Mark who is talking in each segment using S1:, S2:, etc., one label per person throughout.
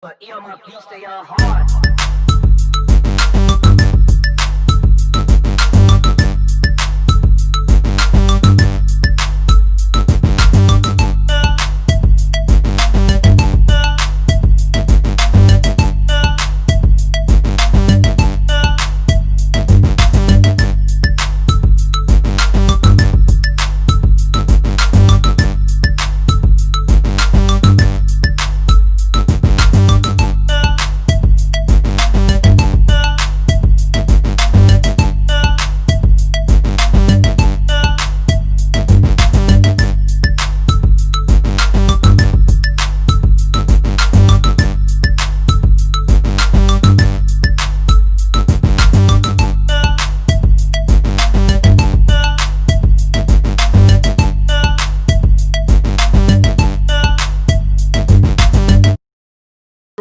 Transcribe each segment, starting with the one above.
S1: But my beats, they are hard.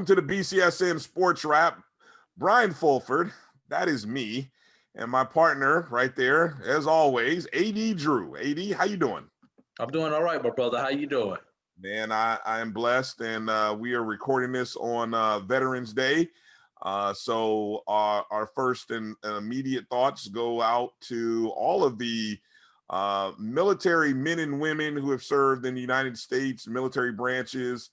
S2: To the BCSN Sports Wrap, Brian Fulford, that is me, and my partner right there, as always, A.D. Drew. A.D., how you doing?
S3: I'm doing all right, my brother. How you doing?
S2: Man, I am blessed, and we are recording this on Veterans Day. So our first and immediate thoughts go out to all of the military men and women who have served in the United States military branches.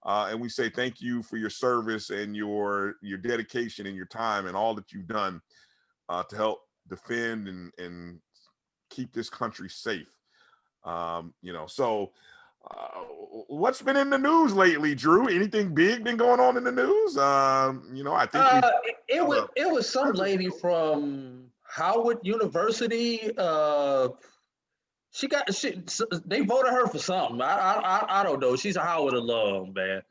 S2: And we say thank you for your service and your dedication and your time and all that you've done to help defend and keep this country safe. So what's been in the news lately, Drew? Anything big been going on in the news? I think
S3: it was some lady from Howard University. They voted her for something. I don't know. She's a Howard alum, man.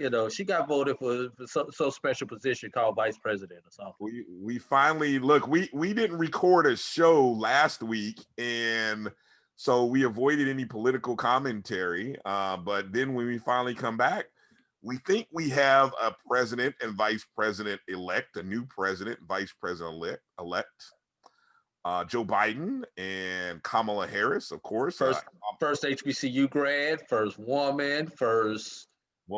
S3: You know, she got voted for some special position called vice president or something.
S2: We finally we didn't record a show last week, and so we avoided any political commentary. But then when we finally come back, we think we have a president and vice president elect, a new president, vice president elect. Joe Biden and Kamala Harris, of course.
S3: First HBCU grad, first woman, first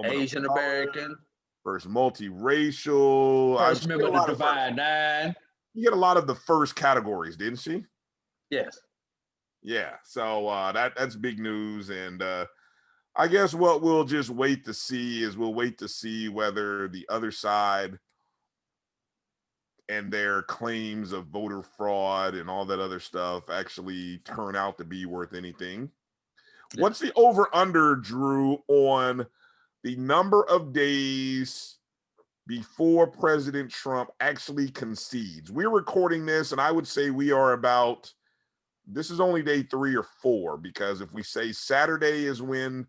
S3: Asian American,
S2: first multiracial,
S3: first member of the Divine Nine.
S2: You get a lot of the first categories, didn't she?
S3: Yes.
S2: Yeah. So that's big news, and I guess what we'll just wait to see is whether the other side and their claims of voter fraud and all that other stuff actually turn out to be worth anything. Yeah. What's the over-under, Drew, on the number of days before President Trump actually concedes? We're recording this, and I would say we are this is only day 3 or 4, because if we say Saturday is when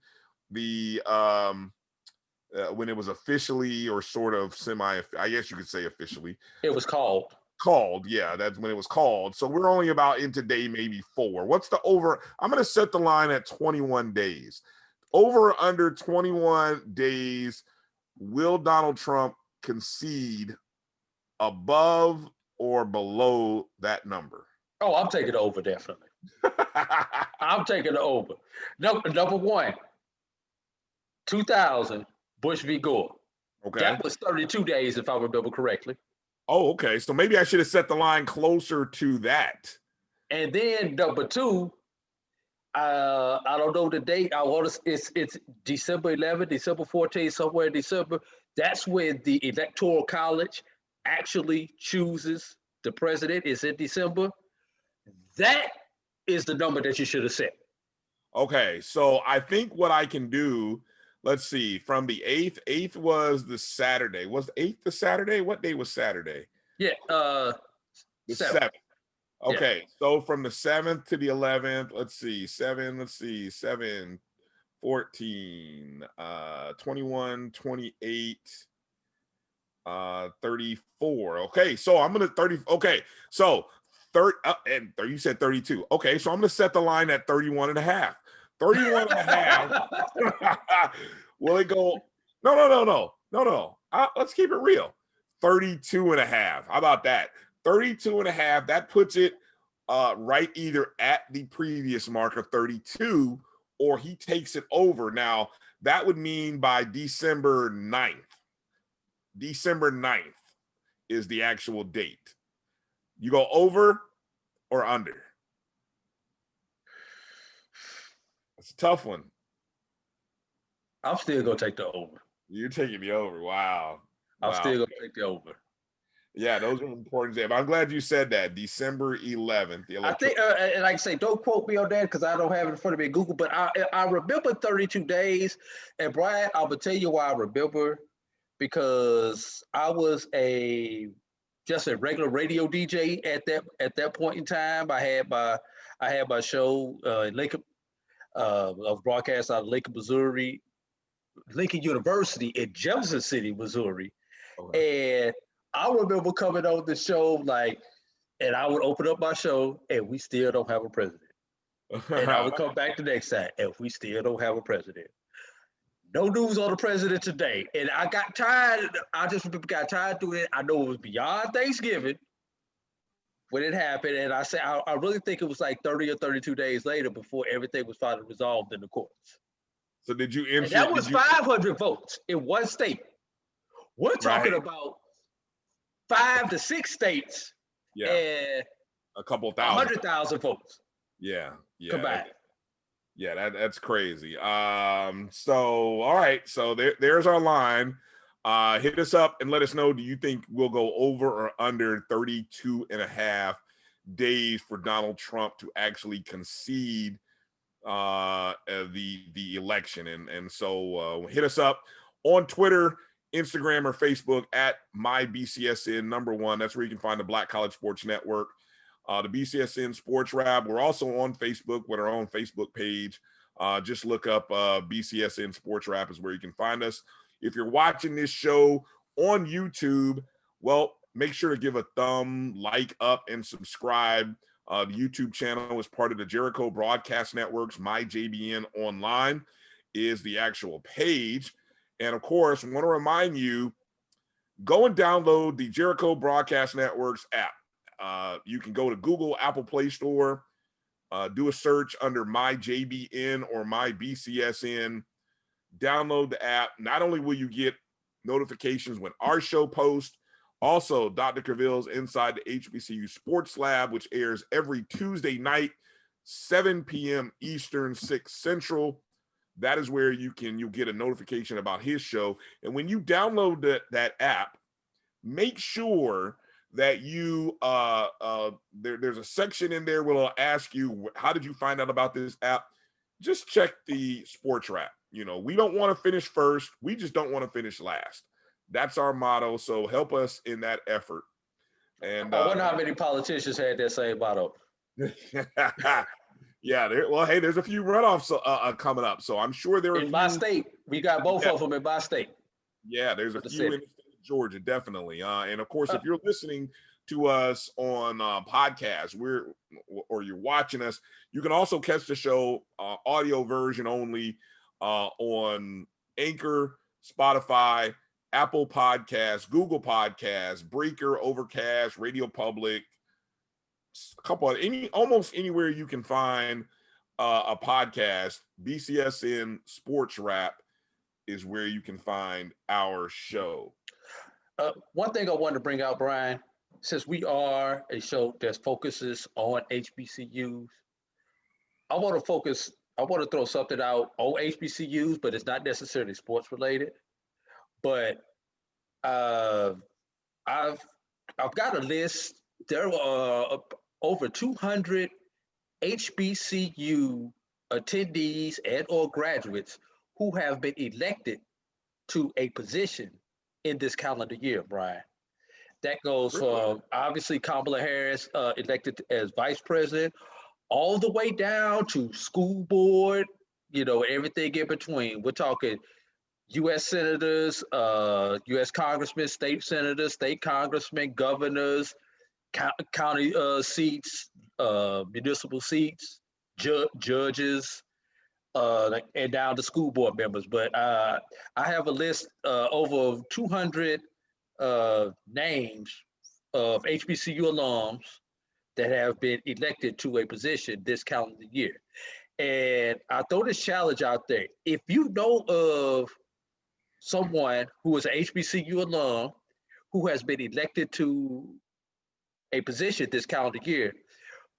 S2: when it was officially, or sort of I guess you could say officially,
S3: it was called.
S2: Yeah, that's when it was called. So we're only about into day maybe 4. What's the over? I'm going to set the line at 21 days. Over or under 21 days, will Donald Trump concede above or below that number?
S3: Oh, I'm taking it over, definitely. I'm taking it over. Number one, 2000, Bush v. Gore.
S2: Okay.
S3: That was 32 days, if I remember correctly.
S2: Oh, okay. So maybe I should have set the line closer to that.
S3: And then number 2, I don't know the date. It's December 11th, December 14th, somewhere in December. That's when the Electoral College actually chooses the president. It's in December. That is the number that you should have set.
S2: Okay, so I think what I can do, let's see, from the 8th was the Saturday. Was the 8th the Saturday? What day was Saturday?
S3: Yeah,
S2: the 7th. Okay, yeah. So from the 7th to the 11th, let's see, 7, 14, 21, 28, 34. Okay, so I'm going to 30. Okay, so and you said 32. Okay, so I'm going to set the line at 31 and a half. 31 and a half. Will it go? No. Let's keep it real. 32 and a half. How about that? 32 and a half. That puts it right either at the previous mark of 32, or he takes it over. Now, that would mean by December 9th. December 9th is the actual date. You go over or under? It's a tough one.
S3: I'm still gonna take the over.
S2: You're taking the over. Wow.
S3: I'm
S2: Wow.
S3: still gonna take the over.
S2: Yeah, those are important days. I'm glad you said that. December 11th.
S3: I think, and like I say, don't quote me on that because I don't have it in front of me in Google, but I remember 32 days. And Brian, I will tell you why I remember, because I was just a regular radio DJ at that point in time. I had my show in Lincoln. I was broadcast out of Lincoln, Missouri, Lincoln University in Jefferson City, Missouri. Okay. And I remember coming on the show and I would open up my show and we still don't have a president. And I would come back the next time and we still don't have a president. No news on the president today. And I got tired. I just got tired doing it. I know it was beyond Thanksgiving when it happened. And I said, I really think it was like 30 or 32 days later before everything was finally resolved in the courts.
S2: So did you enter?
S3: And that was 500 votes in one state. We're talking about 5 to 6 states.
S2: Yeah.
S3: And
S2: a couple thousand.
S3: 100,000 votes.
S2: Yeah. Yeah.
S3: Combined.
S2: That's crazy. So all right. So there's our line. Hit us up and let us know, do you think we'll go over or under 32 and a half days for Donald Trump to actually concede the election? And so hit us up on Twitter, Instagram, or Facebook at MyBCSN1. That's where you can find the Black College Sports Network, the BCSN Sports Wrap. We're also on Facebook with our own Facebook page. Just look up BCSN Sports Wrap is where you can find us. If you're watching this show on YouTube, well, make sure to give a like up and subscribe. The YouTube channel is part of the Jericho Broadcast Network's MyJBN Online is the actual page. And of course, I want to remind you, go and download the Jericho Broadcast Network's app. You can go to Google, Apple Play Store, do a search under MyJBN or MyBCSN, download the app. Not only will you get notifications when our show posts, also Dr. Cavill's Inside the HBCU Sports Lab, which airs every Tuesday night, 7 p.m. Eastern, 6 Central. That is where you'll get a notification about his show. And when you download that app, make sure that you there's a section in there where it'll ask you, how did you find out about this app? Just check the Sports Wrap. We don't want to finish first. We just don't want to finish last. That's our motto. So help us in that effort. And
S3: I wonder how many politicians had that same motto.
S2: Yeah, there's a few runoffs coming up, so I'm sure there are
S3: in my state. We got both of them in my state.
S2: Yeah, there's a few in the state of Georgia, definitely. And of course, if you're listening to us on podcasts, or you're watching us, you can also catch the show audio version only on Anchor, Spotify, Apple Podcasts, Google Podcasts, Breaker, Overcast, Radio Public. A couple of almost anywhere you can find a podcast. BCSN Sports Wrap is where you can find our show.
S3: One thing I wanted to bring out, Brian, since we are a show that focuses on HBCUs, I want to throw something out on HBCUs, but it's not necessarily sports related. But I've got a list. There are over 200 HBCU attendees and or graduates who have been elected to a position in this calendar year, Brian. That goes from obviously Kamala Harris elected as vice president, all the way down to school board, everything in between. We're talking U.S. senators, U.S. congressmen, state senators, state congressmen, governors, county seats, municipal seats, judges, and down to school board members. But I have a list over 200 names of HBCU alums that have been elected to a position this calendar year. And I throw this challenge out there. If you know of someone who is an HBCU alum who has been elected to a position this calendar year,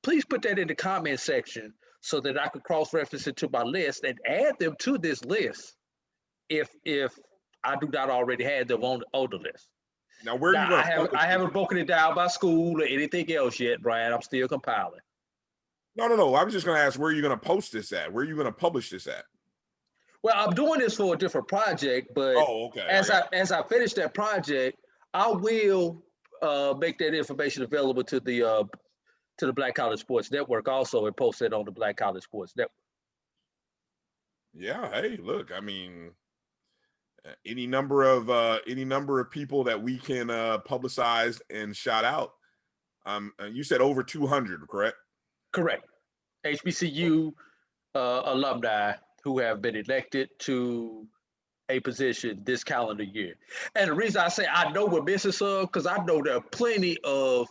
S3: please put that in the comment section so that I could cross-reference it to my list and add them to this list if I do not already have them on the list.
S2: Now, where are you
S3: Now,
S2: going to
S3: I haven't broken it down by school or anything else yet, Brian. I'm still compiling.
S2: No. I was just going to ask, where are you going to post this at? Where are you going to publish this at?
S3: Well, I'm doing this for a different project, but
S2: Okay.
S3: as I finish that project, I will make that information available to the Black College Sports Network also, and post it on the Black College Sports Network.
S2: Yeah. Hey, look, I mean, any number of people that we can publicize and shout out. You said over 200, correct?
S3: Correct. HBCU alumni who have been elected to a position this calendar year. And the reason I say I know we're missing some, because I know there are plenty of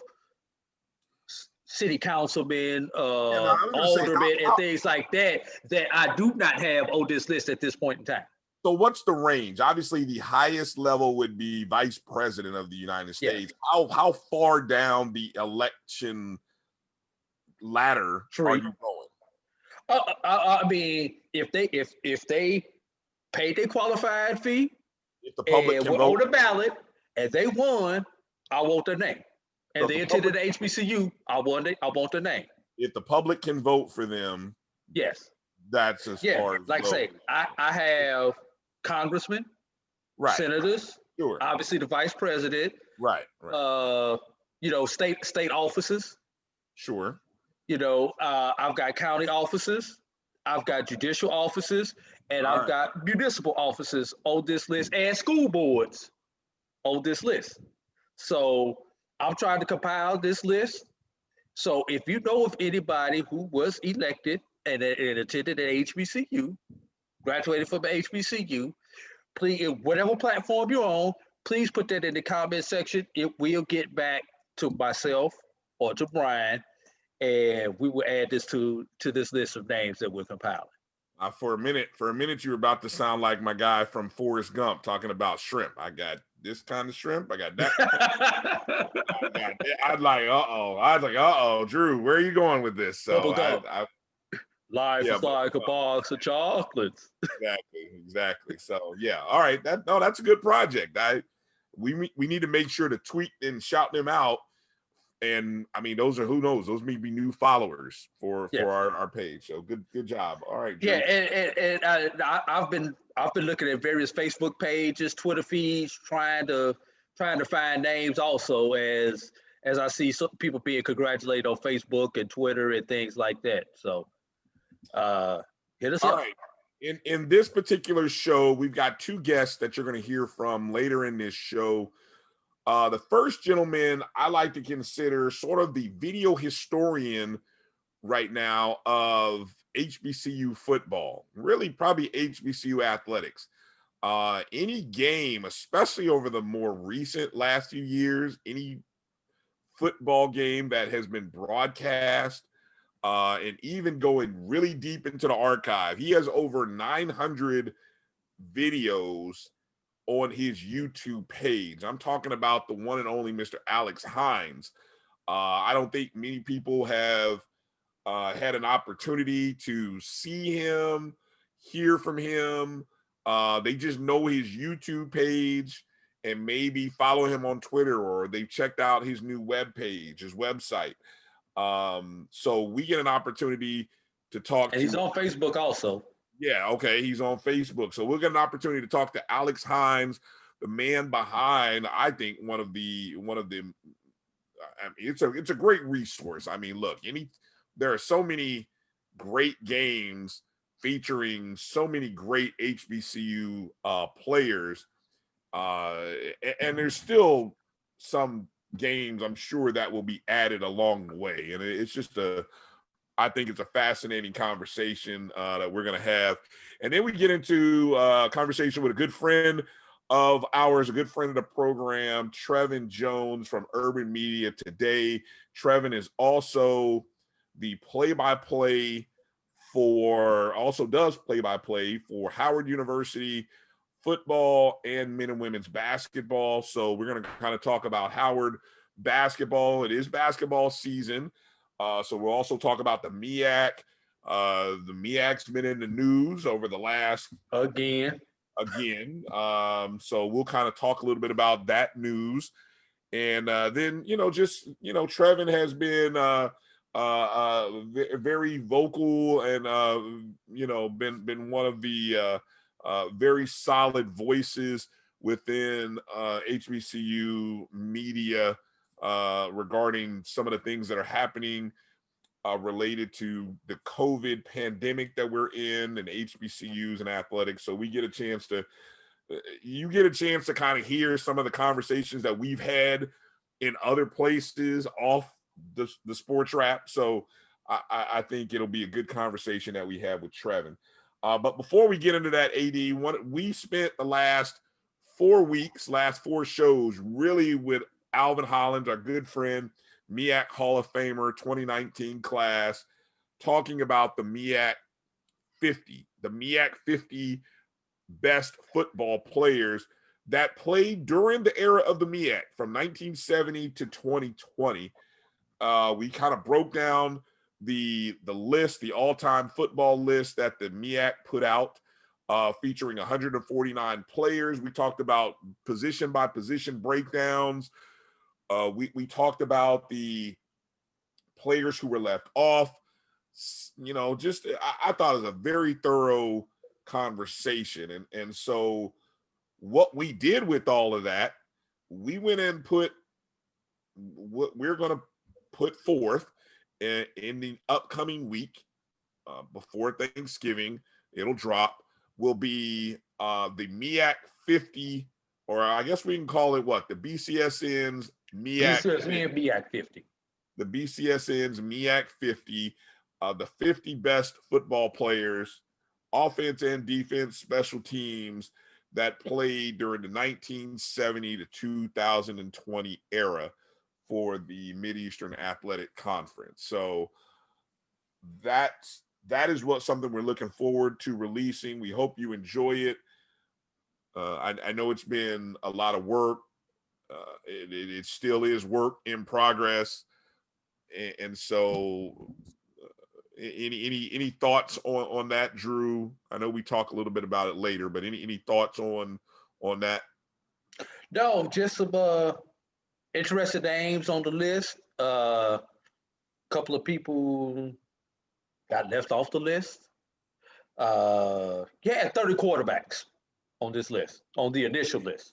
S3: city councilmen, aldermen, and things like that I do not have on this list at this point in time.
S2: So what's the range? Obviously, the highest level would be vice president of the United States.
S3: Yes.
S2: How far down the election ladder are you going?
S3: I mean, if they paid their qualified fee,
S2: If the public
S3: and
S2: can
S3: were
S2: vote
S3: on the ballot, and they won, I want their name. And they attended the HBCU, I want their name.
S2: If the public can vote for them,
S3: yes,
S2: that's as far as
S3: like I say, I have congressmen,
S2: right,
S3: senators,
S2: sure,
S3: obviously the vice president,
S2: right.
S3: State offices,
S2: Sure.
S3: I've got county offices, I've got judicial offices, and I've got municipal offices on this list, and school boards on this list. So I'm trying to compile this list. So if you know of anybody who was elected and attended an HBCU, graduated from an HBCU, please, whatever platform you're on, please put that in the comment section. It will get back to myself or to Brian, and we will add this to this list of names that we're compiling.
S2: For a minute, you were about to sound like my guy from Forrest Gump talking about shrimp. I got this kind of shrimp. I got that. I was like, Drew, where are you going with this? So
S3: life is like a box of chocolates.
S2: Exactly. So yeah, all right. That's a good project. We need to make sure to tweet and shout them out. And I mean, those are, who knows, those may be new followers for our page. So good job. All right, Drew.
S3: Yeah, and I've been looking at various Facebook pages, Twitter feeds, trying to find names also, as I see some people being congratulated on Facebook and Twitter and things like that. So hit us up.
S2: All right. In this particular show, we've got two guests that you're going to hear from later in this show. The first gentleman I like to consider sort of the video historian right now of HBCU football, really probably HBCU athletics. Any game, especially over the more recent last few years, any football game that has been broadcast, and even going really deep into the archive. He has over 900 videos on his YouTube page. I'm talking about the one and only Mr. Alex Hines. I don't think many people have had an opportunity to see him, hear from him. They just know his YouTube page and maybe follow him on Twitter, or they've checked out his new webpage, his website. So we get an opportunity to talk.
S3: And he's on Facebook also.
S2: Yeah, okay, he's on Facebook. So we'll get an opportunity to talk to Alex Hines, the man behind, I think, one of the. I mean, it's a great resource. I mean, look, there are so many great games featuring so many great HBCU players, and there's still some games I'm sure that will be added along the way, and it's just I think it's a fascinating conversation that we're going to have. And then we get into a conversation with a good friend of ours, a good friend of the program, Trevin Jones from Urban Media Today. Trevin is also the does play-by-play for Howard University football and men and women's basketball. So we're going to kind of talk about Howard basketball. It is basketball season. So we'll also talk about the MEAC. The MEAC's been in the news over the last
S3: Again.
S2: So we'll kind of talk a little bit about that news. And then, Trevin has been very vocal and, been one of the very solid voices within HBCU media regarding some of the things that are happening related to the COVID pandemic that we're in and HBCUs and athletics. So you get a chance to kind of hear some of the conversations that we've had in other places off the sports wrap. So I think it'll be a good conversation that we have with Trevin. But before we get into that, AD, we spent the last 4 shows really with Alvin Hollins, our good friend, MEAC Hall of Famer 2019 class, talking about the MEAC 50 best football players that played during the era of the MEAC from 1970 to 2020. We kind of broke down the list, the all-time football list that the MEAC put out, featuring 149 players. We talked about position by position breakdowns. We talked about the players who were left off. I thought it was a very thorough conversation. And so what we did with all of that, we went and put what we're going to put forth in the upcoming week before Thanksgiving. It'll drop, will be the MEAC 50, or I guess we can call it what? The BCSN's MEAC
S3: 50.
S2: The BCSN's MEAC 50, the 50 best football players, offense and defense, special teams that played during the 1970 to 2020 era for the Mideastern Athletic Conference. So that is something we're looking forward to releasing. We hope you enjoy it. I know it's been a lot of work. It still is work in progress. And so any thoughts on that, Drew? I know we talk a little bit about it later, but any thoughts on that?
S3: No, just some interested names on the list. Couple of people got left off the list. 30 quarterbacks on this list, on the initial list.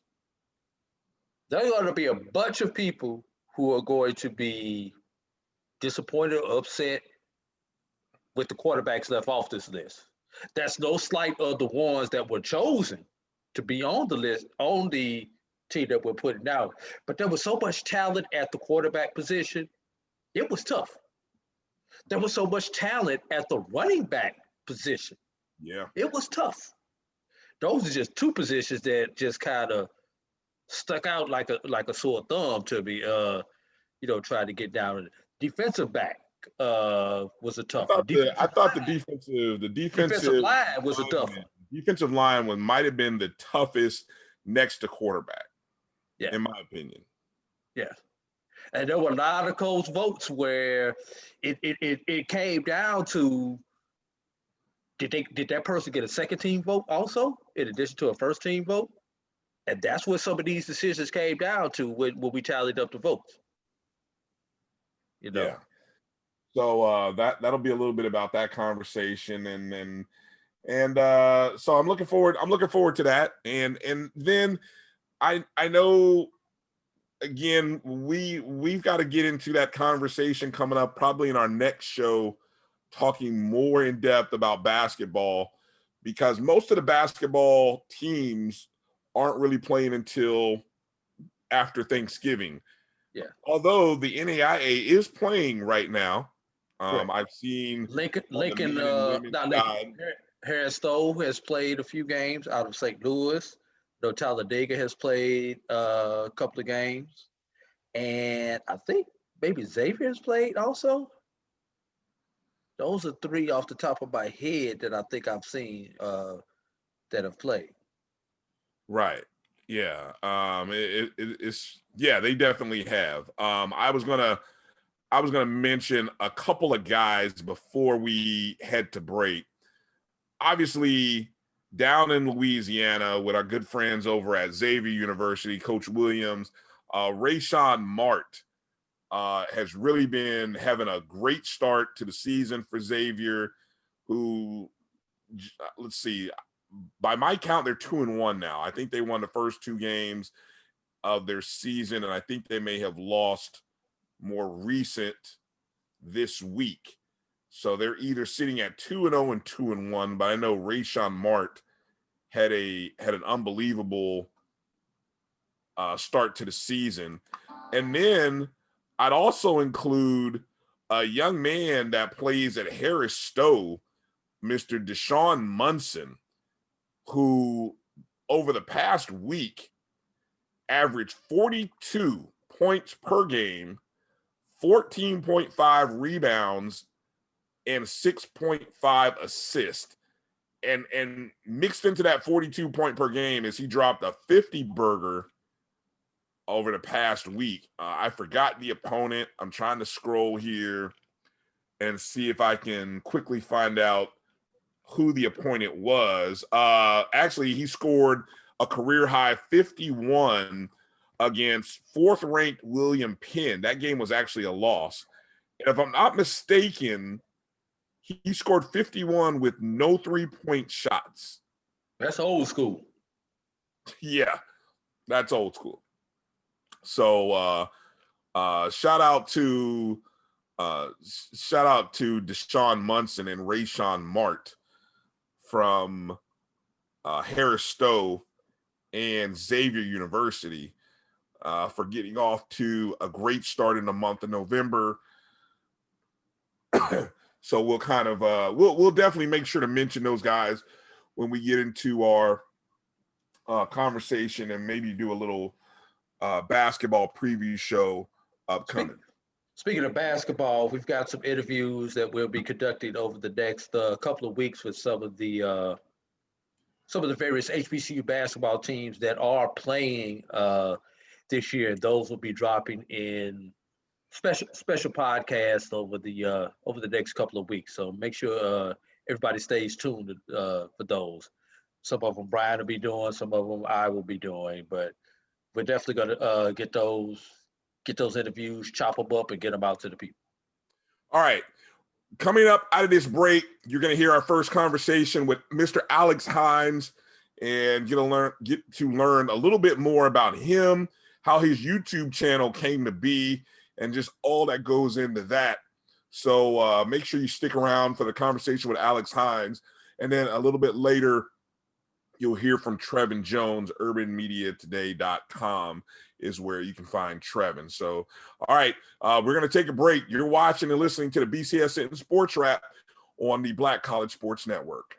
S3: There are going to be a bunch of people who are going to be disappointed or upset with the quarterbacks left off this list. That's no slight of the ones that were chosen to be on the list, on the team that we're putting out. But there was so much talent at the quarterback position, it was tough. There was so much talent at the running back position.
S2: Yeah.
S3: It was tough. Those are just two positions that just kind of stuck out like a sore thumb to me, trying to get down. Defensive back was a tough one.
S2: I thought the defensive
S3: line was a tough one.
S2: Defensive line might have been the toughest next to quarterback, in my opinion.
S3: Yeah. And there were a lot of close votes where it came down to, did that person get a second team vote also, in addition to a first team vote? And that's what some of these decisions came down to when we tallied up the votes.
S2: Yeah. So that'll be a little bit about that conversation, and so I'm looking forward to that. And then I know, again, we've got to get into that conversation coming up probably in our next show, talking more in depth about basketball, because most of the basketball teams aren't really playing until after Thanksgiving.
S3: Yeah.
S2: Although the NAIA is playing right now. I've seen
S3: Harris Stowe has played a few games out of St. Louis. Talladega has played a couple of games. And I think maybe Xavier has played also. Those are three off the top of my head that I think I've seen that have played.
S2: Right. Yeah. It's yeah, they definitely have. I was gonna mention a couple of guys before we head to break. Obviously, down in Louisiana with our good friends over at Xavier University, Coach Williams, Rayshawn Mart has really been having a great start to the season for Xavier, who, let's see, by my count, they're 2-1 now. I think they won the first 2 games of their season, and I think they may have lost more recent this week. So they're either sitting at 2-0 and 2-1, but I know Rayshawn Mart had an unbelievable start to the season. And then I'd also include a young man that plays at Harris Stowe, Mr. Deshaun Munson, who over the past week averaged 42 points per game, 14.5 rebounds, and 6.5 assists. And mixed into that 42 point per game is he dropped a 50 burger over the past week. I forgot the opponent. I'm trying to scroll here and see if I can quickly find out who the opponent was. Actually, he scored a career high 51 against 4th ranked William Penn. That game was actually a loss. And if I'm not mistaken, he scored 51 with no 3-point shots.
S3: That's old school.
S2: Yeah, that's old school. So shout out to Deshaun Munson and Rayshawn Mart from Harris Stowe and Xavier University for getting off to a great start in the month of November. So we'll kind of we'll definitely make sure to mention those guys when we get into our conversation and maybe do a little basketball preview show upcoming.
S3: Speaking of basketball, we've got some interviews that we'll be conducting over the next couple of weeks with some of the various HBCU basketball teams that are playing this year. And those will be dropping in special podcasts over the next couple of weeks. So make sure everybody stays tuned for those. Some of them Bryan will be doing, some of them I will be doing, but we're definitely going to get those interviews, chop them up, and get them out to the people.
S2: All right. Coming up out of this break, you're going to hear our first conversation with Mr. Alex Hines, and get to learn a little bit more about him, how his YouTube channel came to be, and just all that goes into that. So make sure you stick around for the conversation with Alex Hines. And then a little bit later, you'll hear from Trevin Jones. UrbanMediaToday.com is where you can find Trevin. So, all right, we're going to take a break. You're watching and listening to the BCSN Sports Wrap on the Black College Sports Network.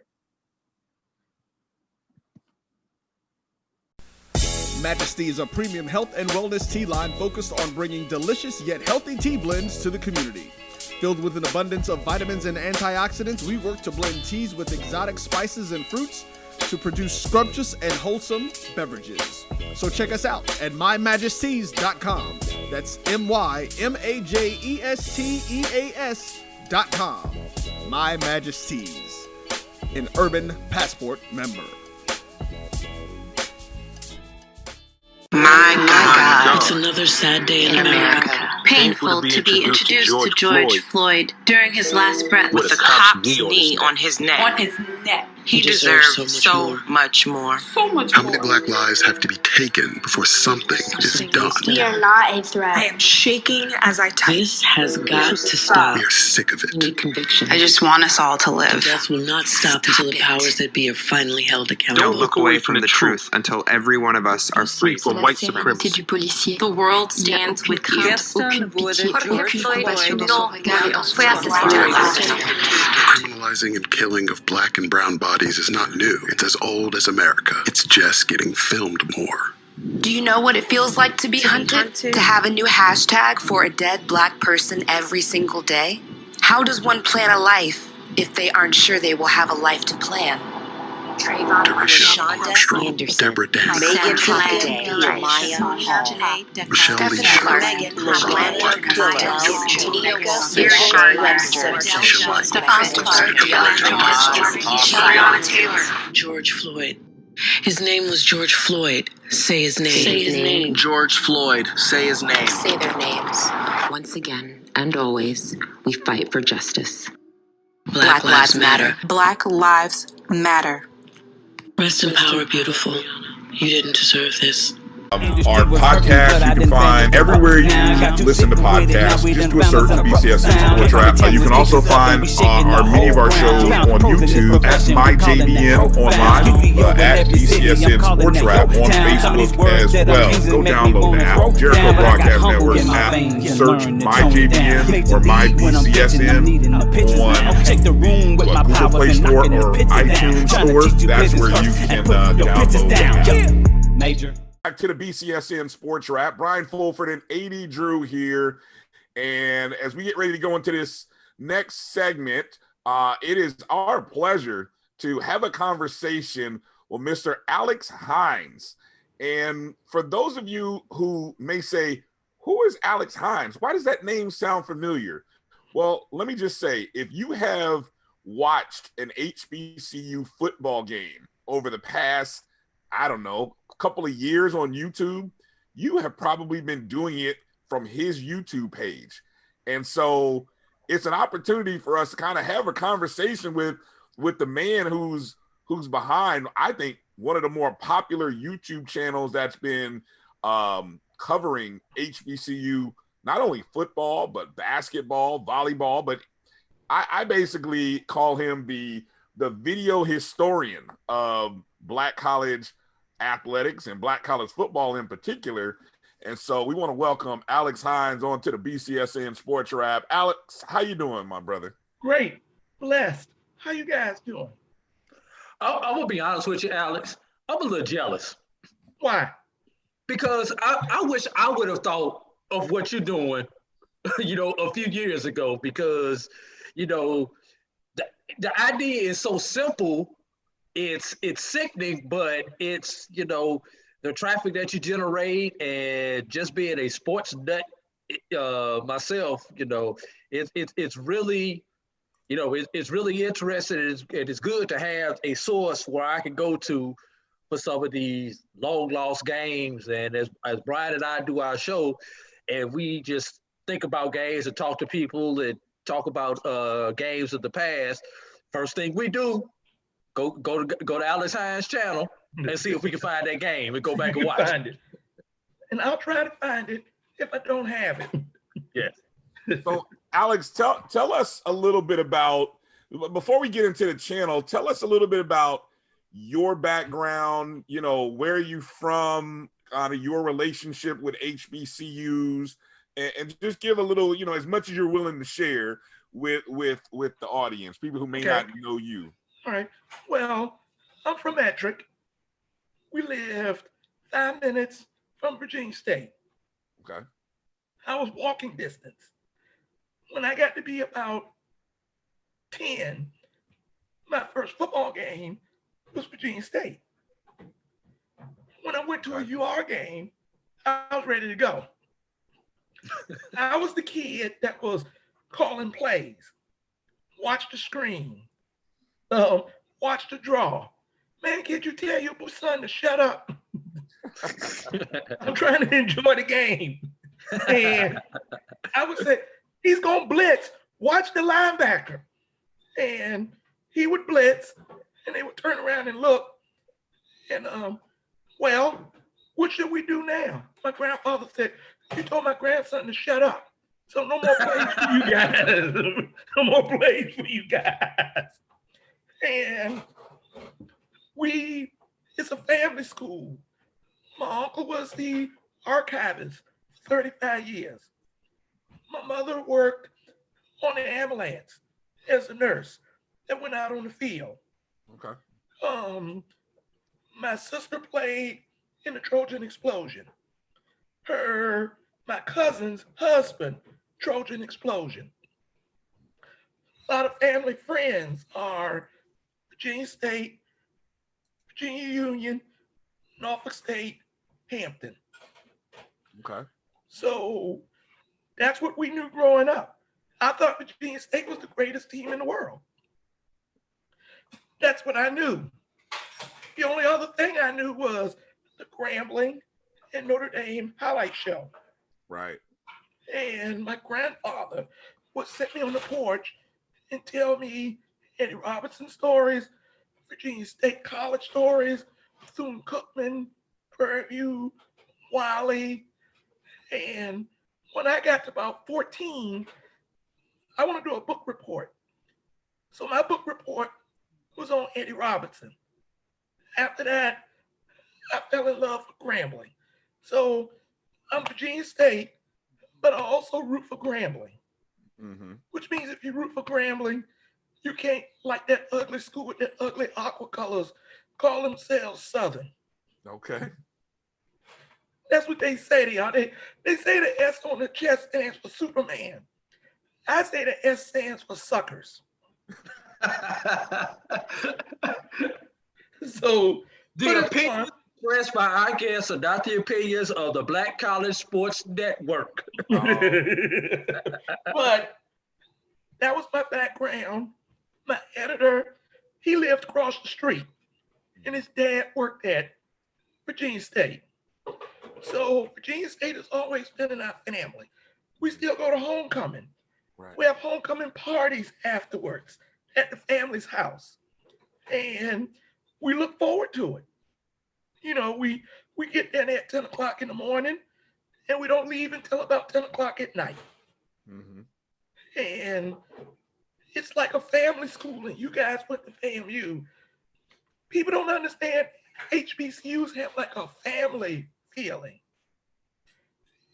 S4: Majesty is a premium health and wellness tea line focused on bringing delicious yet healthy tea blends to the community. Filled with an abundance of vitamins and antioxidants, we work to blend teas with exotic spices and fruits to produce scrumptious and wholesome beverages. So check us out at mymajesties.com. That's MyMajesties.com. My Majesties, an Urban Passport member.
S5: My God.
S6: It's another sad day in America.
S5: Painful to be introduced to George Floyd during his last breath with a cop's knee on his neck. He deserved so much more.
S7: How many black lives have to be taken before something is done?
S8: We are not a threat.
S5: I am shaking as I type.
S6: This has got to stop.
S7: We are sick of it.
S5: I just want us all to live.
S6: Death will not stop until the powers that be are finally held accountable.
S9: Don't look away from the truth until every one of us are free from white supremacy.
S5: The world stands with you.
S7: Criminalizing and killing of black and brown bodies is not new. It's as old as America. It's just getting filmed more.
S8: Do you know what it feels like to be hunted? To have a new hashtag for a dead black person every single day? How does one plan a life if they aren't sure they will have a life to plan? Trayvon,
S7: Teresa
S8: Shonda,
S7: Armstrong,
S6: Anderson,
S7: Deborah Dance,
S8: Megan
S6: Sandra
S8: Day,
S6: Nehemiah
S7: Michelle Lee
S8: Stephanie
S7: Sharp,
S8: Megan,
S6: Loretta
S8: Tanika,
S6: Tanika,
S8: Sharon
S6: Webster,
S7: Keisha White,
S8: Breonna Taylor.
S6: George Floyd. His name was George Floyd. Say his name.
S8: Say his name.
S10: George Floyd. Say his name.
S8: Say their names. Once again, and always, we fight for justice.
S6: Black Lives Matter.
S8: Black Lives Matter.
S6: Rest in power, beautiful. You didn't deserve this.
S2: Our podcast you can find everywhere you listen to podcasts. Just do a search for BCSN Sports Wrap. You can also find many of our shows on YouTube at MyJBN online, at BCSN Sports Wrap on Facebook as well. Go download the app, Jericho Broadcast Network app. Search MyJBN or MyBCSN on Google Play Store or iTunes Store. That's where you can download the app.
S1: Major.
S2: Back to the BCSN Sports Wrap. Bryan Fulford and A.D. Drew here. And as we get ready to go into this next segment, it is our pleasure to have a conversation with Mr. Alex Hines. And for those of you who may say, who is Alex Hines? Why does that name sound familiar? Well, let me just say, if you have watched an HBCU football game over the past, I don't know, couple of years on YouTube, you have probably been doing it from his YouTube page. And so it's an opportunity for us to kind of have a conversation with the man who's behind, I think, one of the more popular YouTube channels that's been covering HBCU, not only football, but basketball, volleyball, but I basically call him the video historian of Black college athletics and Black college football in particular. And so we want to welcome Alex Hines onto the BCSN Sports Wrap. Alex, how you doing, my brother?
S11: Great, blessed. How you guys doing?
S3: I'm gonna be honest with you, Alex. I'm a little jealous.
S11: Why?
S3: Because I wish I would have thought of what you're doing, a few years ago. Because, the idea is so simple. It's sickening, but it's, the traffic that you generate, and just being a sports nut myself, it's really, it's really interesting. It's good to have a source where I can go to for some of these long lost games. And as Bryan and I do our show, and we just think about games and talk to people and talk about games of the past, first thing we do, Go to Alex Hines' channel and see if we can find that game and go back and watch it.
S11: And I'll try to find it if I don't have it.
S3: Yes.
S2: So, Alex, tell us a little bit about, before we get into the channel, tell us a little bit about your background, where you from, your relationship with HBCUs, and just give a little, as much as you're willing to share with the audience, people who may not know you.
S11: All right. Well, I'm from Ettrick. We lived 5 minutes from Virginia State.
S2: Okay.
S11: I was walking distance. When I got to be about 10, my first football game was Virginia State. When I went to a UR game, I was ready to go. I was the kid that was calling plays, watch the screen, watch the draw. Man, can't you tell your son to shut up? I'm trying to enjoy the game. And I would say, he's going to blitz. Watch the linebacker. And he would blitz, and they would turn around and look. And, well, what should we do now? My grandfather said, you told my grandson to shut up. So no more plays for you guys. No more plays for you guys. And it's a family school. My uncle was the archivist for 35 years. My mother worked on the ambulance as a nurse that went out on the field.
S2: Okay.
S11: My sister played in the Trojan explosion. My cousin's husband, Trojan explosion. A lot of family friends are Virginia State Virginia Union, Norfolk State, Hampton.
S2: Okay.
S11: So that's what we knew growing up. I thought Virginia State was the greatest team in the world. That's what I knew. The only other thing I knew was the Grambling and Notre Dame highlight show.
S2: Right.
S11: And my grandfather would sit me on the porch and tell me Eddie Robinson stories, Virginia State College stories, Bethune-Cookman, Prairie View, Wiley. And when I got to about 14, I want to do a book report. So my book report was on Eddie Robinson. After that, I fell in love with Grambling. So I'm Virginia State, but I also root for Grambling.
S2: Mm-hmm.
S11: Which means if you root for Grambling, you can't, like that ugly school with that ugly aqua colors, call themselves Southern.
S2: Okay.
S11: That's what they say to y'all. They say the S on the chest stands for Superman. I say the S stands for suckers. So
S3: the opinions expressed by our guests are not the opinions of the Black College Sports Network.
S11: But that was my background. My editor, he lived across the street, and his dad worked at Virginia State. So Virginia State has always been in our family. We still go to homecoming. Right. We have homecoming parties afterwards at the family's house. And we look forward to it. You know, we get there at 10 o'clock in the morning, and we don't leave until about 10 o'clock at night.
S2: Mm-hmm.
S11: And it's like a family school, and you guys went to FAMU. People don't understand HBCUs have like a family feeling.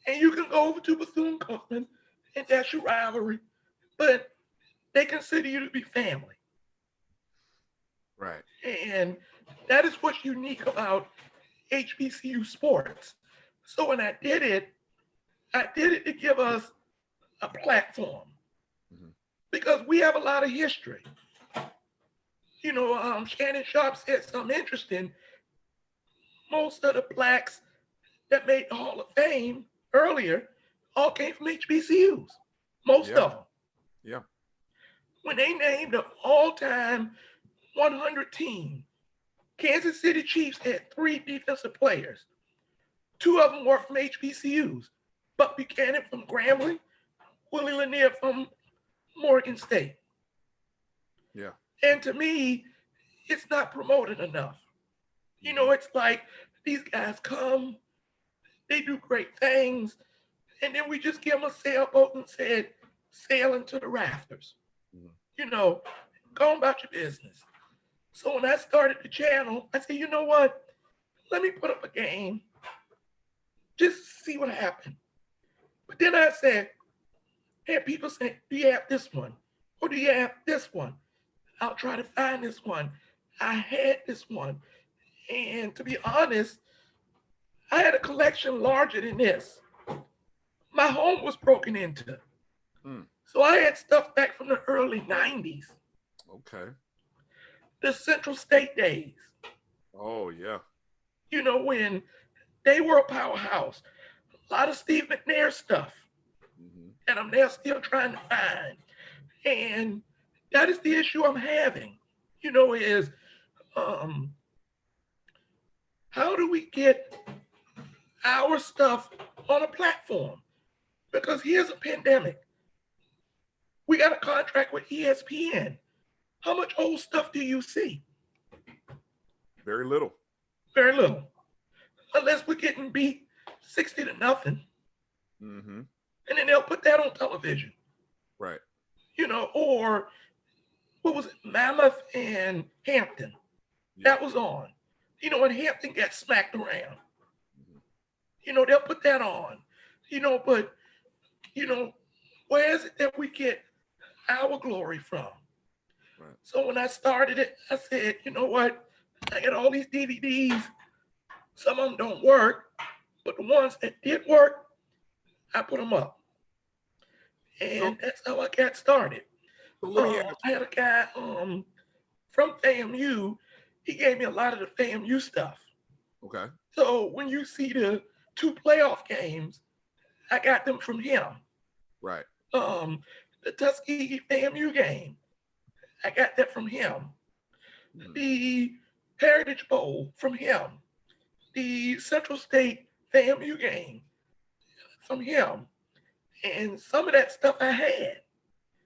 S11: And you can go over to Bethune-Cookman, and that's your rivalry, but they consider you to be family.
S2: Right.
S11: And that is what's unique about HBCU sports. So when I did it to give us a platform. Mm-hmm. Because we have a lot of history. You know, Shannon Sharp said something interesting. Most of the blacks that made the Hall of Fame earlier all came from HBCUs. Most of them.
S2: Yeah.
S11: When they named the all-time 100 team, Kansas City Chiefs had 3 defensive players. 2 of them were from HBCUs. Buck Buchanan from Grambling, Willie Lanier from Morgan State.
S2: Yeah.
S11: And to me, it's not promoted enough. You know, it's like these guys come, they do great things, and then we just give them a sailboat and said, sail into the rafters. Mm-hmm. You know, go about your business. So when I started the channel, I said, you know what? Let me put up a game, just see what happened. But then I said, hey, people say, do you have this one? Or do you have this one? I'll try to find this one. I had this one. And to be honest, I had a collection larger than this. My home was broken into. So I had stuff back from the early 90s.
S2: Okay.
S11: The Central State days.
S2: Oh, yeah.
S11: You know, when they were a powerhouse. A lot of Steve McNair stuff. Mm-hmm. And I'm now still trying to find. And that is the issue I'm having. You know, is how do we get our stuff on a platform? Because here's a pandemic. We got a contract with ESPN. How much old stuff do you see?
S2: Very little.
S11: Very little. Unless we're getting beat 60-0. Mm-hmm. And then they'll put that on television.
S2: Right.
S11: You know, or what was it? Mammoth and Hampton. Yeah. That was on. You know, when Hampton got smacked around. Mm-hmm. You know, they'll put that on. You know, but, you know, where is it that we get our glory from? Right. So when I started it, I said, you know what? I got all these DVDs. Some of them don't work, but the ones that did work, I put them up. And that's how I got started. I had a guy from FAMU. he gave me a lot of the FAMU stuff.
S2: Okay.
S11: So when you see the 2 playoff games, I got them from him.
S2: Right.
S11: The Tuskegee FAMU game, I got that from him. The Heritage Bowl from him. The Central State FAMU game from him. And some of that stuff I had.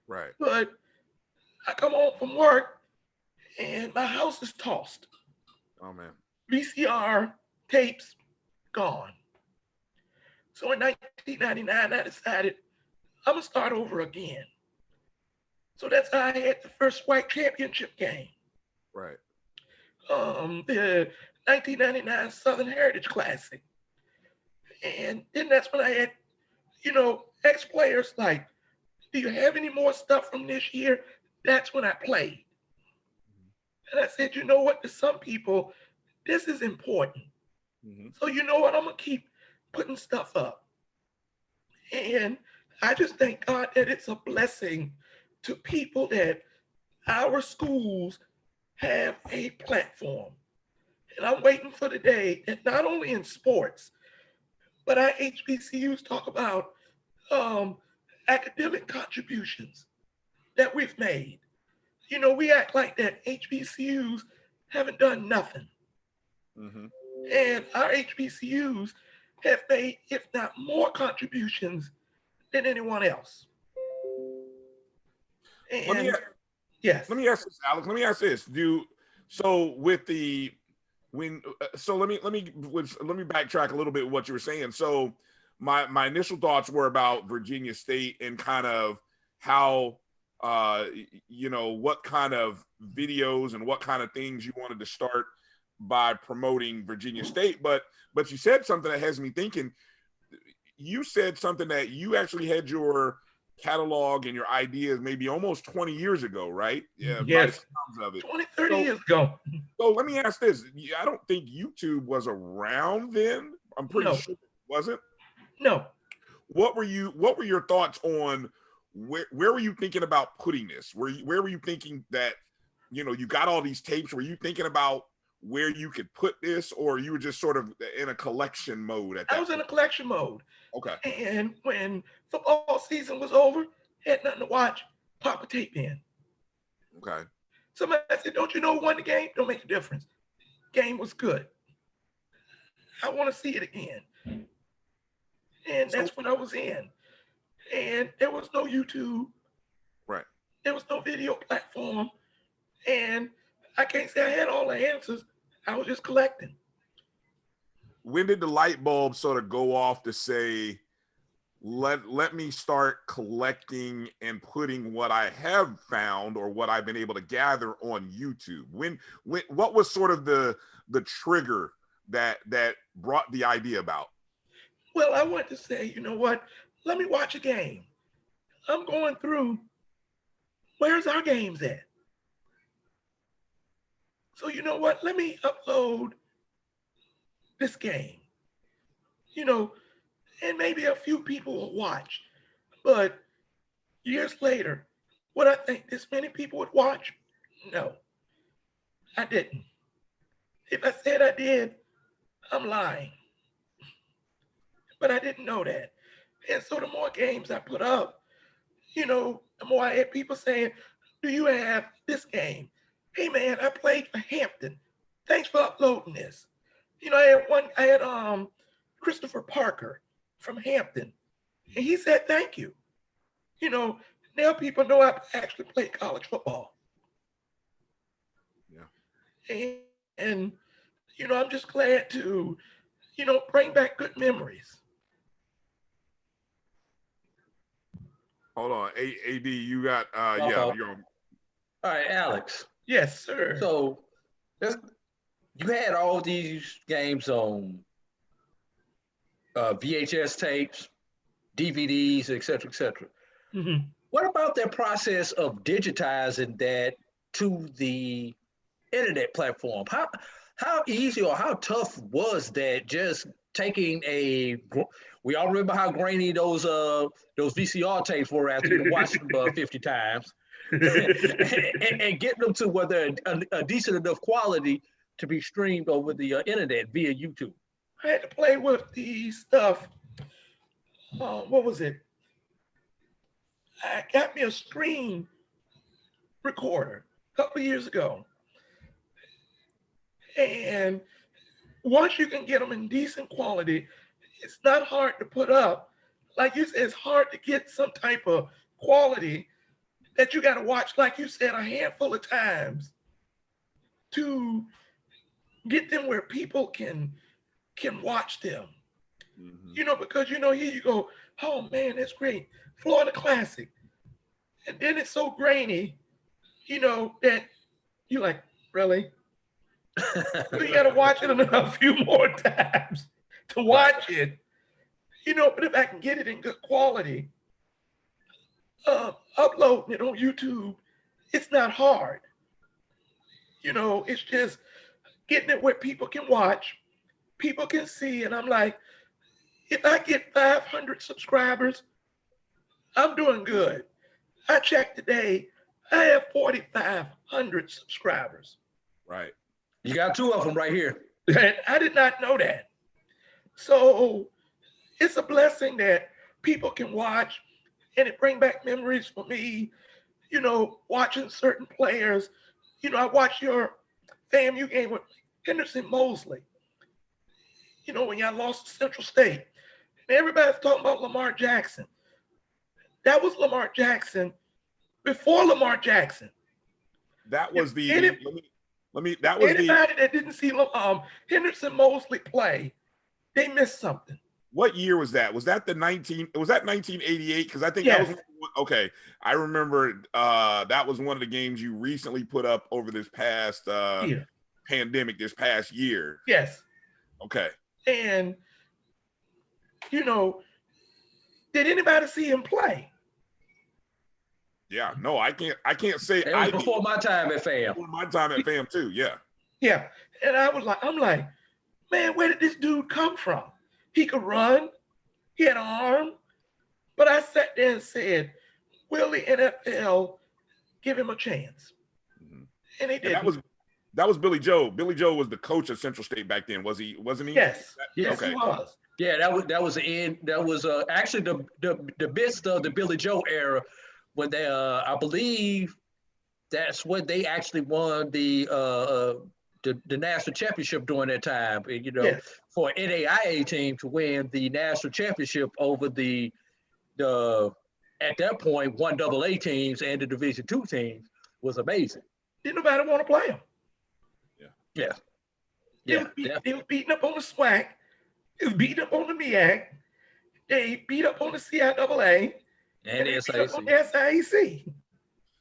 S2: Right.
S11: But I come home from work and my house is tossed.
S2: Oh, man.
S11: VCR tapes gone. So in 1999, I decided I'm going to start over again. So that's how I had the first white championship game.
S2: Right.
S11: The 1999 Southern Heritage Classic. And then that's when I had, ex-players like, do you have any more stuff from this year? That's when I played. And I said, you know what, to some people, this is important. So you know what, I'm going to keep putting stuff up. And I just thank God that it's a blessing to people that our schools have a platform. And I'm waiting for the day that not only in sports, but our HBCUs talk about academic contributions that we've made. We act like that HBCUs haven't done nothing. And our HBCUs have made, if not more contributions than anyone else. And
S2: Let me ask this, Alex. Let me ask this. Let me backtrack a little bit what you were saying. So my initial thoughts were about Virginia State and kind of how what kind of videos and what kind of things you wanted to start by promoting Virginia State, but you said something that has me thinking. You said something that you actually had your catalog and your ideas maybe almost 20 years ago, right? Yeah.
S11: Yes.
S2: Of it.
S11: 20, 30 years ago.
S2: So let me ask this. I don't think YouTube was around then. I'm pretty sure it wasn't.
S11: No.
S2: What were your thoughts on where were you thinking about putting this? Where were you thinking that, you got all these tapes? Were you thinking about where you could put this, or you were just sort of in a collection mode at that
S11: I was in a collection mode.
S2: Okay.
S11: And when football season was over, had nothing to watch, pop a tape in.
S2: Okay.
S11: Somebody said, don't you know who won the game? Don't make a difference. Game was good. I want to see it again. And that's what I was in. And there was no YouTube.
S2: Right.
S11: There was no video platform. And I can't say I had all the answers. I was just collecting.
S2: When did the light bulb sort of go off to say, let me start collecting and putting what I have found or what I've been able to gather on YouTube? When what was sort of the trigger that brought the idea about?
S11: Well, I want to say, you know what? Let me watch a game. I'm going through, where's our games at? So you know what? Let me upload this game. And maybe a few people will watch. But years later, would I think this many people would watch? No, I didn't. If I said I did, I'm lying. But I didn't know that. And so the more games I put up, the more I had people saying, do you have this game? Hey man, I played for Hampton. Thanks for uploading this. I had Christopher Parker from Hampton. And he said, thank you. Now people know I actually played college football.
S2: Yeah.
S11: And I'm just glad to, bring back good memories.
S2: Hold on, AD, you got you're on.
S3: All right, Alex.
S11: Yes, sir.
S3: So you had all these games on VHS tapes, DVDs, et cetera, et cetera.
S11: Mm-hmm.
S3: What about that process of digitizing that to the internet platform? How easy or how tough was that, just taking we all remember how grainy those VCR tapes were after you watched them 50 times. and getting them to where they're a decent enough quality to be streamed over the internet via YouTube.
S11: I had to play with the stuff. What was it? I got me a screen recorder a couple of years ago. And once you can get them in decent quality, it's not hard to put up. Like you said, it's hard to get some type of quality that you got to watch, like you said, a handful of times to get them where people can watch them. You know, because, you know, here you go, oh man, that's great. Florida Classic. And then it's so grainy, you know, that you like, really? So you got to watch it a few more times to watch it. You know, but if I can get it in good quality, uploading it on YouTube, it's not hard. You know, it's just getting it where people can watch, people can see. And I'm like, if I get 500 subscribers, I'm doing good. I checked today, I have 4,500 subscribers.
S2: Right.
S3: You got 2 of them right here.
S11: And I did not know that. So it's a blessing that people can watch, and it brings back memories for me, you know, watching certain players. You know, I watched your FAMU game with Henderson Mosley, you know, when y'all lost to Central State. And everybody's talking about Lamar Jackson. That was Lamar Jackson before Lamar Jackson.
S2: That was the anybody
S11: that didn't see Henderson Mosley play, they missed something.
S2: What year was that? Was that 1988? Because I think that was okay. I remember that was one of the games you recently put up over this past pandemic, this past year.
S11: Yes.
S2: Okay.
S11: And you know, did anybody see him play?
S2: Yeah, no, I can't say
S3: it was before my time at FAM.
S2: Before my time at FAM too, yeah.
S11: Yeah. And I'm like, man, where did this dude come from? He could run, he had an arm, but I sat there and said, will the NFL give him a chance? And they did.
S2: That was Billy Joe. Billy Joe was the coach of Central State back then, wasn't he?
S11: Yes.
S3: Yes,
S11: okay. He was.
S3: Yeah, that was the end. That was actually the best of the Billy Joe era, when they I believe that's when they actually won the national championship during that time. You know, for an NAIA team to win the national championship over the at that point 1AA teams and the Division II teams was amazing.
S11: Didn't nobody want to play them.
S3: Yeah.
S11: They were beating up on the SWAC. They was beating up on the MEAC. They beat up on the CIAA.
S3: And the
S11: SIAC. On the SIAC.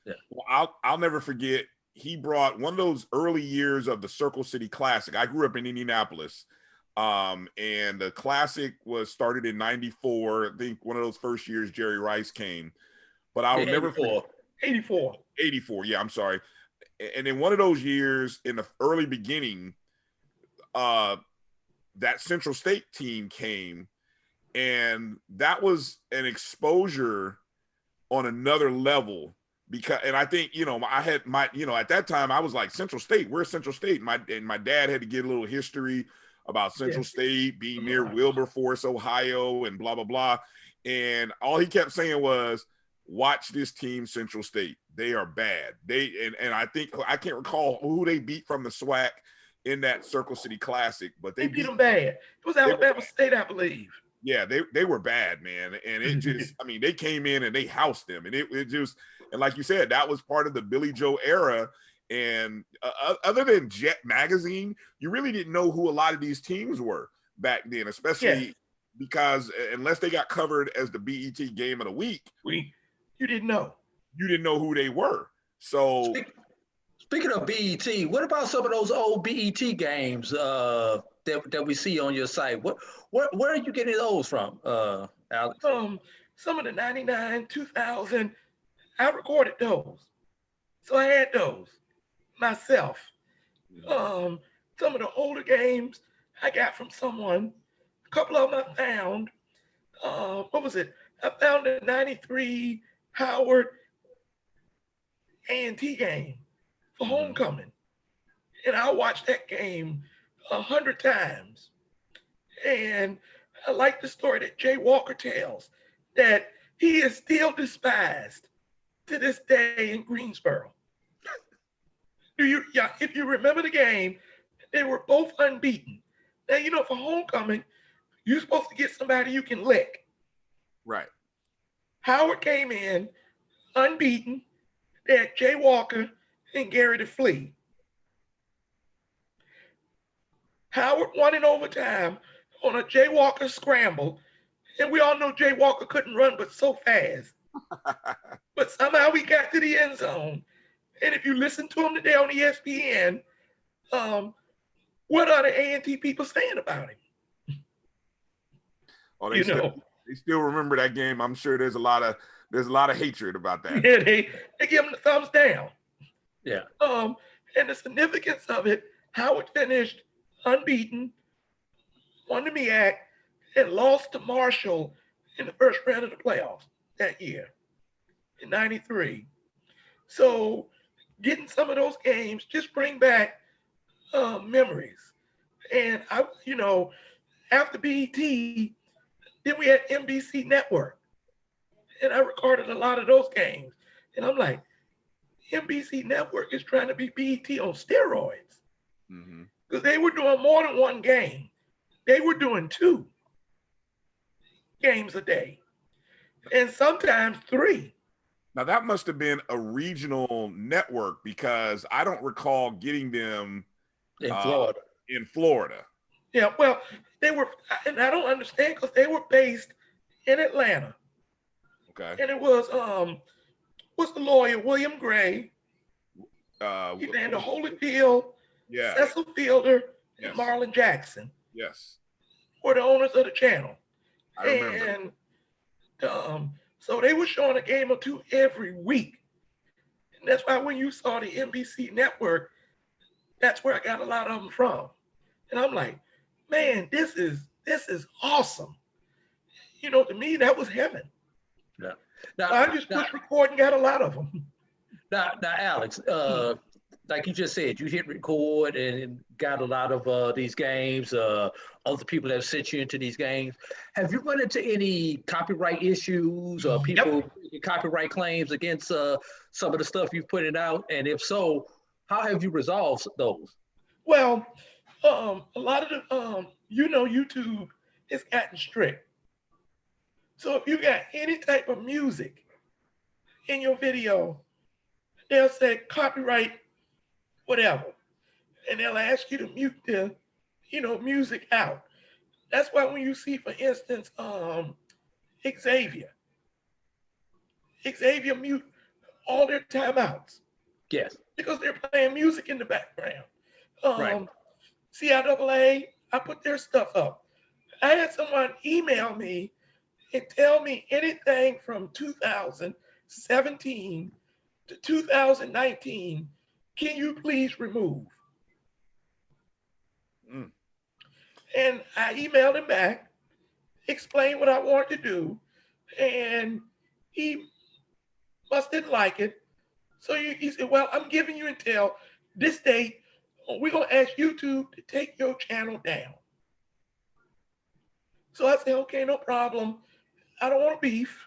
S2: Yeah. Well, I'll never forget, he brought one of those early years of the Circle City Classic. I grew up in Indianapolis. And the Classic was started in 94. I think one of those first years Jerry Rice came. But I will never forget.
S11: 84.
S2: Yeah, I'm sorry. And in one of those years, in the early beginning, that Central State team came, and that was an exposure on another level. Because, and I think, you know, I had at that time I was like, Central State, where's Central State? And my dad had to get a little history about Central State being near Wilberforce, Ohio, and blah, blah, blah. And all he kept saying was, watch this team, Central State. They are bad. And I think, I can't recall who they beat from the SWAC in that Circle City Classic, but they beat
S11: them bad. It was Alabama State, I believe.
S2: Yeah, they were bad, man. And it just, I mean, they came in and they housed them. And it just, and like you said, that was part of the Billy Joe era. And other than Jet Magazine, you really didn't know who a lot of these teams were back then, especially because unless they got covered as the BET Game of the Week,
S11: you didn't know. You
S2: didn't know who they were. So
S3: speaking of BET, what about some of those old BET games that we see on your site? Where are you getting those from, Alex?
S11: Some of the 99, 2000, I recorded those. So I had those myself. Some of the older games I got from someone. A couple of them I found. What was it? I found a 93 Howard A&T game for homecoming. And I watched that game 100 times. And I like the story that Jay Walker tells, that he is still despised to this day in Greensboro. If you remember the game, they were both unbeaten. Now, you know, for homecoming, you're supposed to get somebody you can lick.
S2: Right.
S11: Howard came in unbeaten. They had Jay Walker and Gary DeFlea. Howard won in overtime on a Jay Walker scramble. And we all know Jay Walker couldn't run but so fast. But somehow we got to the end zone. And if you listen to him today on ESPN, what are the A&T people saying about him?
S2: Oh, they still remember that game. I'm sure there's a lot of hatred about that.
S11: Yeah, they give him the thumbs down.
S3: Yeah.
S11: And the significance of it, Howard finished unbeaten, won the MEAC, and lost to Marshall in the first round of the playoffs that year in '93. So getting some of those games just bring back memories. And after BET, then we had NBC Network. And I recorded a lot of those games. And I'm like, NBC Network is trying to be BET on steroids. Because they were doing more than one game. They were doing 2 games a day. And sometimes 3.
S2: Now, that must have been a regional network, because I don't recall getting them
S3: in Florida.
S11: Yeah, well, they were, and I don't understand, because they were based in Atlanta.
S2: Okay.
S11: And it was, what's the lawyer, William Gray, Evander Holyfield, Cecil Fielder, and Marlon Jackson.
S2: Yes.
S11: Were the owners of the channel.
S2: I remember.
S11: And so they were showing a game or 2 every week. And that's why when you saw the NBC network, that's where I got a lot of them from. And I'm like, man, this is awesome. You know, to me, that was heaven.
S3: Yeah.
S11: Now, I just pushed record and got a lot of them.
S3: Now, Alex, like you just said, you hit record and got a lot of these games. Other people have sent you into these games. Have you run into any copyright issues or people making copyright claims against some of the stuff you've put it out? And if so, how have you resolved those?
S11: Well, a lot of the, YouTube has gotten strict. So if you got any type of music in your video, they'll say copyright, whatever. And they'll ask you to mute the, music out. That's why when you see, for instance, Xavier mute all their timeouts.
S3: Yes.
S11: Because they're playing music in the background.
S3: Right.
S11: CIAA, I put their stuff up. I had someone email me and tell me anything from 2017 to 2019, can you please remove? And I emailed him back, explained what I wanted to do, and he must didn't like it. So he said, well, I'm giving you until this date. We're going to ask YouTube to take your channel down. So I said, okay, no problem. I don't want beef.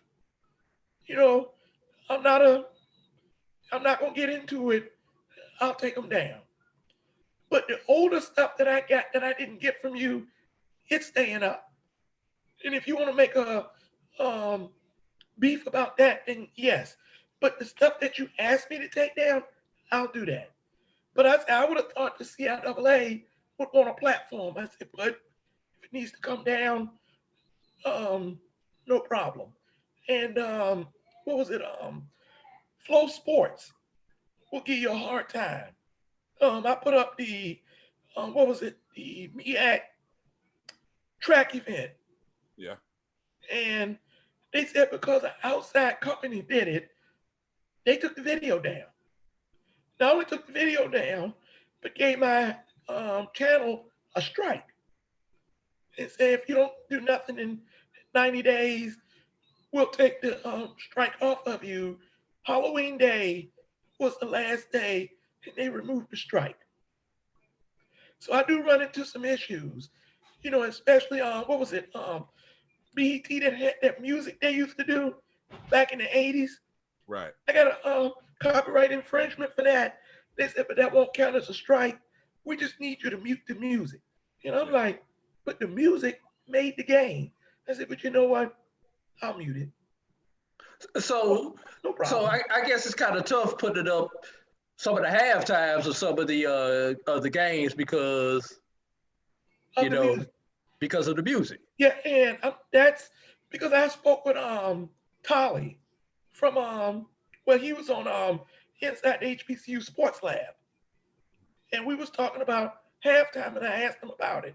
S11: I'm not going to get into it. I'll take them down. But the older stuff that I got that I didn't get from you, it's staying up. And if you want to make a beef about that, then yes. But the stuff that you asked me to take down, I'll do that. But I would have thought the CIAA would want a platform. I said, but if it needs to come down, no problem. And what was it? Flow Sports will give you a hard time. I put up the, the MEAC track event.
S2: Yeah.
S11: And they said because an outside company did it, they took the video down. Not only took the video down, but gave my channel a strike. And said, if you don't do nothing in 90 days, we'll take the strike off of you. Halloween Day, was the last day and they removed the strike. So I do run into some issues, you know, especially what was it? BET that had that music they used to do back in the 80s.
S2: Right.
S11: I got a copyright infringement for that. They said, but that won't count as a strike. We just need you to mute the music. And I'm like, but the music made the game. I said, but you know what? I'll mute it.
S3: So,
S11: no problem.
S3: So I guess it's kind of tough putting up some of the half times of some of the games because
S11: Of the music.
S3: because of the music.
S11: Yeah, and that's because I spoke with Tolly from he was on inside the HBCU Sports Lab, and we was talking about halftime, and I asked him about it.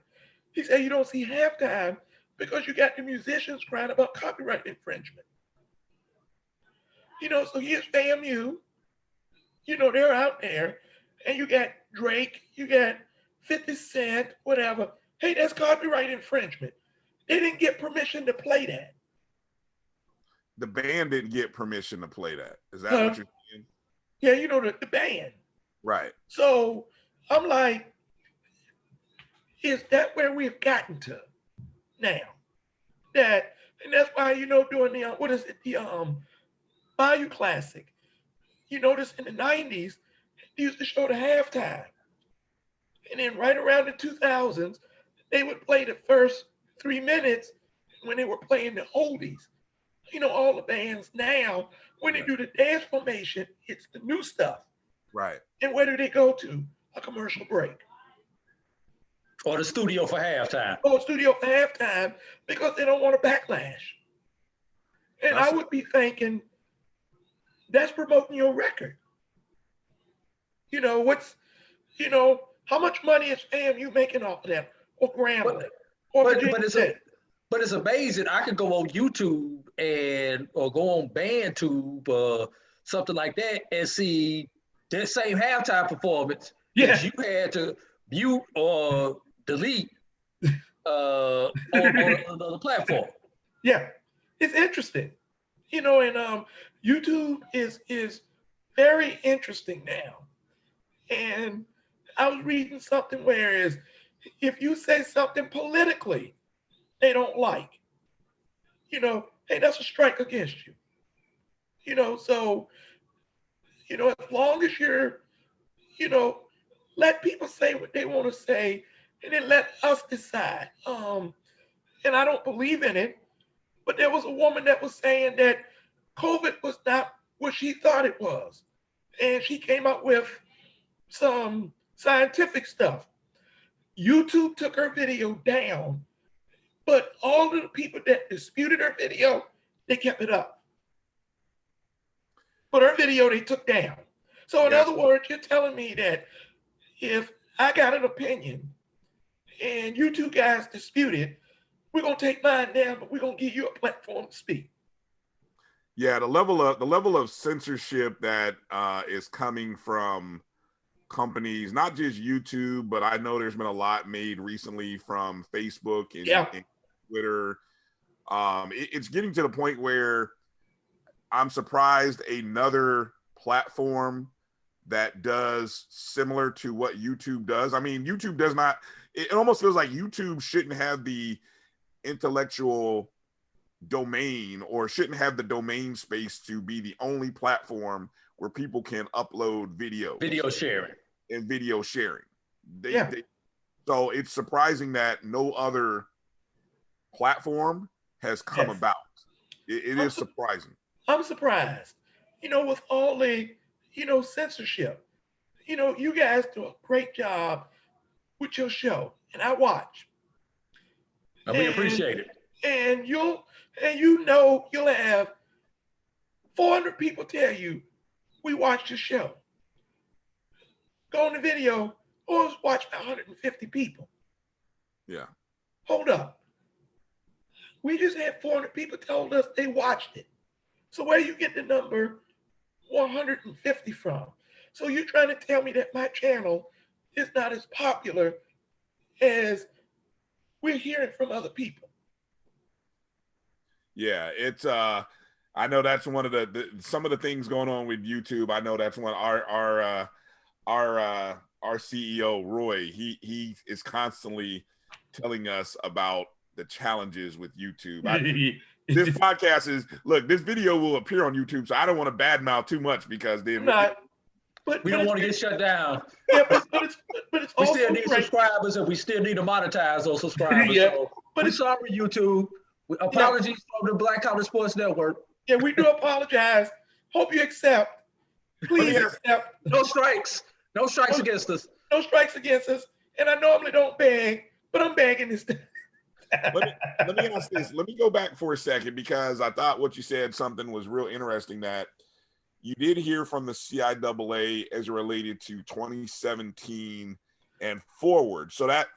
S11: He said you don't see halftime because you got the musicians crying about copyright infringement. You know, so here's FAMU. You know, they're out there, and you got Drake, you got 50 Cent, whatever. Hey, that's copyright infringement. They didn't get permission to play that.
S2: The band didn't get permission to play that. Is that what you're saying?
S11: Yeah, you know, the band.
S2: Right.
S11: So I'm like, is that where we've gotten to now? And that's why, you know, doing the, the Bayou Classic, you notice in the 90s, they used to show the halftime. And then right around the 2000s, they would play the first 3 minutes when they were playing the oldies. You know, all the bands now, when they do the dance formation, it's the new stuff.
S2: Right.
S11: And where do they go to? A commercial break.
S3: Or the studio for halftime.
S11: Or studio for halftime because they don't want a backlash. And I would be thinking, that's promoting your record. You know, how much money is FAMU making off of that? Or Grambling?
S3: But it's amazing. I could go on YouTube or go on BandTube, something like that, and see that same halftime performance that you had to mute or delete on the platform.
S11: Yeah, it's interesting. You know, and YouTube is very interesting now. And I was reading something where if you say something politically they don't like, you know, hey, that's a strike against you. You know, so, you know, as long as you're, you know, let people say what they want to say and then let us decide. And I don't believe in it, but there was a woman that was saying that COVID was not what she thought it was. And she came up with some scientific stuff. YouTube took her video down, but all of the people that disputed her video, they kept it up. But her video, they took down. So in other words, you're telling me that if I got an opinion and you two guys dispute it, we're going to take mine down, but we're going to give you a platform to speak.
S2: Yeah, the level of censorship that is coming from companies, not just YouTube, but I know there's been a lot made recently from Facebook and Twitter. It's getting to the point where I'm surprised another platform that does similar to what YouTube does. I mean, YouTube does not, it almost feels like YouTube shouldn't have the intellectual domain or shouldn't have the domain space to be the only platform where people can upload video
S3: sharing.
S2: So it's surprising that no other platform has come about. It is surprising.
S11: I'm surprised, you know, with all the, you know, censorship. You know, you guys do a great job with your show, and I watch.
S3: And we appreciate it.
S11: And you'll have 400 people tell you, we watched your show. Go on the video, or it's watched by 150 people.
S2: Yeah.
S11: Hold up. We just had 400 people told us they watched it. So where do you get the number 150 from? So you're trying to tell me that my channel is not as popular as we're hearing from other people.
S2: Yeah, I know that's one of the some of the things going on with YouTube. I know that's one our CEO Roy. He is constantly telling us about the challenges with YouTube. This podcast is this video will appear on YouTube, so I don't want to badmouth too much because then
S3: we don't want to get shut down.
S11: Yeah, but it's
S3: we
S11: also
S3: still need subscribers, and we still need to monetize those subscribers.
S11: Yeah,
S3: so we're sorry, YouTube. Apologies from the Black College Sports Network.
S11: Yeah, we do apologize. Hope you accept. Please accept.
S3: No strikes. No strikes against us.
S11: No strikes against us. And I normally don't beg, but I'm begging this time.
S2: let me ask this. Let me go back for a second because I thought what you said something was real interesting that you did hear from the CIAA as related to 2017 and forward. So that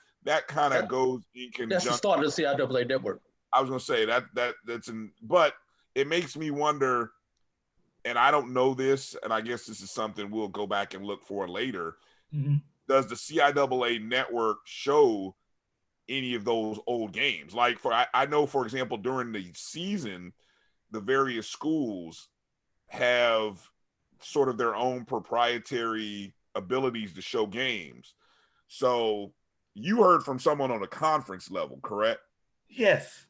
S2: kind of goes in conjunction.
S3: That's the start of the CIAA network.
S2: I was going to say but it makes me wonder, and I don't know this, and I guess this is something we'll go back and look for later.
S11: Mm-hmm.
S2: Does the CIAA network show any of those old games? Like I know, for example, during the season, the various schools have sort of their own proprietary abilities to show games. So you heard from someone on a conference level, correct?
S11: Yes.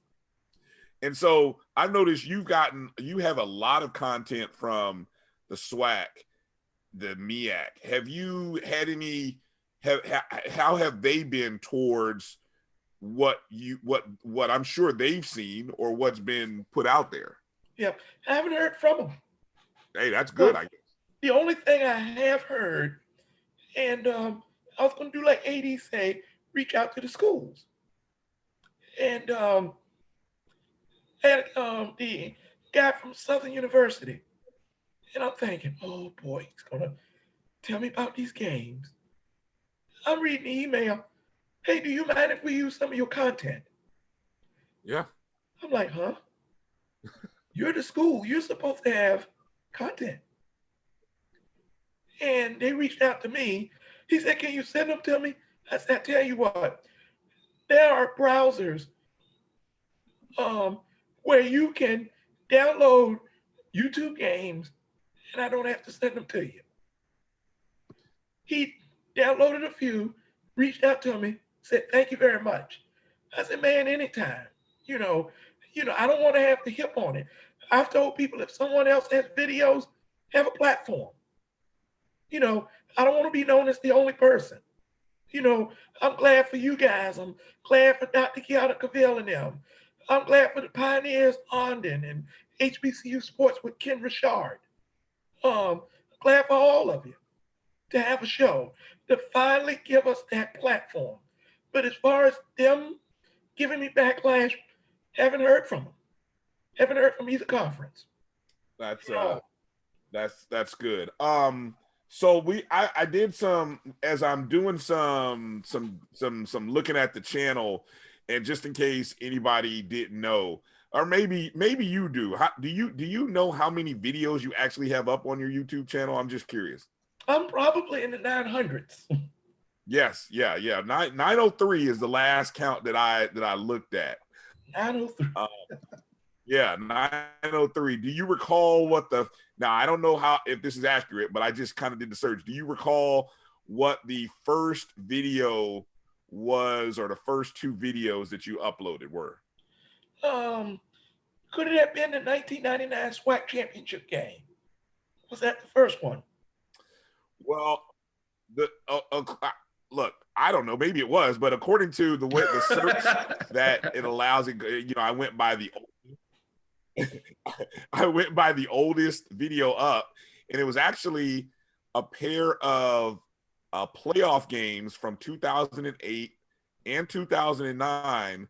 S2: And so I've noticed you have a lot of content from the SWAC, the MEAC. Have you had any, how have they been towards what I'm sure they've seen or what's been put out there?
S11: Yeah, I haven't heard from them.
S2: Hey, that's good, I guess.
S11: The only thing I have heard, and I was going to do like AD say, reach out to the schools. And had the guy from Southern University. And I'm thinking, oh boy, he's going to tell me about these games. I'm reading the email. Hey, do you mind if we use some of your content?
S2: Yeah.
S11: I'm like, huh? You're the school. You're supposed to have content. And they reached out to me. He said, can you send them to me? I said, I tell you what, there are browsers where you can download YouTube games and I don't have to send them to you. He downloaded a few, reached out to me, said, thank you very much. I said, man, anytime. You know, I don't want to have to hip on it. I've told people if someone else has videos, have a platform. You know, I don't want to be known as the only person. You know, I'm glad for you guys. I'm glad for Dr. Kiana Cavell and them. I'm glad for the Pioneers, Ondon, and HBCU Sports with Ken Richard. Glad for all of you to have a show, to finally give us that platform. But as far as them giving me backlash, haven't heard from them. Haven't heard from either conference.
S2: That's good. So I did some, as I'm doing some looking at the channel, and just in case anybody didn't know, or maybe you do. Do you know how many videos you actually have up on your YouTube channel? I'm just curious.
S11: I'm probably in the 900s.
S2: Yes, yeah. 903 is the last count that I looked at.
S11: 903.
S2: Yeah, 903. Do you recall now I don't know if this is accurate, but I just kind of did the search. Do you recall what the first video was, or the first two videos that you uploaded were?
S11: Could it have been the 1999 SWAC championship game? Was that the first one?
S2: Well, look, I don't know. Maybe it was, but according to the way the search that it allows it, I went by the oldest video up, and it was actually a pair of playoff games from 2008 and 2009,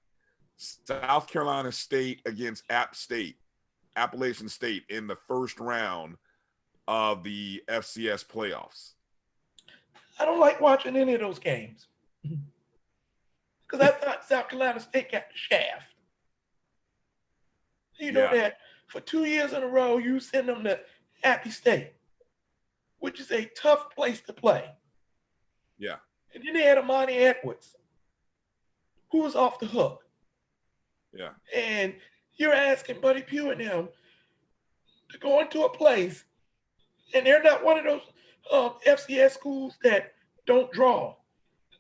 S2: South Carolina State against Appalachian State in the first round of the FCS playoffs.
S11: I don't like watching any of those games because I thought South Carolina State got the shaft. You know that for 2 years in a row, you send them to Appy State, which is a tough place to play.
S2: Yeah.
S11: And then they had Amani Edwards, who was off the hook.
S2: Yeah.
S11: And you're asking Buddy Pugh and them, to go into a place, and they're not one of those FCS schools that don't draw.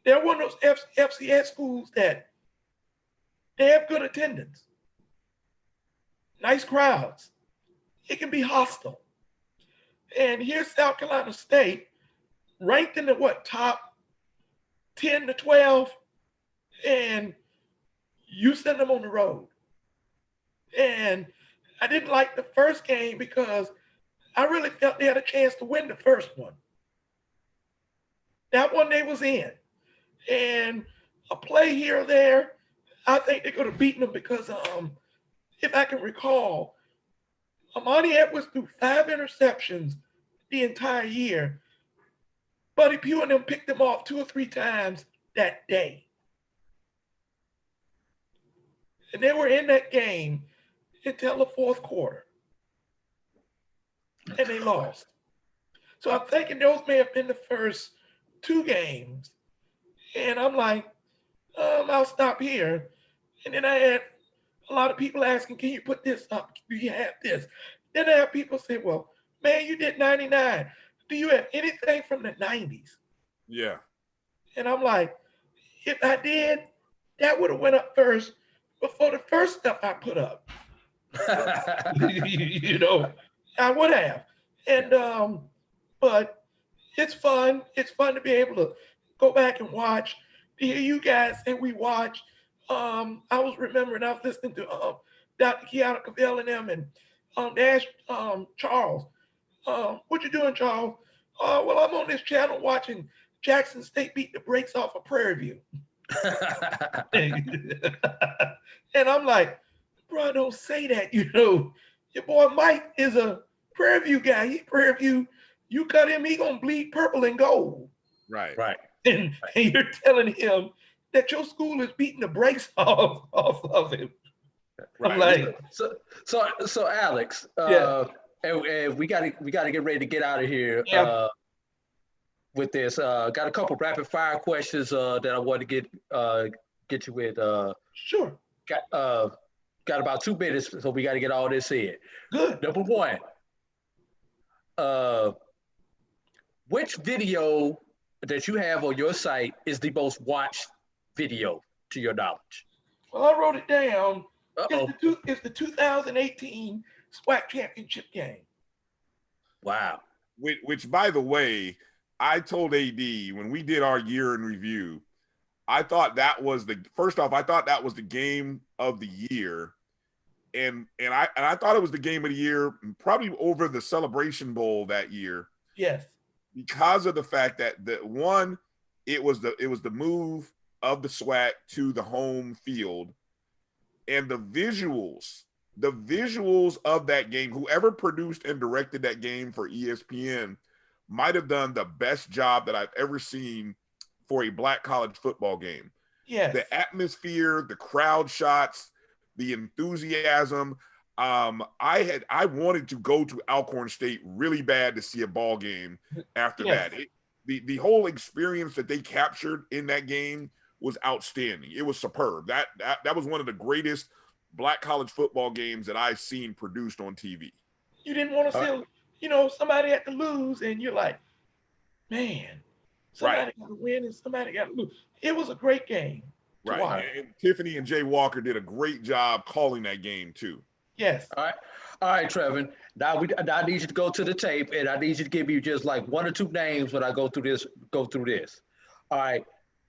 S11: They're one of those FCS schools that they have good attendance, nice crowds. It can be hostile. And here's South Carolina State, ranked in the top 10 to 12, and you send them on the road. And I didn't like the first game because I really felt they had a chance to win the first one. That one they was in. And a play here or there, I think they could have beaten them because, if I can recall, Amani Edwards threw 5 interceptions the entire year. Buddy Pugh and them picked them off 2 or 3 times that day. And they were in that game until the fourth quarter. And they lost. So I'm thinking those may have been the first 2 games. And I'm like, I'll stop here. And then I had a lot of people asking, can you put this up? Do you have this? Then I have people say, well, man, you did 99. Do you have anything from the 90s?
S2: Yeah.
S11: And I'm like, if I did, that would have went up first before the first stuff I put up. You know, I would have. And, but it's fun. It's fun to be able to go back and watch, to hear you guys and we watch. I was remembering, I was listening to Dr. Kiana Cavell and them, and they asked Charles, what you doing, Charles? Well, I'm on this channel watching Jackson State beat the brakes off of Prairie View. And I'm like, bro, don't say that. You know, your boy Mike is a Prairie View guy. He Prairie View. You cut him, he gonna bleed purple and gold.
S2: Right.
S11: And you're telling him that your school is beating the brakes off of him. Right. I'm like,
S3: so Alex, and we gotta get ready to get out of here. With this, got a couple rapid fire questions that I want to get you with.
S11: Sure.
S3: Got about 2 minutes, so we got to get all this in.
S11: Good.
S3: Number 1, which video that you have on your site is the most watched video to your knowledge?
S11: Well, I wrote it down. It's the 2018 SWAC championship game.
S3: Wow.
S2: Which, by the way, I told AD when we did our year in review, I thought that was the game of the year. And I thought it was the game of the year probably over the Celebration Bowl that year.
S11: Yes.
S2: Because of the fact that it was the move of the SWAC to the home field, and the visuals of that game, whoever produced and directed that game for ESPN might have done the best job that I've ever seen for a Black college football game.
S11: Yes.
S2: The atmosphere, the crowd shots, the enthusiasm. I wanted to go to Alcorn State really bad to see a ball game after that. The whole experience that they captured in that game was outstanding. It was superb. That was one of the greatest Black college football games that I've seen produced on TV.
S11: You didn't want to see, somebody had to lose, and you're like, man, somebody got to win and somebody got to lose. It was a great game.
S2: Right. And Tiffany and Jay Walker did a great job calling that game too.
S11: Yes.
S3: All right, Trevin. Now I need you to go to the tape, and I need you to give me just like 1 or 2 names when I go through this. All right.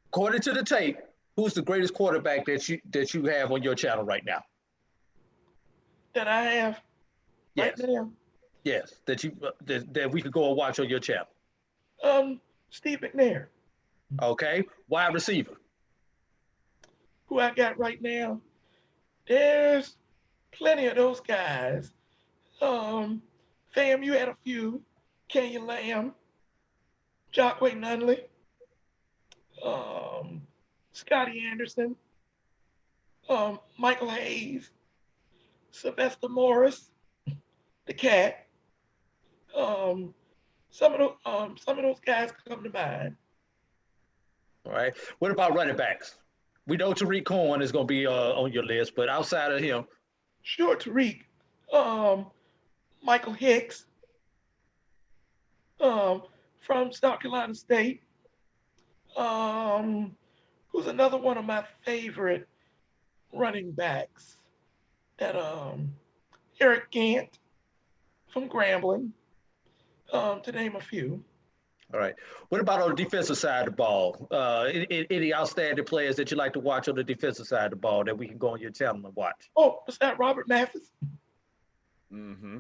S3: According to the tape, who's the greatest quarterback that you have on your channel right now?
S11: That I have right now?
S3: Yes, that we could go and watch on your channel.
S11: Steve McNair.
S3: Okay. Wide receiver.
S11: Who I got right now? There's plenty of those guys. Fam, you had a few. Kenyon Lamb, Jockway Nunley, Scotty Anderson, Michael Hayes, Sylvester Morris, the Cat. Some of those guys come to mind.
S3: All right. What about running backs? We know Tariq Cohen is going to be on your list, but outside of him.
S11: Sure, Tariq. Michael Hicks from South Carolina State. Who's another one of my favorite running backs? That Eric Gant from Grambling, to name a few.
S3: All right. What about on the defensive side of the ball? Any outstanding players that you like to watch on the defensive side of the ball that we can go on your channel and watch?
S11: Oh, was that Robert Mathis?
S2: Mm-hmm.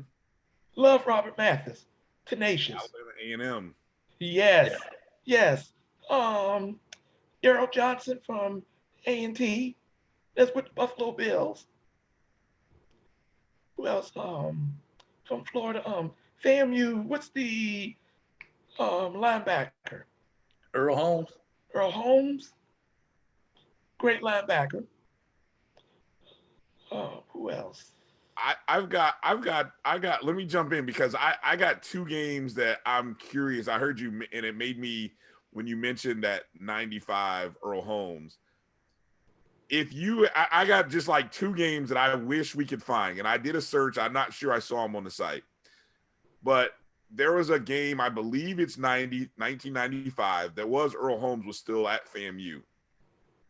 S11: Love Robert Mathis. Tenacious.
S2: A&M.
S11: Yes.
S3: Yeah.
S11: Yes. Daryl Johnson from A&T. That's with the Buffalo Bills. Who else? From Florida. FAMU. What's the linebacker?
S3: Earl Holmes.
S11: Earl Holmes. Great linebacker. Who else?
S2: I've got, let me jump in because I got two games that I'm curious. I heard you, and it made me, when you mentioned that 95 Earl Holmes, I got just like two games that I wish we could find. And I did a search. I'm not sure I saw them on the site, but there was a game, I believe it's 1995, that was Earl Holmes was still at FAMU.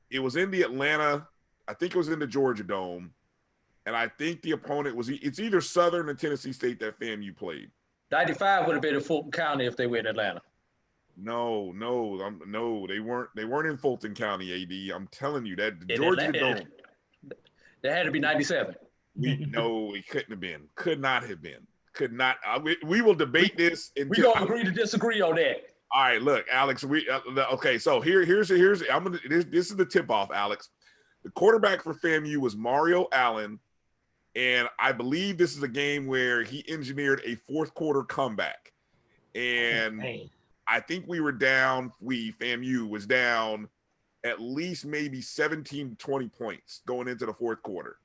S2: It was in the Atlanta, I think it was in the Georgia Dome. And I think the opponent it's either Southern or Tennessee State that FAMU played.
S3: 95 would have been in Fulton County if they were in Atlanta.
S2: No, they weren't in Fulton County, AD. I'm telling you that the Georgia Dome.
S3: That had to be 97.
S2: No, it couldn't have been. Could not have been. Could not. We will debate this.
S3: We gonna agree to disagree on that.
S2: All right, look, Alex. Okay. So here's. This is the tip off, Alex. The quarterback for FAMU was Mario Allen. And I believe this is a game where he engineered a fourth quarter comeback. And I think we were down, FAMU was down at least maybe 17 to 20 points going into the fourth quarter.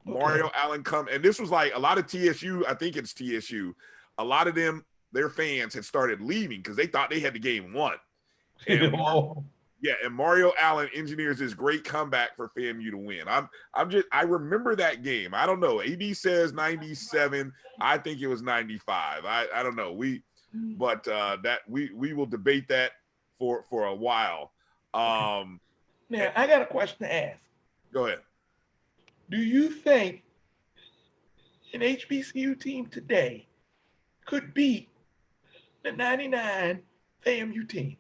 S2: Okay. Mario Allen and this was like a lot of TSU, I think it's TSU, a lot of them, their fans had started leaving because they thought they had the game won. And and Mario Allen engineers this great comeback for FAMU to win. I remember that game. I don't know. AD says 97. I think it was 95. I don't know. We will debate that for a while.
S11: Now I got a question to ask.
S2: Go ahead.
S11: Do you think an HBCU team today could beat the 99 FAMU team?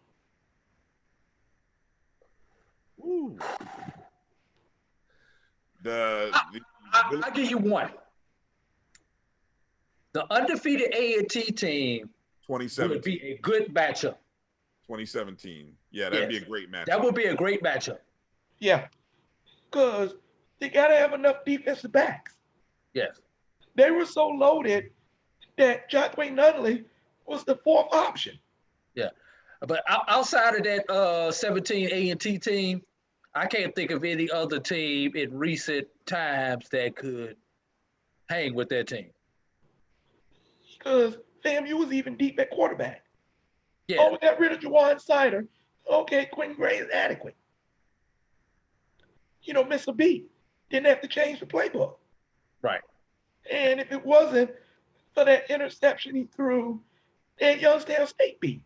S2: Ooh.
S3: I'll give you one. The undefeated A&T team
S2: 2017
S3: would be a good matchup.
S2: 2017. Yeah, that'd be a great matchup.
S3: That would be a great matchup.
S11: Yeah, because they got to have enough defensive backs.
S3: Yes.
S11: They were so loaded that Jacqueline Nunley was the fourth option.
S3: Yeah. But outside of that 17 A&T team, I can't think of any other team in recent times that could hang with that team.
S11: Because FAMU was even deep at quarterback.
S3: Yeah.
S11: Oh, we got rid of Juwan Sider. Okay, Quentin Gray is adequate. Mr. B didn't have to change the playbook.
S3: Right.
S11: And if it wasn't for that interception he threw, that Youngstown State beat.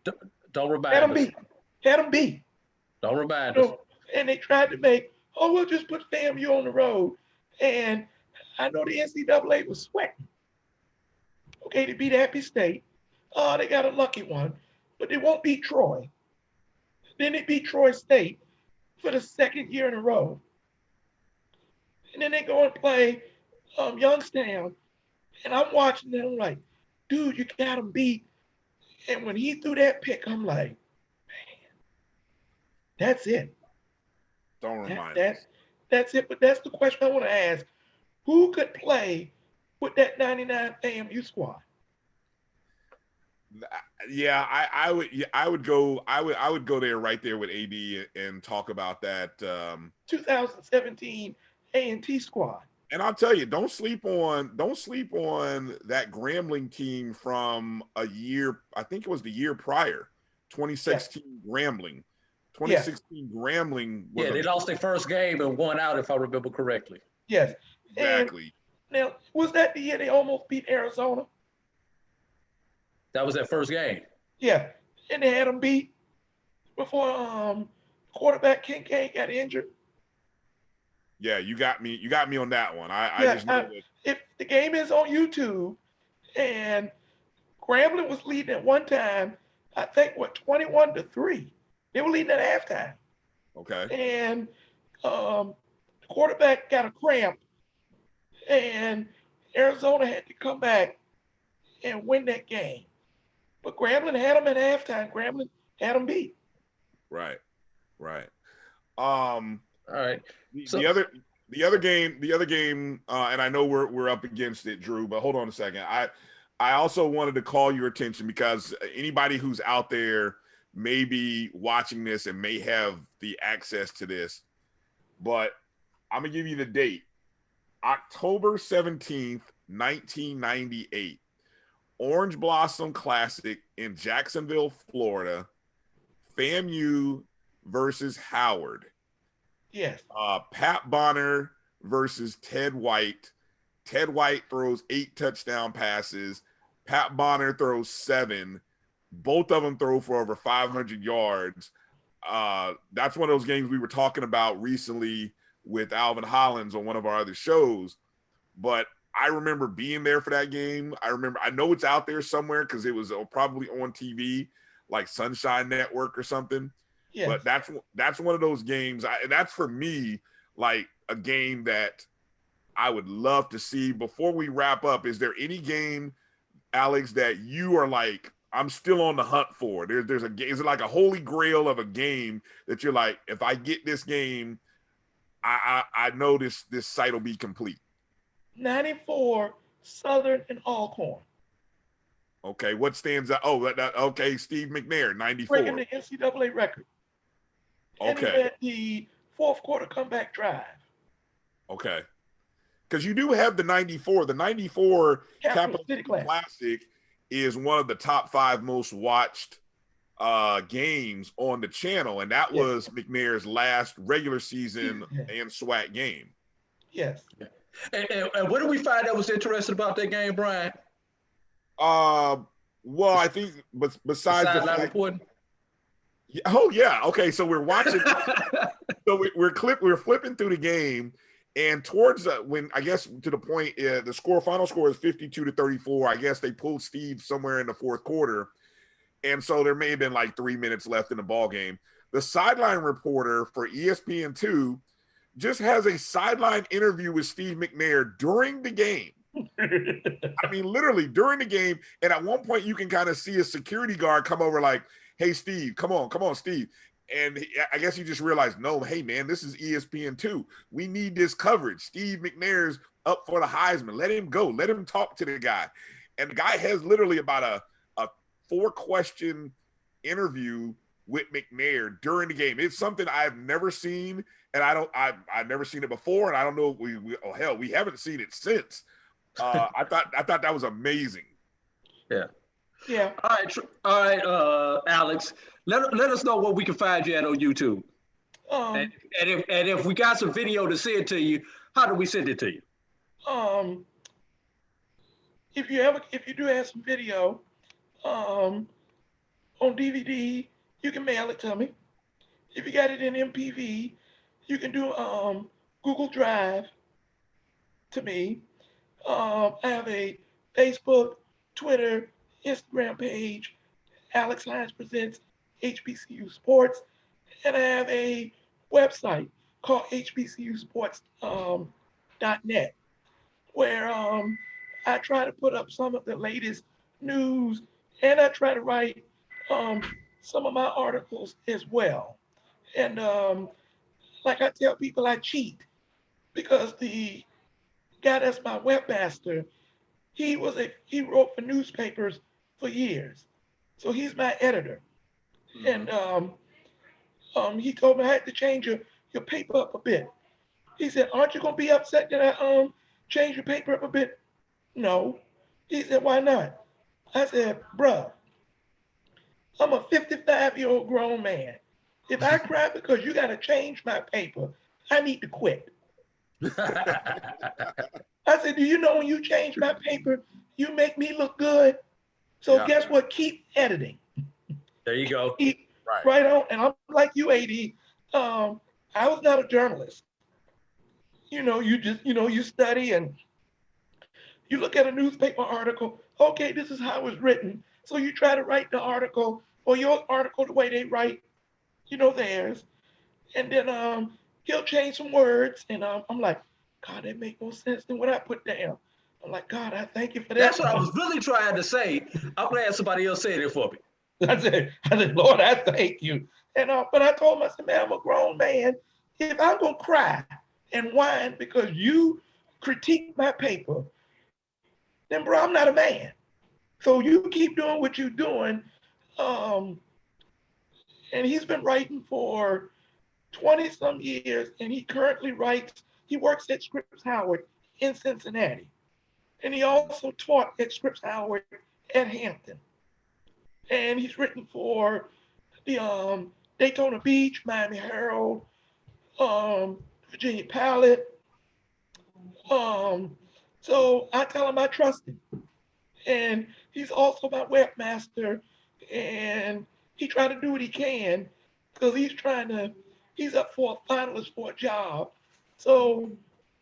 S3: Don't remind us.
S11: Had them beat.
S3: Don't remind us.
S11: And they tried to make, we'll just put FAMU on the road. And I know the NCAA was sweating. Okay, they beat Happy State. They got a lucky one, but they won't beat Troy. Then they beat Troy State for the second year in a row. And then they go and play Youngstown. And I'm watching them like, dude, you got them beat. And when he threw that pick, I'm like, man, that's it.
S2: Don't remind us.
S11: That's it. But that's the question I want to ask. Who could play with that 99 FAMU squad?
S2: Yeah, I would go there right there with AD and talk about that
S11: 2017 A&T squad.
S2: And I'll tell you, don't sleep on that Grambling team from a year. I think it was the year prior, 2016 Grambling. 2016 Grambling.
S3: They lost their first game and won out, if I remember correctly.
S11: Yes.
S2: Exactly.
S11: And now, was that the year they almost beat Arizona?
S3: That was that first game.
S11: Yeah, and they had them beat before quarterback Kincaid got injured.
S2: Yeah, you got me on that one. I just know that.
S11: If the game is on YouTube, and Grambling was leading at one time, I think 21-3. They were leading at halftime.
S2: Okay.
S11: And the quarterback got a cramp, and Arizona had to come back and win that game. But Grambling had them at halftime. Grambling had them beat.
S2: Right.
S3: All right.
S2: The other game, and I know we're up against it, Drew, but hold on a second. I also wanted to call your attention because anybody who's out there may be watching this and may have the access to this, but I'm gonna give you the date. October 17th, 1998. Orange Blossom Classic in Jacksonville, Florida. FAMU versus Howard.
S11: Yes.
S2: Pat Bonner versus Ted White. Ted White throws 8 touchdown passes. Pat Bonner throws 7. Both of them throw for over 500 yards. That's one of those games we were talking about recently with Alvin Hollins on one of our other shows. But I remember being there for that game. I know it's out there somewhere because it was probably on TV, like Sunshine Network or something. Yes. But that's one of those games. That's for me like a game that I would love to see. Before we wrap up, is there any game, Alex, that you are like, I'm still on the hunt for? There's a game. Is it like a holy grail of a game that you're like, if I get this game, I know this site will be complete?
S11: 94 Southern and Alcorn.
S2: Okay, what stands out? Oh, okay, Steve McNair, 94.
S11: Breaking the NCAA record.
S2: Okay.
S11: And he had the fourth quarter comeback drive.
S2: Okay. Because you do have the 94. The 94
S11: Capital City
S2: Classic is one of the top 5 most watched games on the channel, and that was McNair's last regular season and SWAC game.
S11: Yes.
S3: And what did we find that was interesting about that game, Brian?
S2: Well, I think besides the fact, reporting? Oh yeah, okay. So we're watching. So we're flipping through the game, and towards when I guess to the point, the final score is 52-34. I guess they pulled Steve somewhere in the fourth quarter, and so there may have been like 3 minutes left in the ball game. The sideline reporter for ESPN2 just has a sideline interview with Steve McNair during the game. I mean, literally during the game. And at one point you can kind of see a security guard come over like, hey, Steve, come on, Steve. And I guess he just realized, no, hey, man, this is ESPN2. We need this coverage. Steve McNair's up for the Heisman. Let him go. Let him talk to the guy. And the guy has literally about a 4-question interview with McNair during the game. It's something I've never seen. And I've never seen it before, and I don't know if we haven't seen it since. I thought that was amazing.
S3: Yeah. All right, Alex. Let us know what we can find you at on YouTube. And if we got some video to send to you, how do we send it to you?
S11: If you do have some video on DVD, you can mail it to me. If you got it in MPV, you can do Google Drive to me. I have a Facebook, Twitter, Instagram page, Alex Hines Presents HBCU Sports, and I have a website called HBCUsports.net, where I try to put up some of the latest news, and I try to write some of my articles as well. And like I tell people, I cheat because the guy that's my webmaster, he wrote for newspapers for years. So he's my editor. And he told me I had to change your paper up a bit. He said, aren't you gonna be upset that I change your paper up a bit? No. He said, why not? I said, bruh, I'm a 55-year-old grown man. If I cry because you gotta change my paper, I need to quit. I said, do you know when you change my paper, you make me look good? So guess what? Keep editing.
S3: There you go.
S11: Keep right on. And I'm like you, A.D. I was not a journalist. You just, you study and you look at a newspaper article. Okay, this is how it's written. So you try to write the article or your article the way they write, theirs. And then he'll change some words. And I'm like, God, that makes more sense than what I put down. I'm like, God, I thank you for that.
S3: That's what I was really trying to say. I'm glad somebody else said it for me.
S11: I said, Lord, I thank you. And but I told him, I said, man, I'm a grown man. If I'm gonna cry and whine because you critique my paper, then bro, I'm not a man. So you keep doing what you're doing. And he's been writing for 20 some years, and he currently works at Scripps Howard in Cincinnati. And he also taught at Scripps Howard at Hampton. And he's written for the Daytona Beach, Miami Herald, Virginia Pilot. So I tell him I trust him. And he's also my webmaster, and he tried to do what he can because he's up for a finalist for a job. So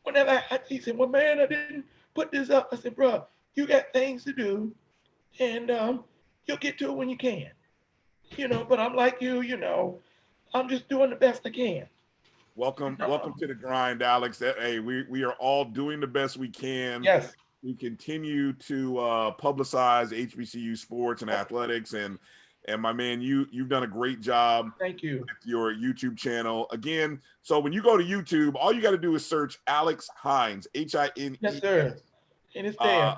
S11: whenever he said, well, man, I didn't put this up. I said, bro, you got things to do, and you'll get to it when you can. But I'm like you, I'm just doing the best I can.
S2: Welcome to the grind, Alex. Hey, we are all doing the best we can.
S11: Yes.
S2: We continue to publicize HBCU sports and athletics, and my man, you've done a great job.
S11: Thank you.
S2: With your YouTube channel. Again, so when you go to YouTube, all you got to do is search Alex Hines, Hines.
S11: Yes, sir. And it's there.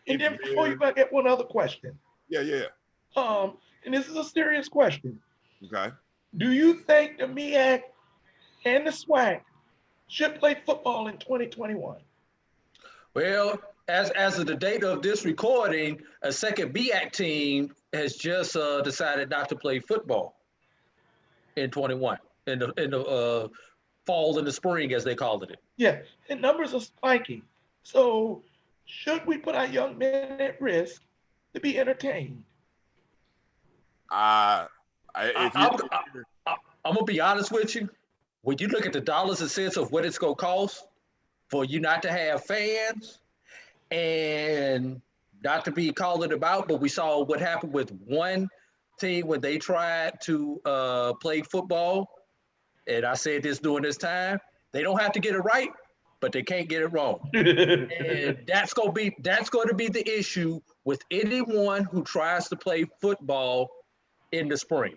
S11: And then before you get one other question.
S2: Yeah.
S11: And this is a serious question.
S2: Okay.
S11: Do you think the MEAC and the SWAC should play football in 2021?
S3: Well, as of the date of this recording, a second MEAC team has just decided not to play football in 21, in the fall and the spring, as they called it.
S11: Yeah, and numbers are spiking. So should we put our young men at risk to be entertained?
S3: I'm gonna be honest with you. When you look at the dollars and cents of what it's gonna cost for you not to have fans and not to be calling about, but we saw what happened with one team when they tried to play football, and I said this during this time, they don't have to get it right, but they can't get it wrong. And that's going to be the issue with anyone who tries to play football in the spring.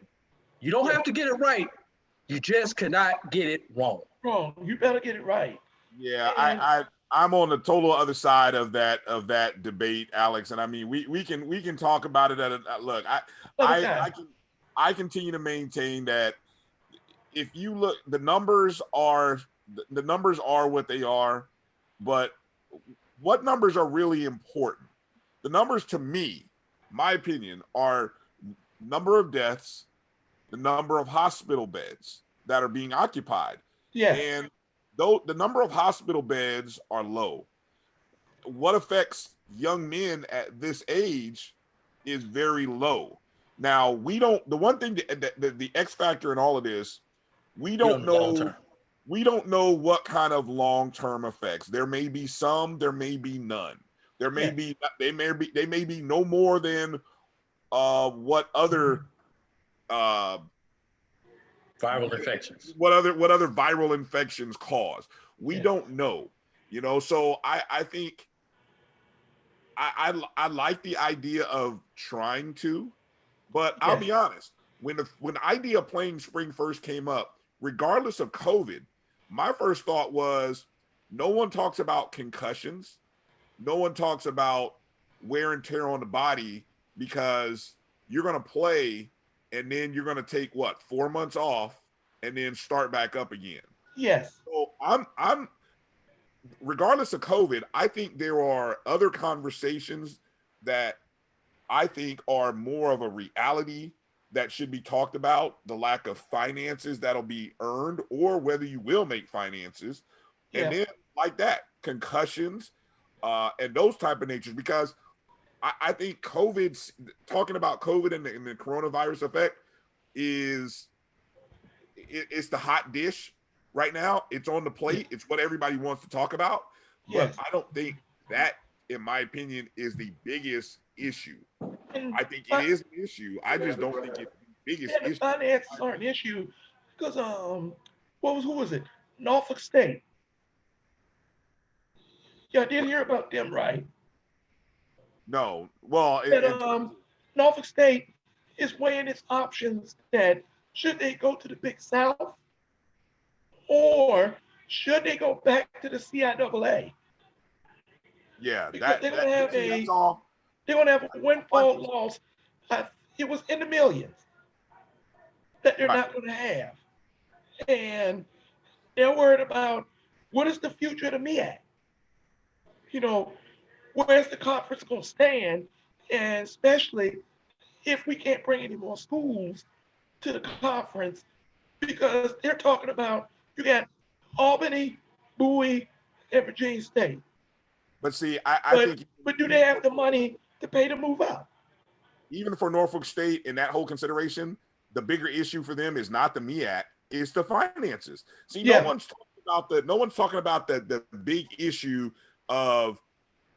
S3: You don't have to get it right. You just cannot get it wrong.
S11: Wrong. You better get it right.
S2: Yeah, I'm on the total other side of that debate, Alex. And I mean, we can talk about it look. I continue to maintain that if you look, the numbers are what they are, but what numbers are really important? The numbers, to me, my opinion, are number of deaths, the number of hospital beds that are being occupied.
S11: Yeah.
S2: And though the number of hospital beds are low, what affects young men at this age is very low. Now, the one thing that the X factor in all of this, we don't know what kind of long-term effects. There may be some, there may be none. They may be no more than what other
S3: viral infections.
S2: What other viral infections cause? We don't know. So I think I like the idea of trying to, but I'll be honest, when the idea of playing spring first came up, regardless of COVID, my first thought was no one talks about concussions. No one talks about wear and tear on the body, because you're going to play and then you're going to take 4 months off and then start back up again.
S11: Yes.
S2: So I'm regardless of COVID, I think there are other conversations that I think are more of a reality that should be talked about. The lack of finances that'll be earned, or whether you will make finances. And then like that, concussions, and those type of natures, because I think talking about COVID and the coronavirus effect it's the hot dish right now. It's on the plate. It's what everybody wants to talk about. But I don't think that, in my opinion, is the biggest issue. I think it is an issue. I just don't think it's the biggest issue.
S11: Finances are an issue because who was it? Norfolk State. Y'all did hear about them, right?
S2: No. Well,
S11: Norfolk State is weighing its options that should they go to the Big South or should they go back to the CIAA?
S2: Yeah,
S11: they're going to have a windfall loss. It was in the millions that they're not going to have. And they're worried about what is the future of the MEAC? Where's the conference going to stand? And especially if we can't bring any more schools to the conference, because they're talking about you got Albany, Bowie, and Virginia State.
S2: But see, I think.
S11: But do they have the money to pay to move up?
S2: Even for Norfolk State in that whole consideration, the bigger issue for them is not the MEAC, it's the finances. See, no one's talking about the big issue of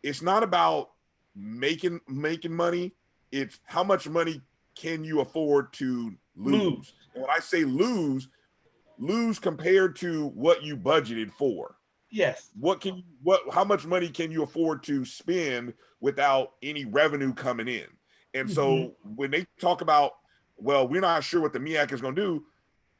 S2: it's not about making money, it's how much money can you afford to lose. And when I say lose compared to what you budgeted for.
S11: Yes.
S2: How much money can you afford to spend without any revenue coming in? And so when they talk about, well, we're not sure what the MEAC is going to do,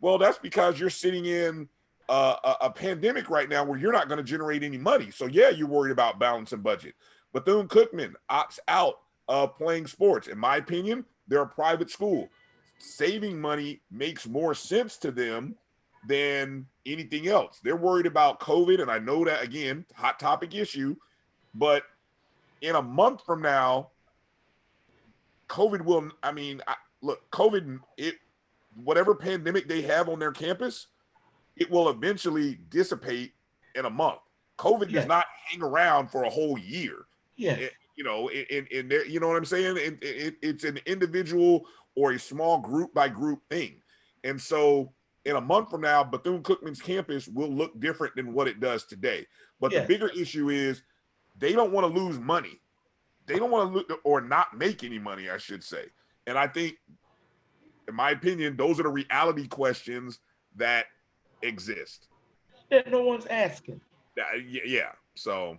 S2: well, that's because you're sitting in a pandemic right now where you're not going to generate any money. So yeah, you're worried about balancing budget. Bethune-Cookman opts out of playing sports. In my opinion, they're a private school. Saving money makes more sense to them than anything else. They're worried about COVID, and I know that, again, hot topic issue, but in a month from now, COVID will, COVID, whatever pandemic they have on their campus, it will eventually dissipate in a month. COVID does not hang around for a whole year.
S11: Yeah.
S2: You know what I'm saying? It's an individual or a small group by group thing. And so in a month from now, Bethune-Cookman's campus will look different than what it does today. But the bigger issue is they don't want to lose money. They don't want to or not make any money, I should say. And I think, in my opinion, those are the reality questions that exist.
S11: That no one's asking.
S2: Yeah. So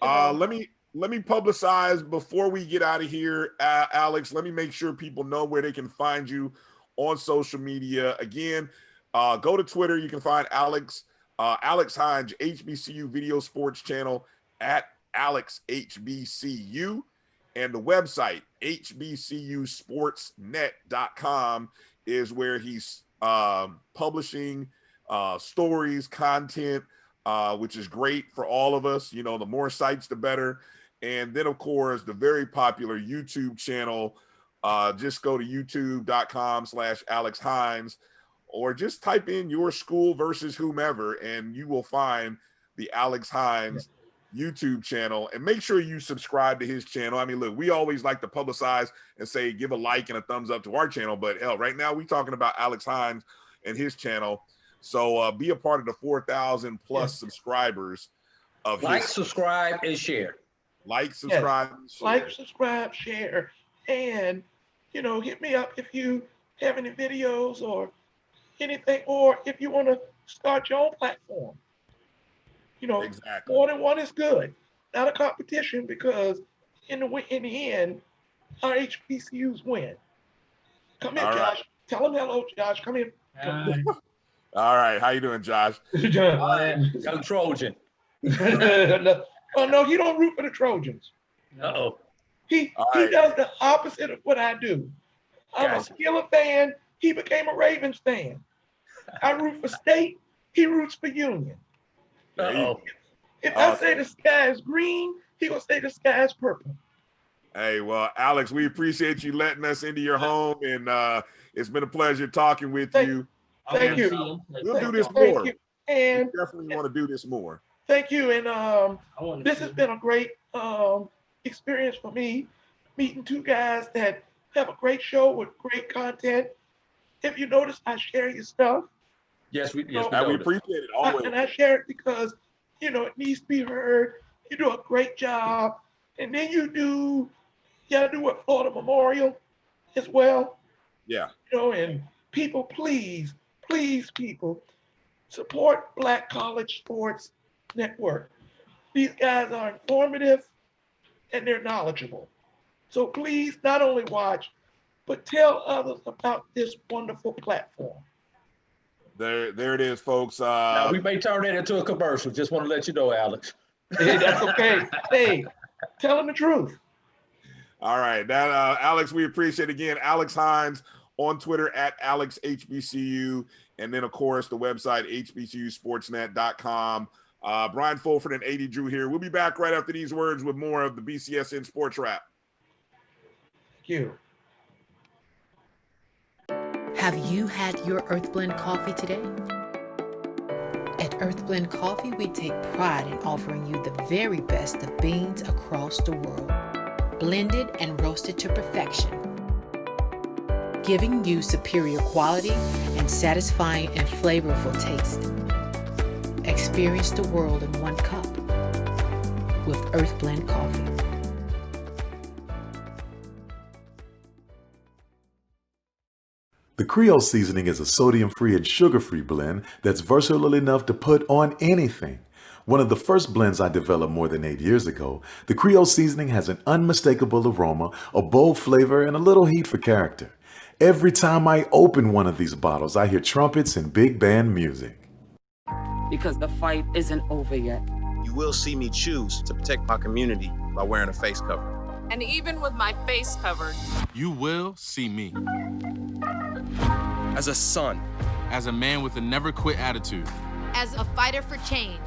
S2: let me publicize before we get out of here, Alex. Let me make sure people know where they can find you on social media. Again, go to Twitter. You can find Alex Hines, HBCU Video Sports Channel at AlexHBCU, and the website HBCUSportsNet.com is where he's publishing stories, content, which is great for all of us. The more sites, the better. And then, of course, the very popular YouTube channel. Just go to youtube.com/Alex Hines, or just type in your school versus whomever, and you will find the Alex Hines YouTube channel. And make sure you subscribe to his channel. I mean, look, we always like to publicize and say, give a like and a thumbs up to our channel. But hell, right now we're talking about Alex Hines and his channel. So be a part of the 4,000 plus subscribers of
S3: his. Subscribe, and share.
S2: Like, subscribe, share.
S11: Like, subscribe, share. And, hit me up if you have any videos or anything, or if you want to start your own platform.
S2: Exactly.
S11: More than one is good. Not a competition, because in the end, our HBCUs win. Come here, Josh.
S2: Right.
S11: Tell them hello, Josh. Come here.
S2: All right. How you doing, Josh?
S3: Young Trojan.
S11: No, he don't root for the Trojans.
S3: Uh-oh.
S11: He does the opposite of what I do. I'm a Steeler fan. He became a Ravens fan. I root for State. He roots for Union.
S3: Uh-oh.
S11: If I say the sky is green, he gonna say the sky is purple.
S2: Hey, well, Alex, we appreciate you letting us into your home, and it's been a pleasure talking with you.
S11: Thank you.
S2: We'll do this more.
S11: And
S2: we definitely want to do this more.
S11: Thank you. And this has been a great experience for me. meeting two guys that have a great show with great content. If you notice, I share your stuff.
S3: Yes, we
S2: we
S3: noticed.
S2: appreciate it always.
S11: And I share it because, it needs to be heard. You do a great job. And then you gotta do what, Florida Memorial as well.
S2: Yeah.
S11: And people, please, people, support Black College Sports Network. These guys are informative and they're knowledgeable. So please not only watch, but tell others about this wonderful platform.
S2: There it is, folks.
S3: Now, we may turn that into a commercial. Just want to let you know, Alex.
S11: Hey, that's okay. Hey, tell them the truth.
S2: All right. That Alex, we appreciate it. Again, Alex Hines on Twitter at AlexHBCU. And then, of course, the website, HBCUSportsNet.com. Bryan Fulford and A.D. Drew here. We'll be back right after these words with more of the BCSN Sports Wrap.
S11: Thank you.
S12: Have you had your Earthblend coffee today? At Earthblend Coffee, we take pride in offering you the very best of beans across the world, blended and roasted to perfection, giving you superior quality and satisfying and flavorful taste. Experience the world in one cup with Earthblend Coffee.
S13: The Creole seasoning is a sodium-free and sugar-free blend that's versatile enough to put on anything. One of the first blends I developed more than 8 years ago, the Creole seasoning has an unmistakable aroma, a bold flavor, and a little heat for character. Every time I open one of these bottles, I hear trumpets and big band music.
S14: Because the fight isn't over yet.
S10: You will see me choose to protect my community by wearing a face cover.
S15: And even with my face covered,
S16: you will see me.
S17: As a son.
S16: As a man with a never quit attitude.
S18: As a fighter for change.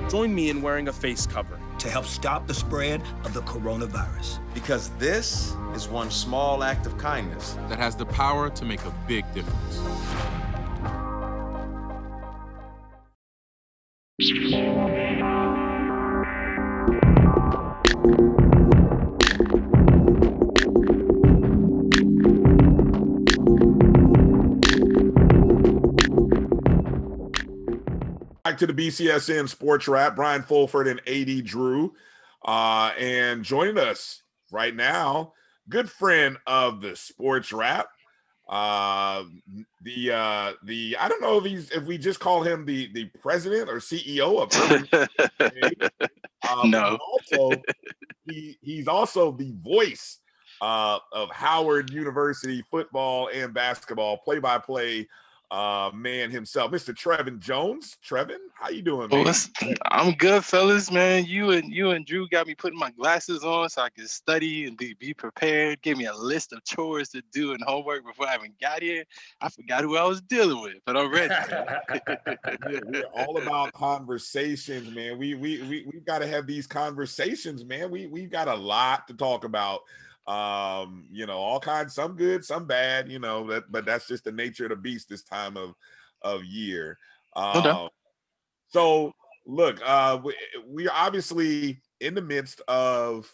S17: Join me in wearing a face cover.
S19: To help stop the spread of the coronavirus.
S10: Because this is one small act of kindness
S16: that has the power to make a big difference.
S2: Back to the BCSN Sports Wrap, Bryan Fulford and A.D. Drew. And joining us right now, good friend of the Sports Wrap. I don't know if we just call him the president or CEO of
S20: no.
S2: He's also the voice of Howard University football and basketball, play-by-play man himself, Mr. Trevin Jones. Trevin, how you doing, man?
S20: Well, I'm good, fellas, man. You and Drew got me putting my glasses on so I could study and be prepared. Gave me a list of chores to do and homework before I even got here. I forgot who I was dealing with, but I'm ready.
S2: We're all about conversations, man. We've got to have these conversations, man. We've got a lot to talk about. All kinds, some good, some bad, but that's just the nature of the beast this time of year. So look, we are obviously in the midst of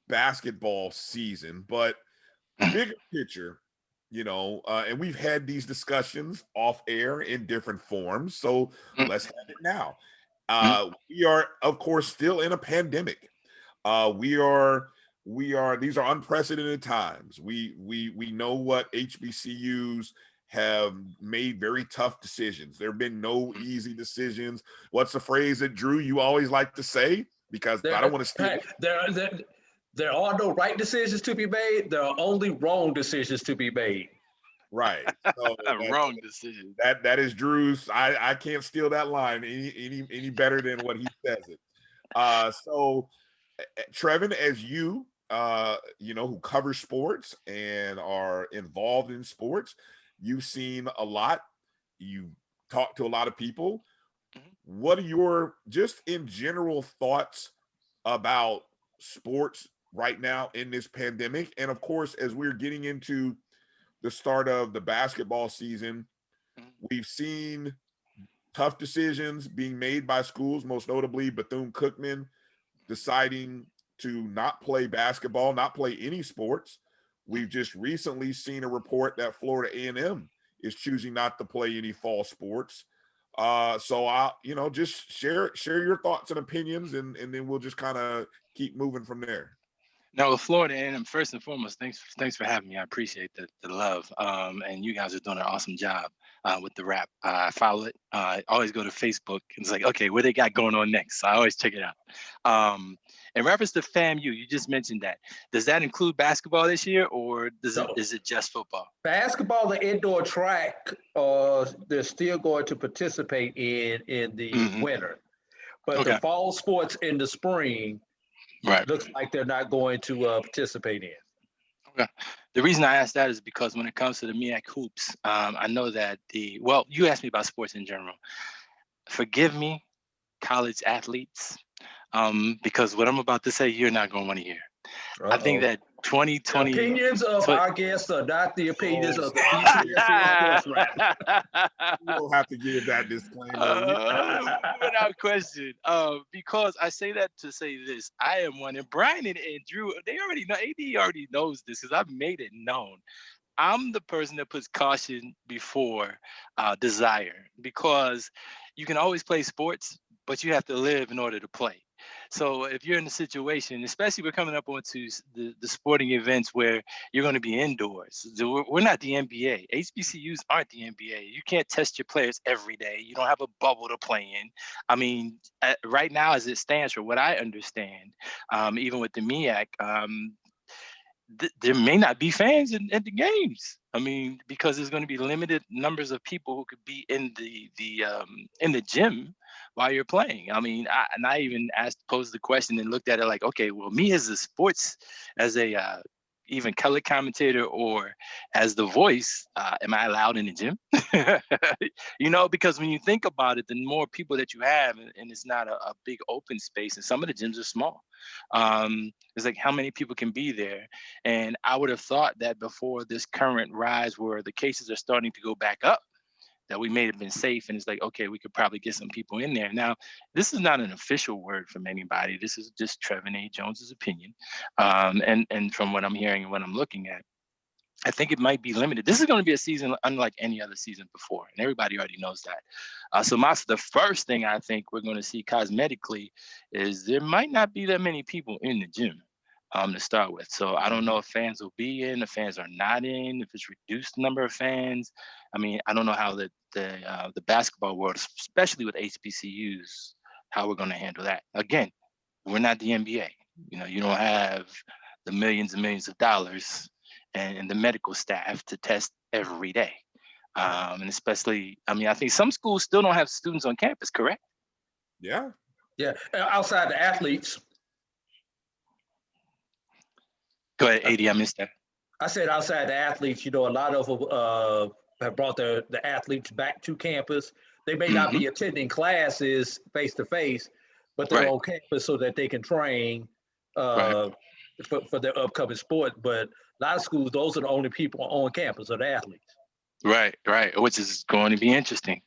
S2: basketball season, but bigger picture, and we've had these discussions off air in different forms. So let's have it now. We are, of course, still in a pandemic. These are unprecedented times. We know what HBCUs have made very tough decisions. There have been no easy decisions. What's the phrase that, Drew, you always like to say? Because I don't want to steal it.
S3: There are no right decisions to be made. There are only wrong decisions to be made.
S2: Right. So
S20: wrong decision.
S2: That is Drew's. I can't steal that line any better than what he says it. So Trevin, as you who cover sports and are involved in sports, you've seen a lot. You talked to a lot of people. What are your, just in general, thoughts about sports right now in this pandemic? And of course, as we're getting into the start of the basketball season, we've seen tough decisions being made by schools, most notably Bethune-Cookman deciding to not play basketball, not play any sports. We've just recently seen a report that Florida A&M is choosing not to play any fall sports. So I'll, just share your thoughts and opinions, and then we'll just kind of keep moving from there.
S20: No, with Florida A&M, first and foremost, thanks for having me. I appreciate the love. And you guys are doing an awesome job with the Wrap. I follow it. I always go to Facebook. And it's like, okay, what they got going on next? So I always check it out. In reference to FAMU, you just mentioned that. Does that include basketball this year, or is it just football?
S3: Basketball and indoor track, they're still going to participate in the winter. But the fall sports in the spring, looks like they're not going to participate in.
S20: Okay. The reason I asked that is because when it comes to the MEAC hoops, I know that you asked me about sports in general. Forgive me, college athletes, because what I'm about to say, you're not going to want to hear. I think that 2020
S3: opinions of our guests are not the opinions of the BCSN Sports Wrap.
S2: We'll have to give that disclaimer
S20: without question. Because I say that to say this, I am one, and Bryan and Drew, they already know. AD already knows this because I've made it known. I'm the person that puts caution before desire, because you can always play sports, but you have to live in order to play. So if you're in a situation, especially we're coming up onto the sporting events where you're going to be indoors. We're not the NBA. HBCUs aren't the NBA. You can't test your players every day. You don't have a bubble to play in. I mean, right now as it stands, for what I understand, even with the MEAC, there may not be fans at the games. I mean, because there's going to be limited numbers of people who could be in the gym while you're playing. I mean, I even posed the question and looked at it like, okay, well, me as a even color commentator or as the voice, am I allowed in the gym? Because when you think about it, the more people that you have, and it's not a big open space, and some of the gyms are small. It's like how many people can be there. And I would have thought that before this current rise where the cases are starting to go back up, that we may have been safe, and it's like, okay, we could probably get some people in there. Now, this is not an official word from anybody. This is just Trevin A. Jones's opinion. And from what I'm hearing and what I'm looking at, I think it might be limited. This is going to be a season unlike any other season before, and everybody already knows that. So the first thing I think we're going to see cosmetically is there might not be that many people in the gym to start with. So I don't know if fans will be in, if fans are not in, if it's reduced number of fans. I mean, I don't know how the basketball world, especially with HBCUs, how we're going to handle that. Again, we're not the NBA. You don't have the millions and millions of dollars and the medical staff to test every day. And especially, I think some schools still don't have students on campus, correct?
S2: Yeah.
S3: Yeah, outside the athletes.
S20: Go ahead, AD, I missed that.
S3: I said outside the athletes, a lot of them have brought the athletes back to campus. They may not be attending classes face-to-face, but they're on campus so that they can train for their upcoming sport. But a lot of schools, those are the only people on campus, are the athletes.
S20: Right, which is going to be interesting.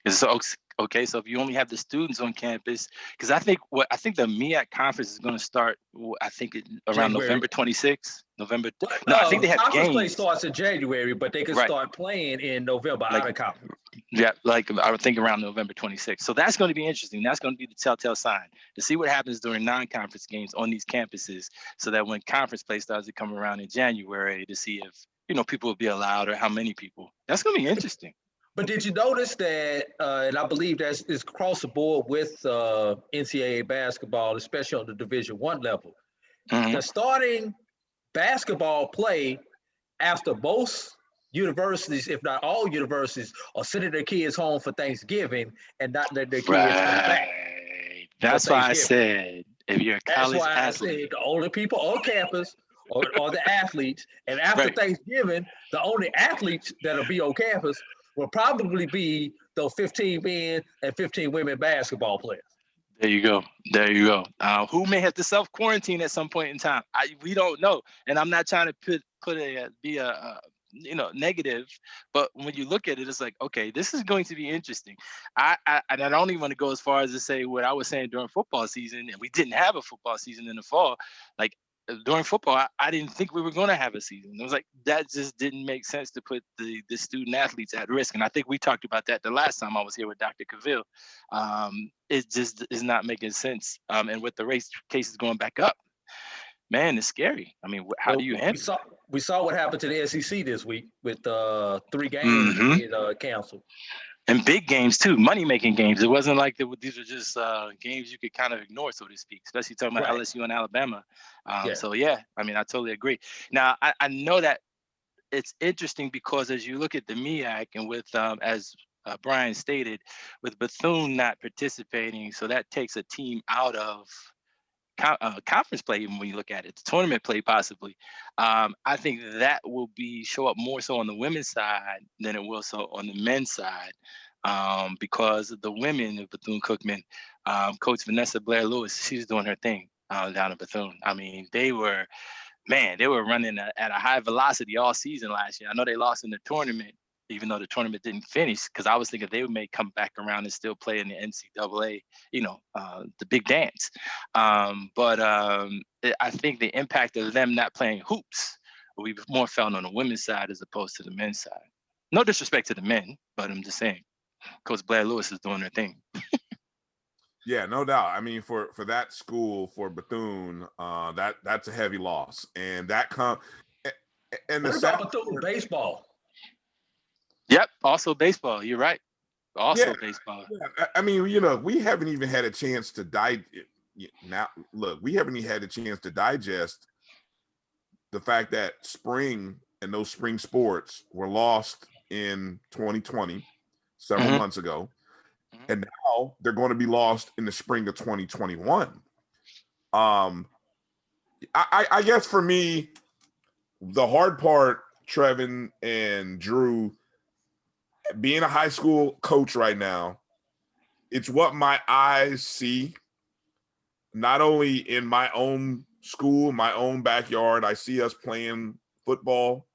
S20: Okay, so if you only have the students on campus, because I think the MEAC conference is going to start, I think around
S3: January.
S20: November 26th. I think they have
S3: conference
S20: games.
S3: play starts in January, but they can start playing in November out of conference.
S20: Yeah, I would think around November 26th. So that's going to be interesting. That's going to be the telltale sign to see what happens during non-conference games on these campuses, so that when conference play starts to come around in January, to see if people will be allowed or how many people. That's going to be interesting.
S3: But did you notice that, and I believe that's across the board with NCAA basketball, especially on the Division I level, the starting basketball play after most universities, if not all universities, are sending their kids home for Thanksgiving and not letting their kids come back.
S20: That's why I said, if you're a college athlete.
S3: That's why I said the only people on campus are the athletes. And after Thanksgiving, the only athletes that'll be on campus will probably be those 15 men and 15 women basketball players.
S20: There you go. Who may have to self-quarantine at some point in time? We don't know. And I'm not trying to be negative, but when you look at it, it's like, okay, this is going to be interesting. I don't even want to go as far as to say what I was saying during football season, and we didn't have a football season in the fall. Like, during football, I didn't think we were going to have a season. It was like, that just didn't make sense to put the student athletes at risk. And I think we talked about that the last time I was here with Dr. Cavill. It just is not making sense. And with the race cases going back up, man, it's scary. I mean, how do you handle it?
S3: We saw what happened to the SEC this week with 3 games being canceled.
S20: And big games too, money-making games. It wasn't like these were just games you could kind of ignore, so to speak, especially talking about LSU and Alabama. So yeah, I mean, I totally agree. Now, I know that it's interesting because as you look at the MEAC and with, as Bryan stated, with Bethune not participating, so that takes a team out of conference play, even when you look at it, the tournament play possibly. I think that will show up more so on the women's side than it will so on the men's side, because the women of Bethune-Cookman, Coach Vanessa Blair-Lewis, she's doing her thing down in Bethune. I mean, they were running at a high velocity all season last year. I know they lost in the tournament, even though the tournament didn't finish, because I was thinking they may come back around and still play in the NCAA, the big dance. But I think the impact of them not playing hoops will be more felt on the women's side as opposed to the men's side. No disrespect to the men, but I'm just saying, Coach Blair Lewis is doing her thing.
S2: Yeah, no doubt. I mean, for that school, for Bethune, that's a heavy loss, and that and
S3: what about Bethune baseball?
S20: Yep, also baseball. You're right. Also baseball.
S2: Yeah. I mean, we haven't even had a chance to we haven't even had a chance to digest the fact that spring and those spring sports were lost in 2020, several months ago, and now they're going to be lost in the spring of 2021. I guess for me, the hard part, Trevin and Drew, being a high school coach right now, it's what my eyes see, not only in my own school, my own backyard. I see us playing football.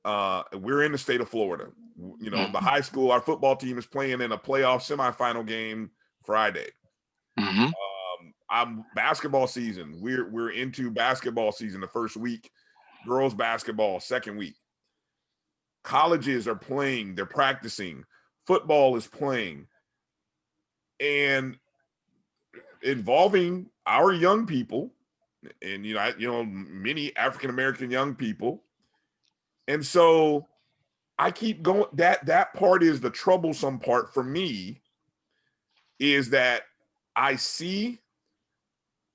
S2: We're in the state of Florida. The high school, our football team is playing in a playoff semifinal game Friday. I'm basketball season. We're into basketball season the first week, girls basketball second week. Colleges are playing, they're practicing, football is playing, and involving our young people, and many African American young people. And so I keep going. That part is the troublesome part for me, is that I see,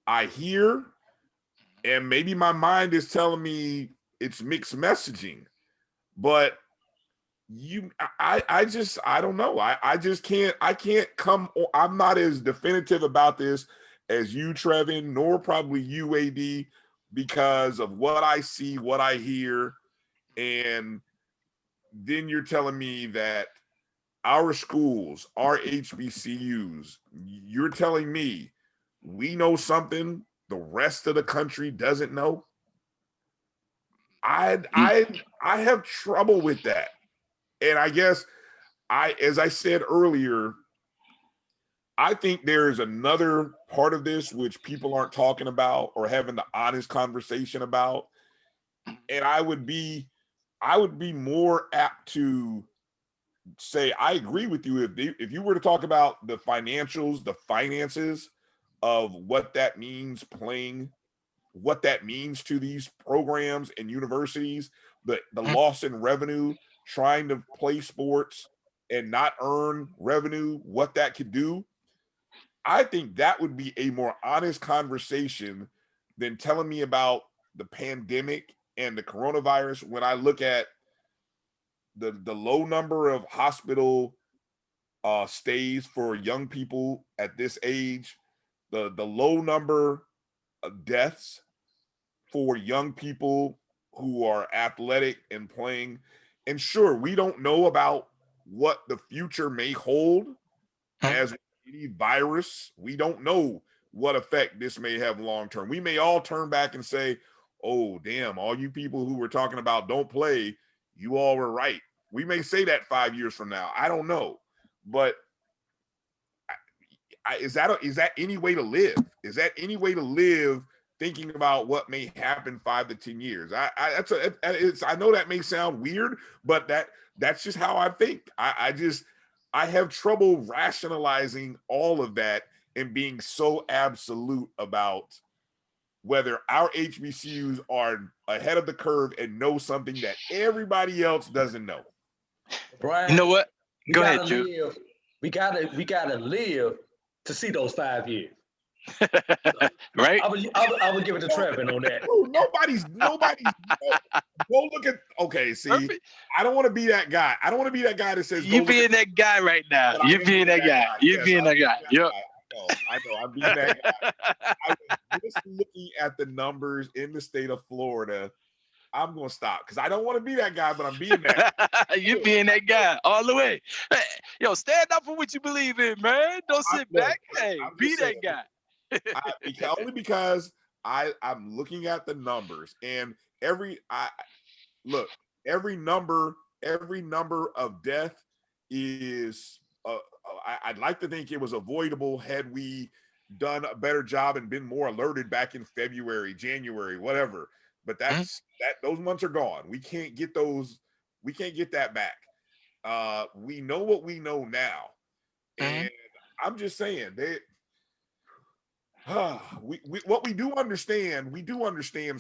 S2: I hear, and maybe my mind is telling me it's mixed messaging. But I don't know. I can't come. I'm not as definitive about this as you, Trevin, nor probably you, AD, because of what I see, what I hear. And then you're telling me that our schools, our HBCUs, you're telling me we know something the rest of the country doesn't know. I have trouble with that. And I guess as I said earlier, I think there's another part of this which people aren't talking about or having the honest conversation about. And I would be more apt to say, I agree with you. If you were to talk about the finances of what that means playing, what that means to these programs and universities, the loss in revenue, trying to play sports and not earn revenue, what that could do, I think that would be a more honest conversation than telling me about the pandemic and the coronavirus. When I look at the low number of hospital stays for young people at this age, the low number of deaths for young people who are athletic and playing. And sure, we don't know about what the future may hold as any virus. We don't know what effect this may have long term. We may all turn back and say, oh, damn, all you people who were talking about don't play, you all were right. We may say that 5 years from now. I don't know. But is that any way to live? Is that any way to live thinking about what may happen 5 to 10 years. I know that may sound weird, but that's just how I think. I have trouble rationalizing all of that and being so absolute about whether our HBCUs are ahead of the curve and know something that everybody else doesn't know.
S3: Brian,
S20: you know what?
S3: Go ahead, Drew. We gotta live to see those 5 years.
S20: Right?
S3: I would give it to Trevin on that.
S2: Dude, nobody's go look at see. Perfect. I don't want to be that guy. I don't want to be that guy that says
S20: you being that guy right now. You're being that guy. You're being that guy. Yep.
S2: I know. I'm being that guy. I was just looking at the numbers in the state of Florida. I'm gonna stop because I don't want to be that guy, but I'm being that.
S20: You're being that guy all the way. Hey, yo, stand up for what you believe in, man. Don't sit back. Hey, be that guy.
S2: Only because I'm looking at the numbers, and every number of death is I'd like to think it was avoidable had we done a better job and been more alerted back in February, January, whatever. But those months are gone. We can't get those. We can't get that back. We know what we know now, and I'm just saying that. What we do understand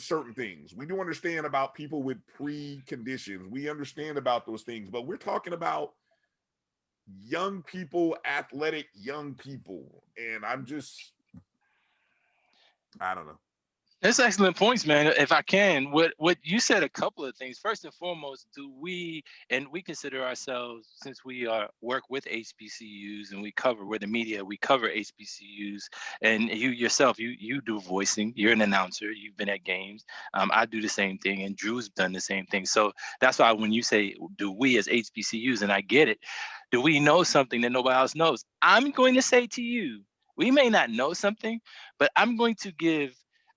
S2: certain things. We do understand about people with preconditions. We understand about those things, but we're talking about young people, athletic young people, and I don't know.
S20: That's excellent points, man. If I can, what you said a couple of things. First and foremost, we consider ourselves, since we work with HBCUs and we're the media, we cover HBCUs, and you yourself, you do voicing. You're an announcer. You've been at games. I do the same thing, and Drew's done the same thing. So that's why when you say, do we as HBCUs, and I get it, do we know something that nobody else knows? I'm going to say to you, we may not know something, but I'm going to give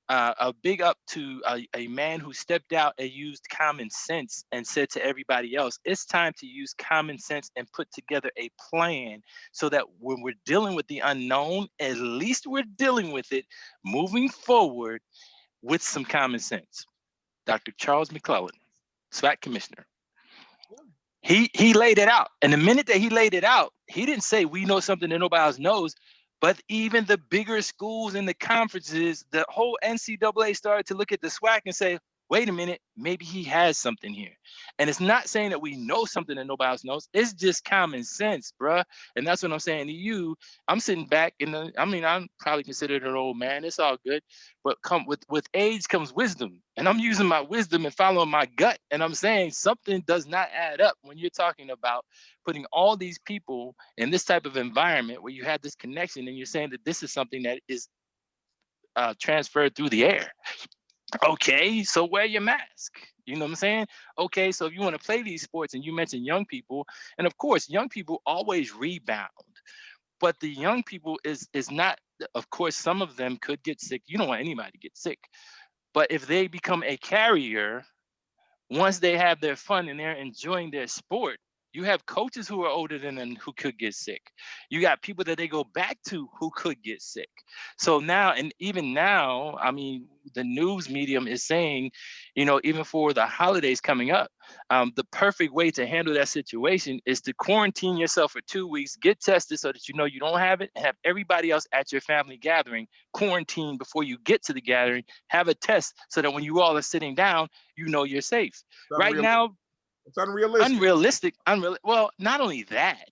S20: a big up to a man who stepped out and used common sense and said to everybody else, it's time to use common sense and put together a plan so that when we're dealing with the unknown, at least we're dealing with it moving forward with some common sense. Dr. Charles McClellan, SWAC commissioner. He laid it out. And the minute that he laid it out, he didn't say we know something that nobody else knows. But even the bigger schools in the conferences, the whole NCAA started to look at the SWAC and say, wait a minute, maybe he has something here. And it's not saying that we know something that nobody else knows. It's just common sense, bruh. And that's what I'm saying to you. I'm sitting back I'm probably considered an old man. It's all good. But with age comes wisdom. And I'm using my wisdom and following my gut. And I'm saying something does not add up when you're talking about putting all these people in this type of environment where you have this connection and you're saying that this is something that is transferred through the air. Okay, so wear your mask. You know what I'm saying? Okay, so if you want to play these sports, and you mentioned young people, and of course, young people always rebound. But the young people is not, of course, some of them could get sick. You don't want anybody to get sick. But if they become a carrier, once they have their fun and they're enjoying their sport, you have coaches who are older than them who could get sick. You got people that they go back to who could get sick. So now, and even now, I mean, the news medium is saying, even for the holidays coming up, the perfect way to handle that situation is to quarantine yourself for 2 weeks, get tested so that you don't have it, and have everybody else at your family gathering quarantine before you get to the gathering, have a test so that when you all are sitting down, you're safe. Right now,
S2: it's unrealistic.
S20: Well, not only that,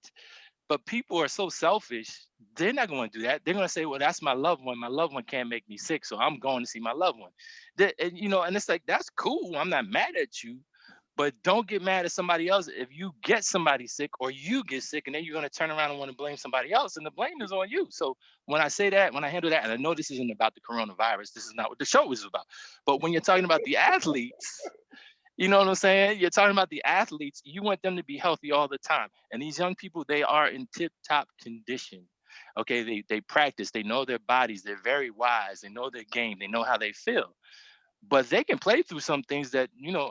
S20: but people are so selfish. They're not going to do that. They're going to say, well, that's my loved one. My loved one can't make me sick, so I'm going to see my loved one. And it's like, that's cool. I'm not mad at you, but don't get mad at somebody else if you get somebody sick or you get sick, and then you're going to turn around and want to blame somebody else, and the blame is on you. So when I say that, when I handle that, and I know this isn't about the coronavirus, this is not what the show is about, but when you're talking about the athletes, you know what I'm saying? You're talking about the athletes. You want them to be healthy all the time. And these young people, they are in tip-top condition. Okay, they practice. They know their bodies. They're very wise. They know their game. They know how they feel. But they can play through some things that,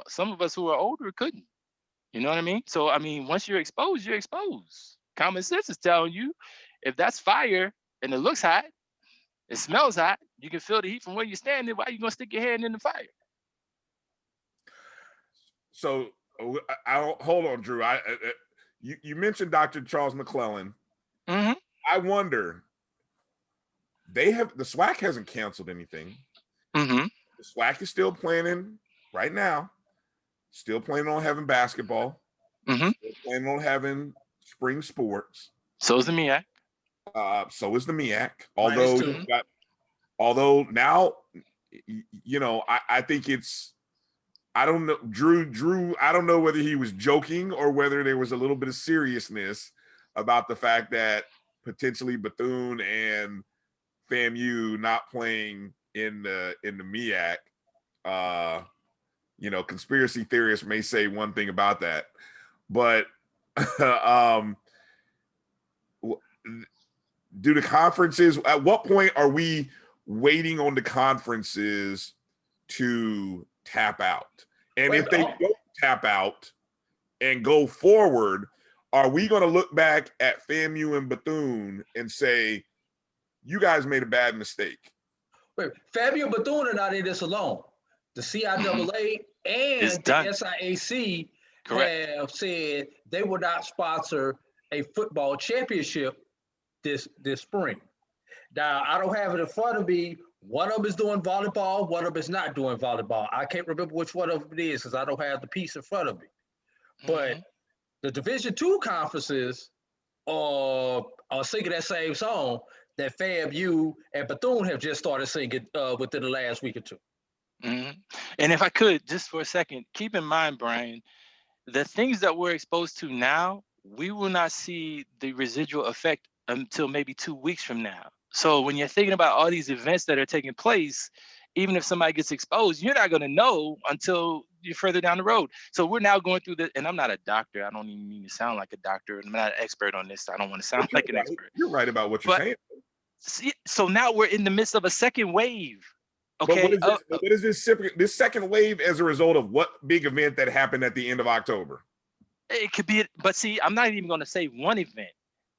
S20: some of us who are older couldn't. You know what I mean? So, once you're exposed, you're exposed. Common sense is telling you, if that's fire and it looks hot, it smells hot, You can feel the heat from where you're standing. Why are you gonna stick your hand in the fire?
S2: So I don't, hold on, Drew. You mentioned Dr. Charles McClellan.
S20: Mm-hmm.
S2: I wonder, the SWAC hasn't canceled anything.
S20: Mm-hmm.
S2: The SWAC is still planning right now, still planning on having basketball,
S20: mm-hmm.
S2: still planning on having spring sports.
S20: So is the MEAC.
S2: So is the MEAC. Although now, you know, I think it's, I don't know, Drew, I don't know whether he was joking or whether there was a little bit of seriousness about the fact that potentially Bethune and FAMU not playing in the MEAC. You know, conspiracy theorists may say one thing about that, but do the conferences, at what point are we waiting on the conferences to tap out? And if they don't tap out and go forward, are we going to look back at FAMU and Bethune and say, you guys made a bad mistake?
S3: Wait, FAMU and Bethune are not in this alone. The CIAA and the SIAC have said they will not sponsor a football championship this spring. Now, I don't have it in front of me. One of them is doing volleyball, one of them is not doing volleyball. I can't remember which one of them it is because I don't have the piece in front of me. But the Division II conferences are singing that same song that FAMU and Bethune have just started singing within the last week or two.
S20: Mm-hmm. And if I could, just for a second, keep in mind, Brian, the things that we're exposed to now, we will not see the residual effect until maybe 2 weeks from now. So when you're thinking about all these events that are taking place, even if somebody gets exposed, you're not going to know until you're further down the road. So we're now going through and I'm not a doctor. I don't even mean to sound like a doctor. I'm not an expert on this. I don't want to sound like an expert.
S2: You're right about what you're saying.
S20: So now we're in the midst of a second wave. Okay.
S2: But what is this second wave as a result of what big event that happened at the end of October?
S20: It could be, but see, I'm not even going to say one event.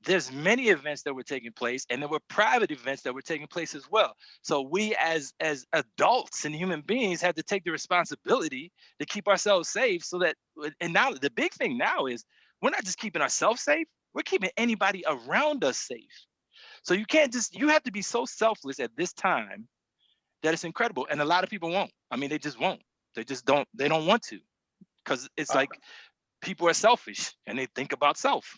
S20: There's many events that were taking place, and there were private events that were taking place as well. So we as adults and human beings had to take the responsibility to keep ourselves safe so that, and now the big thing now is we're not just keeping ourselves safe, we're keeping anybody around us safe. So you have to be so selfless at this time that it's incredible. And a lot of people won't. I mean, they just won't. They don't want to, because it's like people are selfish and they think about self.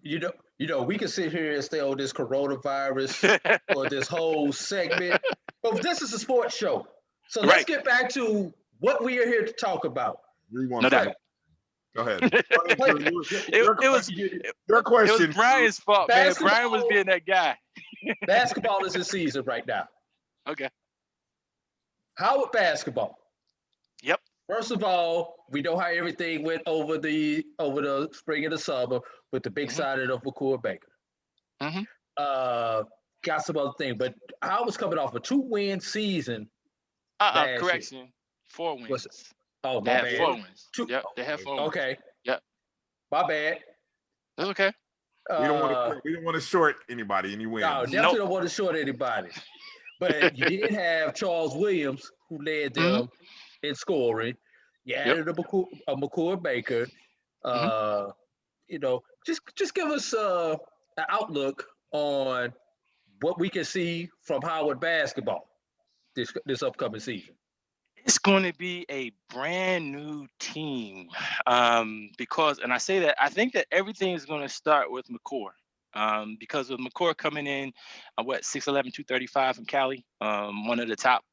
S3: You know, we can sit here and stay on this coronavirus or this whole segment, but this is a sports show. So let's get back to what we are here to talk about.
S2: No doubt. Go ahead.
S20: It was Brian's fault, man. Brian was being that guy.
S3: Basketball is in season right now.
S20: Okay.
S3: How with basketball?
S20: Yep.
S3: First of all, we know how everything went over the spring and the summer with the big signing of McCoy Baker. Got some other thing, but I was coming off a 2-win season.
S20: Correction. Year. 4 wins.
S3: Oh,
S20: my bad. 4 wins.
S3: Yep,
S20: they have 4 wins.
S3: Okay.
S20: Yep.
S3: My bad.
S20: That's okay.
S2: We don't want to short anybody any wins.
S3: No, definitely don't want to short anybody. But you did have Charles Williams, who led them in scoring. You added a McCoy Baker. You know, just give us an outlook on what we can see from Howard basketball this upcoming season.
S20: It's going to be a brand new team because, and I say that, I think that everything is going to start with McCoy. Because with McCoy coming in, 6'11", 235 from Cali, one of the top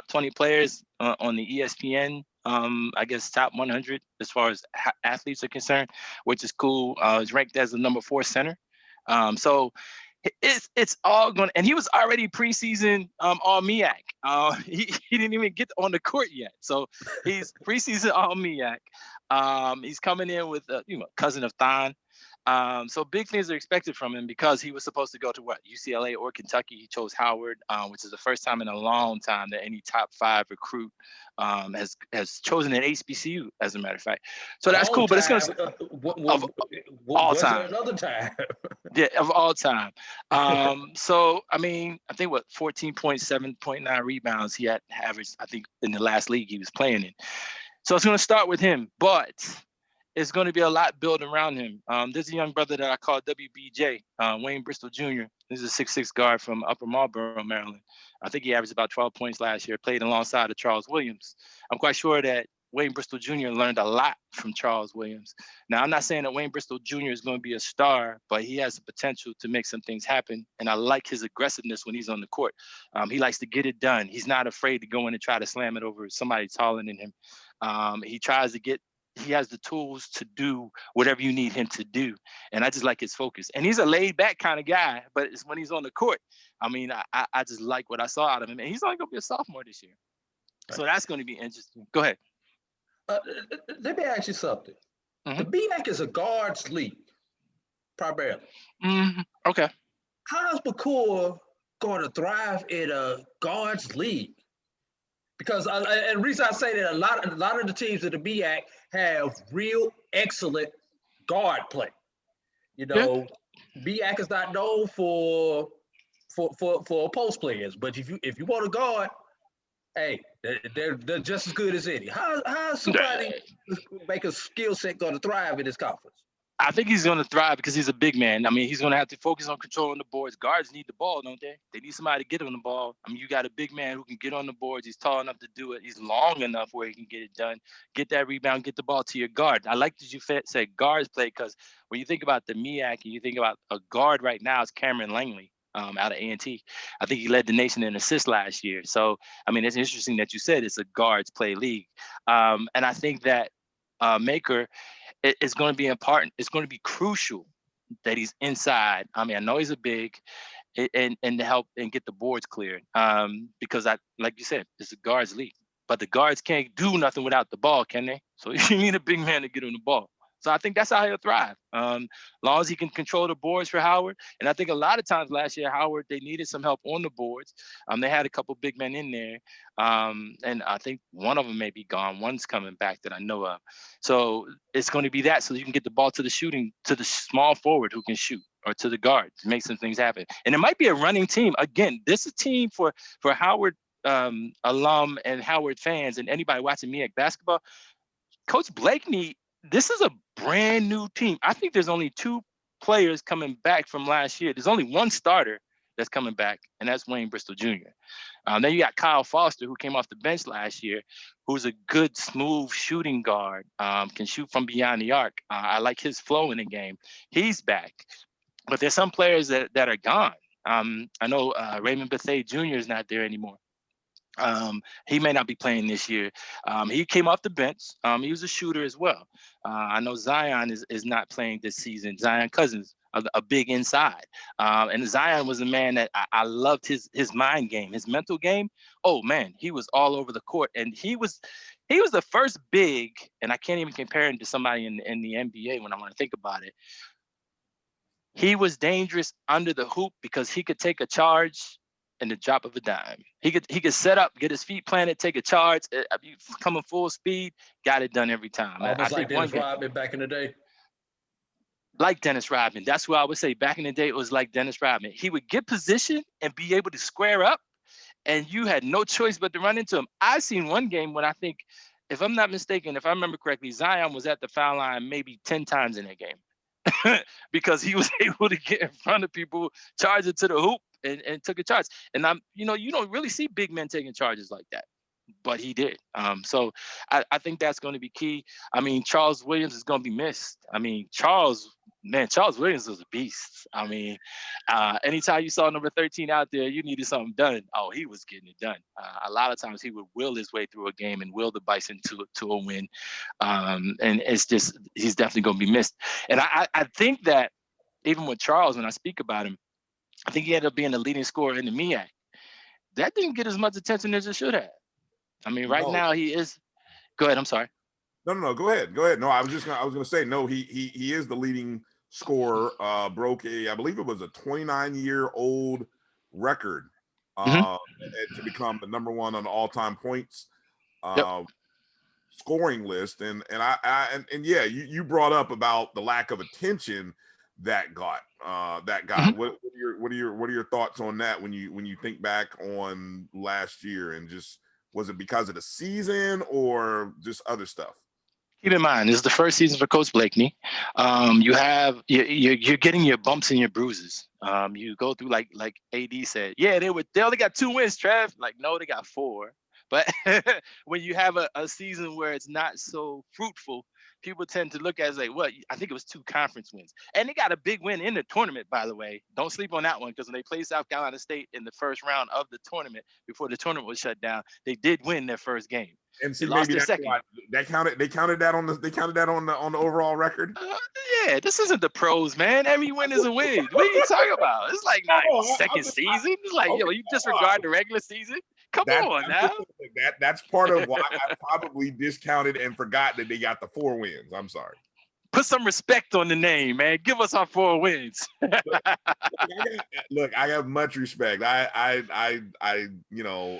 S20: 20 players on the ESPN, I guess top 100 as far as athletes are concerned, which is cool. He's ranked as the number 4 center. So it's all going, and he was already preseason all MEAC. He didn't even get on the court yet, so he's preseason all MEAC. He's coming in with cousin of Thon. So big things are expected from him because he was supposed to go to what, UCLA or Kentucky. He chose Howard, which is the first time in a long time that any top 5 recruit has chosen an HBCU, as a matter of fact. So that's cool, but it's going to all time.
S3: Another time.
S20: Yeah, of all time. So I mean, I think 14.7.9 rebounds he had averaged, I think, in the last league he was playing in. So it's going to start with him, but it's going to be a lot built around him. There's a young brother that I call WBJ, Wayne Bristow Jr. This is a 6'6" guard from Upper Marlboro, Maryland. I think he averaged about 12 points last year, played alongside of Charles Williams. I'm quite sure that Wayne Bristow Jr. learned a lot from Charles Williams. Now, I'm not saying that Wayne Bristow Jr. is going to be a star, but he has the potential to make some things happen. And I like his aggressiveness when he's on the court. He likes to get it done. He's not afraid to go in and try to slam it over somebody taller than him. He has the tools to do whatever you need him to do. And I just like his focus. And he's a laid back kind of guy, but it's when he's on the court. I mean, I just like what I saw out of him. And he's only going to be a sophomore this year. So that's going to be interesting. Go ahead.
S3: Let me ask you something. The MEAC is a guards league, primarily.
S20: Okay.
S3: How is McCool going to thrive in a guards league? Because and the reason I say that a lot of the teams in the MEAC have real excellent guard play. You know, MEAC is not known for post players, but if you want a guard, hey, they're just as good as any. How is somebody make a skill set going to thrive in this conference?
S20: I think he's going to thrive because he's a big man. I mean, he's going to have to focus on controlling the boards. Guards need the ball, don't they? They need somebody to get on the ball. I mean, you got a big man who can get on the boards. He's tall enough to do it. He's long enough where he can get it done, get that rebound, get the ball to your guard. I like that you said guards play because when you think about the MEAC and you think about a guard right now, it's Cameron Langley out of A&T. I think he led the nation in assists last year. So, I mean, it's interesting that you said it's a guards play league. And I think that Maker, it's going to be important. It's going to be crucial that he's inside. I mean, I know he's a big and to help and get the boards cleared because like you said, it's a guards league, but the guards can't do nothing without the ball, can they? So you need a big man to get on the ball. So I think that's how he'll thrive. As long as he can control the boards for Howard. And I think a lot of times last year, Howard, they needed some help on the boards. They had a couple big men in there. And I think one of them may be gone. One's coming back that I know of. So it's going to be that so you can get the ball to the small forward who can shoot or to the guard to make some things happen. And it might be a running team. Again, this is a team for Howard alum and Howard fans and anybody watching MEAC basketball. Coach Blakeney, this is a brand new team. I think there's only 2 players coming back from last year. There's only 1 starter that's coming back, and that's Wayne Bristow Jr. Then you got Kyle Foster, who came off the bench last year, who's a good, smooth shooting guard, can shoot from beyond the arc. I like his flow in the game. He's back. But there's some players that are gone. I know Raymond Bethea Jr. is not there anymore. He may not be playing this year. He came off the bench. He was a shooter as well. I know Zion is not playing this season. Zion Cousins, a big inside. And Zion was a man that I loved his mind game, his mental game. Oh man, he was all over the court. And he was the first big, and I can't even compare him to somebody in the NBA when I want to think about it. He was dangerous under the hoop because he could take a charge in the drop of a dime. He could set up, get his feet planted, take a charge, coming full speed, got it done every time.
S3: Almost like Dennis Rodman back in the day.
S20: Like Dennis Rodman. That's what I would say. Back in the day, it was like Dennis Rodman. He would get position and be able to square up, and you had no choice but to run into him. I've seen one game when I think, if I'm not mistaken, if I remember correctly, Zion was at the foul line maybe 10 times in that game because he was able to get in front of people, charge it to the hoop, and took a charge. And you don't really see big men taking charges like that, but he did. So I think that's going to be key. I mean, Charles Williams is going to be missed. I mean, Charles Williams was a beast. I mean, anytime you saw number 13 out there, you needed something done. Oh, he was getting it done. A lot of times he would will his way through a game and will the Bison to a win. And it's just, he's definitely going to be missed. And I think that even with Charles, when I speak about him, I think he ended up being the leading scorer in the MEAC. That didn't get as much attention as it should have. I mean, right now he is. Go ahead. I'm sorry.
S2: No. Go ahead. No, I was going to say no. He is the leading scorer, broke I believe it was a 29-year-old record to become the number one on the all-time points scoring list. And yeah, you brought up about the lack of attention that got. What are your thoughts on that when you think back on last year, and just was it because of the season or just other stuff?
S20: Keep in mind, this is the first season for Coach Blakeney. You're getting your bumps and your bruises. You go through like AD said, yeah, they only got 2 wins, Trev. Like, no, they got 4. But when you have a season where it's not so fruitful, people tend to look at it as like, what? I think it was 2 conference wins. And they got a big win in the tournament, by the way. Don't sleep on that one, because when they played South Carolina State in the first round of the tournament, before the tournament was shut down, they did win their first game.
S2: And see, maybe that's why they counted that on the overall record.
S20: Yeah, this isn't the pros, man. Every win is a win. What are you talking about? It's like second season. It's like, you disregard the regular season. Come on now.
S2: That's part of why I probably discounted and forgot that they got the 4 wins. I'm sorry.
S20: Put some respect on the name, man. Give us our 4 wins.
S2: Look, I have much respect. I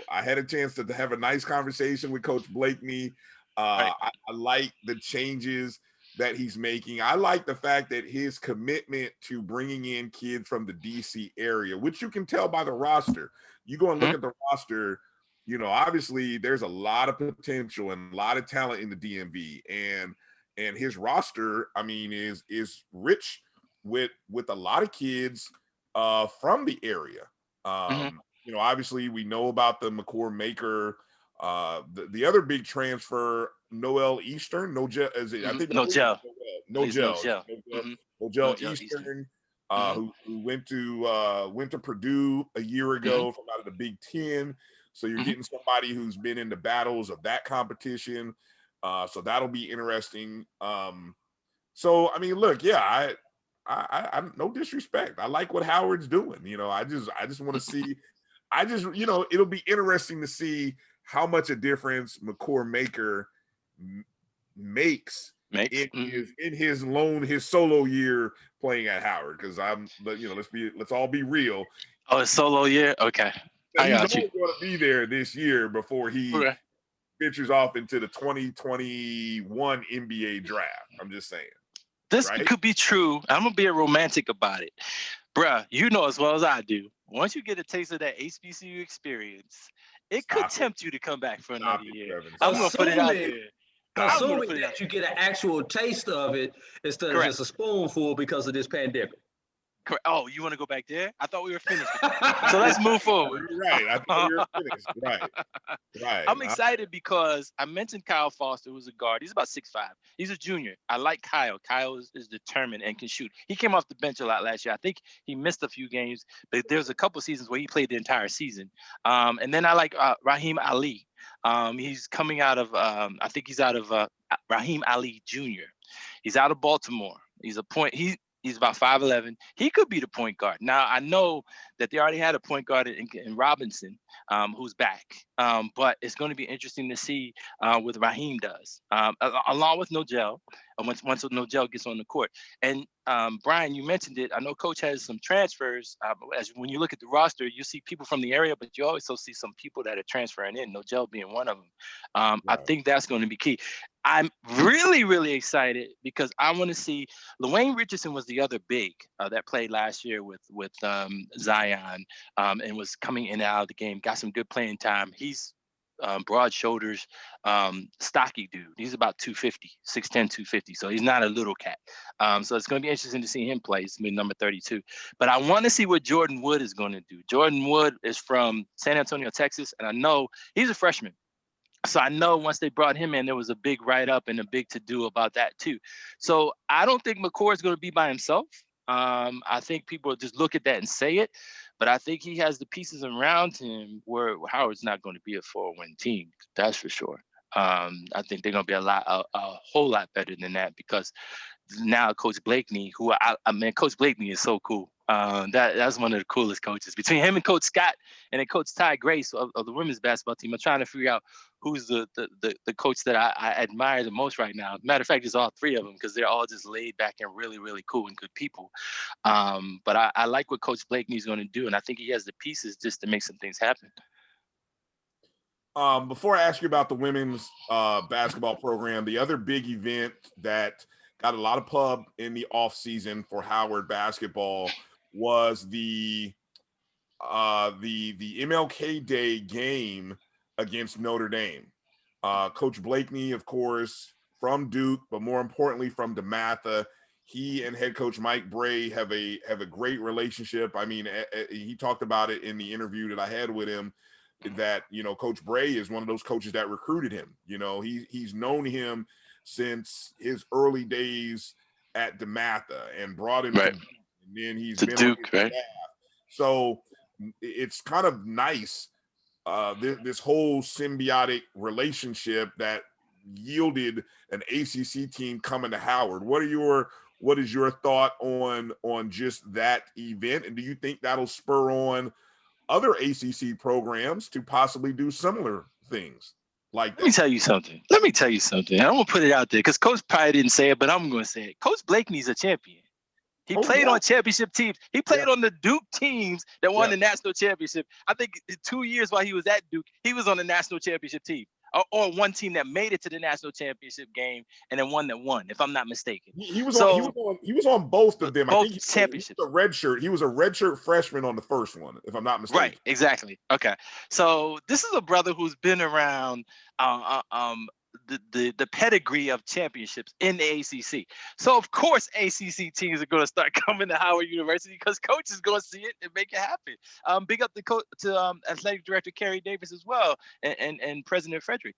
S2: had a chance to have a nice conversation with Coach Blakeney. I like the changes that he's making. I like the fact that his commitment to bringing in kids from the DC area, which you can tell by the roster. You go and look at the roster, obviously there's a lot of potential and a lot of talent in the DMV, and his roster, I mean, is rich with a lot of kids from the area. Obviously we know about the McCord Maker, the other big transfer, Noel Eastern, Nogel Eastern, who went to Purdue a year ago from out of the Big Ten. So you're getting somebody who's been in the battles of that competition. So that'll be interesting. So I mean, look, yeah, I no disrespect. I like what Howard's doing. I just want to see. It'll be interesting to see how much a difference McCord Maker makes in his solo year playing at Howard. Because let's all be real.
S20: Oh, his solo year, okay. I got you.
S2: He's only going to be there this year before he ventures off into the 2021 NBA draft. I'm just saying.
S20: This could be true. I'm going to be a romantic about it. Bruh, you know as well as I do. Once you get a taste of that HBCU experience, it could tempt you to come back for another year. I'm going to put it out there.
S3: Assuming that you get an actual taste of it instead of just a spoonful because of this pandemic.
S20: Oh, you want to go back there? I thought we were finished. So let's move forward.
S2: Right. I thought we were finished. Right.
S20: I'm excited because I mentioned Kyle Foster, who's a guard. He's about 6'5". He's a junior. I like Kyle. Kyle is determined and can shoot. He came off the bench a lot last year. I think he missed a few games, but there's a couple seasons where he played the entire season. And then I like Raheem Ali. He's coming out of, I think he's out of Raheem Ali Jr. He's out of Baltimore. He's about 5'11". He could be the point guard. Now, I know that they already had a point guard in Robinson, who's back. But it's going to be interesting to see what Raheem does, along with Nogel, once Nogel gets on the court. And Brian, you mentioned it. I know Coach has some transfers. As when you look at the roster, you see people from the area, but you also see some people that are transferring in, Nogel being one of them. I think that's going to be key. I'm really, really excited because I want to see Lawayne Richardson was the other big that played last year with Zion and was coming in and out of the game, got some good playing time. He's broad shoulders, stocky dude. He's about 250, 6'10", 250. So he's not a little cat. So it's going to be interesting to see him play. He's number 32. But I want to see what Jordan Wood is going to do. Jordan Wood is from San Antonio, Texas, and I know he's a freshman. So I know once they brought him in, there was a big write-up and a big to-do about that too. So I don't think McCord is going to be by himself. I think people just look at that and say it, but I think he has the pieces around him where Howard's not going to be a 4-win team. That's for sure. I think they're going to be a whole lot better than that because now Coach Blakeney, Coach Blakeney is so cool. That's one of the coolest coaches. Between him and Coach Scott and then Coach Ty Grace of the women's basketball team, I'm trying to figure out who's the coach that I admire the most right now. Matter of fact, it's all three of them because they're all just laid back and really, really cool and good people. But I like what Coach Blakeney's going to do, and I think he has the pieces just to make some things happen.
S2: Before I ask you about the women's basketball program, the other big event that got a lot of pub in the offseason for Howard basketball was the MLK Day game against Notre Dame. Coach Blakeney, of course, from Duke, but more importantly from DeMatha. He and head coach Mike Bray have a great relationship. I mean, he talked about it in the interview that I had with him, that, you know, Coach Bray is one of those coaches that recruited him. You know, he's known him since his early days at DeMatha and brought him to Duke, and then he's been
S20: Duke,
S2: on his staff. So it's kind of nice, this whole symbiotic relationship that yielded an ACC team coming to Howard. What is your thought on just that event, and do you think that'll spur on other ACC programs to possibly do similar things like that?
S20: Let me tell you something. I'm going to put it out there because Coach probably didn't say it, but I'm going to say it. Coach Blakeney's a champion. He played on championship teams. He played on the Duke teams that won the national championship. I think 2 years while he was at Duke, he was on the national championship team. Or one team that made it to the national championship game, and then one that won, if I'm not mistaken.
S2: He was on both of them.
S20: Both
S2: I think
S20: championships.
S2: He was a redshirt freshman on the first one, if I'm not mistaken.
S20: Right, exactly. Okay, so this is a brother who's been around the pedigree of championships in the ACC. So of course ACC teams are going to start coming to Howard University because coach is going to see it and make it happen. Big up to athletic director Kerry Davis as well, and President Frederick,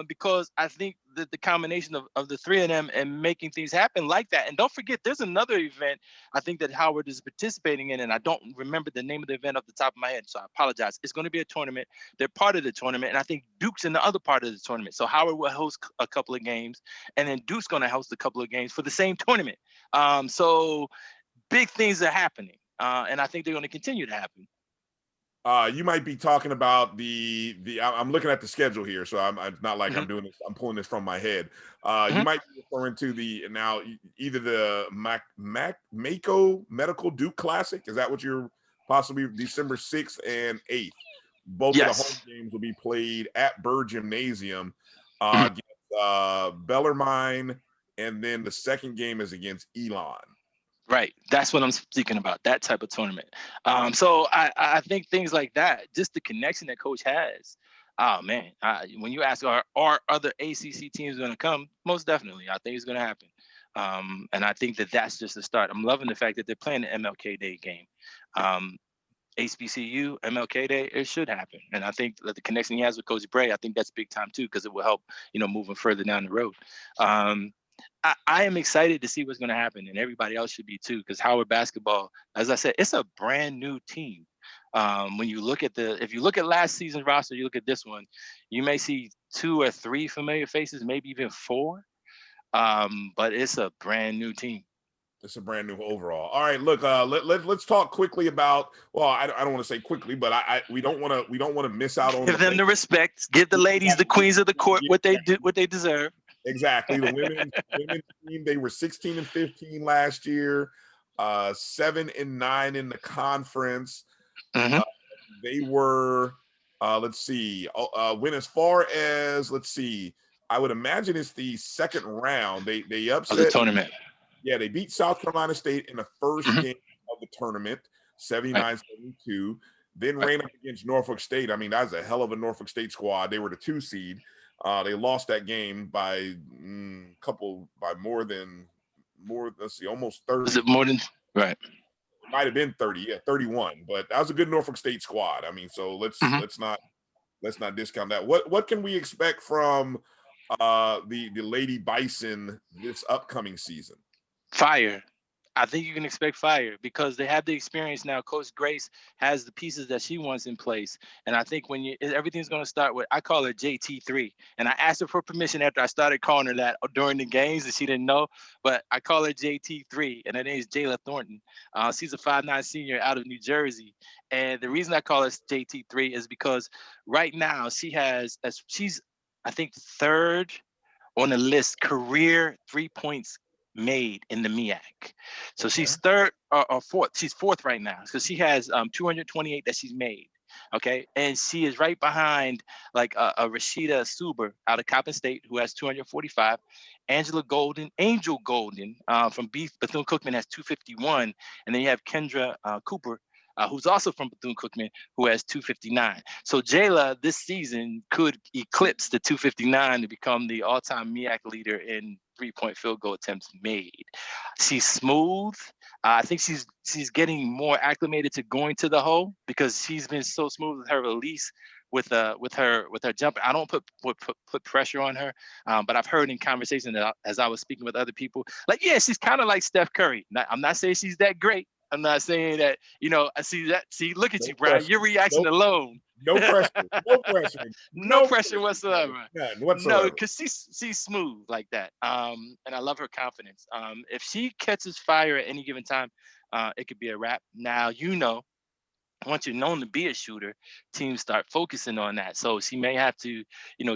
S20: because I think that the combination of the three of them and making things happen like that. And don't forget, there's another event I think that Howard is participating in, and I don't remember the name of the event off the top of my head, so I apologize. It's going to be a tournament. They're part of the tournament, and I think Duke's in the other part of the tournament. So Howard will host a couple of games, and then Duke's going to host a couple of games for the same tournament. So big things are happening, and I think they're going to continue to happen.
S2: You might be talking about I'm looking at the schedule here, so it's not like I'm doing this. I'm pulling this from my head. You might be referring to either the Mako Medical Duke Classic. Is that what you're possibly December 6th and 8th? Both of the home games will be played at Burr Gymnasium against Bellarmine, and then the second game is against Elon.
S20: Right. That's what I'm speaking about, that type of tournament. So I think things like that, just the connection that coach has. Oh, man. When you ask, are other ACC teams going to come? Most definitely. I think it's going to happen. And I think that's just the start. I'm loving the fact that they're playing the MLK Day game. HBCU, MLK Day, it should happen. And I think that the connection he has with Coach Bray, I think that's big time too, because it will help, moving further down the road. I am excited to see what's going to happen, and everybody else should be too, because Howard basketball, as I said, it's a brand new team. When you look at if you look at last season's roster, you look at this one, you may see 2 or 3 familiar faces, maybe even 4. But it's a brand new team.
S2: It's a brand new overall. All right, look, let's talk quickly about. Well, I don't want to say quickly, but we don't want to miss out on.
S20: Give them the respect. Give the ladies, the queens of the court, what they deserve.
S2: Exactly. The women's team, they were 16-15 last year, 7-9 in the conference. They were, let's see, went as far as, let's see, I would imagine it's the second round. They upset
S20: the tournament.
S2: Yeah, they beat South Carolina State in the first game of the tournament, 79-72. Then ran up against Norfolk State. I mean, that's a hell of a Norfolk State squad. They were the 2 seed. They lost that game by almost 30.
S20: Was it more than right?
S2: It might have been 30, 31. But that was a good Norfolk State squad. I mean, so let's not discount that. What can we expect from the Lady Bison this upcoming season?
S20: Fire. I think you can expect fire because they have the experience now. Coach Grace has the pieces that she wants in place. And I think everything's going to start with, I call her JT3. And I asked her for permission after I started calling her that during the games and she didn't know, but I call her JT3 and her name is Jayla Thornton. She's a 5'9" senior out of New Jersey. And the reason I call her JT3 is because right now she's I think, third on the list career 3-points made in the MEAC. So she's third or fourth. She's fourth right now. So she has 228 that she's made. Okay, and she is right behind like a Rashida Suber out of Coppin State, who has 245. Angel Golden from Bethune-Cookman has 251, and then you have Kendra Cooper, who's also from Bethune-Cookman, who has 259. So Jayla this season could eclipse the 259 to become the all-time MEAC leader in 3-point field goal attempts made. She's smooth. I think she's getting more acclimated to going to the hole because she's been so smooth with her release with her jumper. I don't put pressure on her, but I've heard in conversation that as I was speaking with other people, like, yeah, she's kind of like Steph Curry. I'm not saying she's that great. I'm not saying that, I see that. See, look at you, Brian. Your reaction alone.
S2: No pressure. No pressure.
S20: No pressure whatsoever.
S2: None whatsoever.
S20: No, because she's smooth like that. And I love her confidence. If she catches fire at any given time, it could be a wrap. Now, once you're known to be a shooter, teams start focusing on that. So she may have to,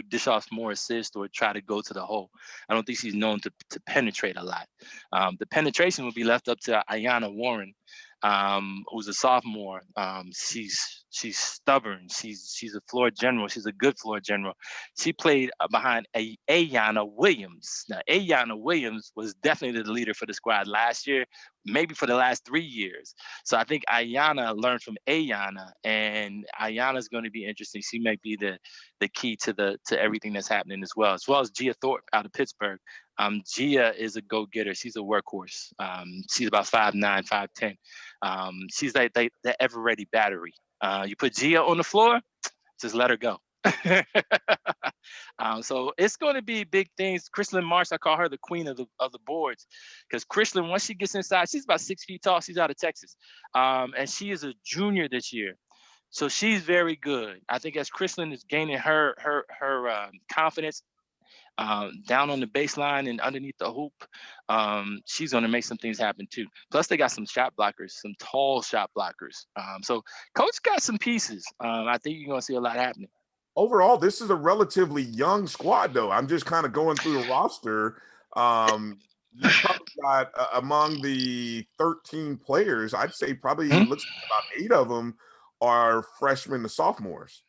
S20: dish off more assists or try to go to the hole. I don't think she's known to penetrate a lot. The penetration will be left up to Ayanna Warren, who's a sophomore. She's stubborn. She's a floor general. She's a good floor general. She played behind Ayanna Williams. Now, Ayanna Williams was definitely the leader for the squad last year, maybe for the last 3 years. So I think Ayanna learned from Ayanna, and Ayanna's going to be interesting. She may be the key to everything that's happening as well as Gia Thorpe out of Pittsburgh. Gia is a go-getter. She's a workhorse. She's about 5'9", 5'10". She's like the ever-ready battery. You put Gia on the floor, just let her go. So it's going to be big things. Chrislyn Marsh, I call her the queen of the boards, because Chrislyn, once she gets inside, she's about 6 feet tall. She's out of Texas, and she is a junior this year. So she's very good. I think as Chrislyn is gaining her confidence down on the baseline and underneath the hoop, she's going to make some things happen too. Plus, they got some shot blockers, some tall shot blockers. So coach got some pieces. I think you're going to see a lot happening.
S2: Overall, this is a relatively young squad, though. I'm just kind of going through the roster. You probably got among the 13 players, I'd say probably looks like about 8 of them are freshmen to sophomores.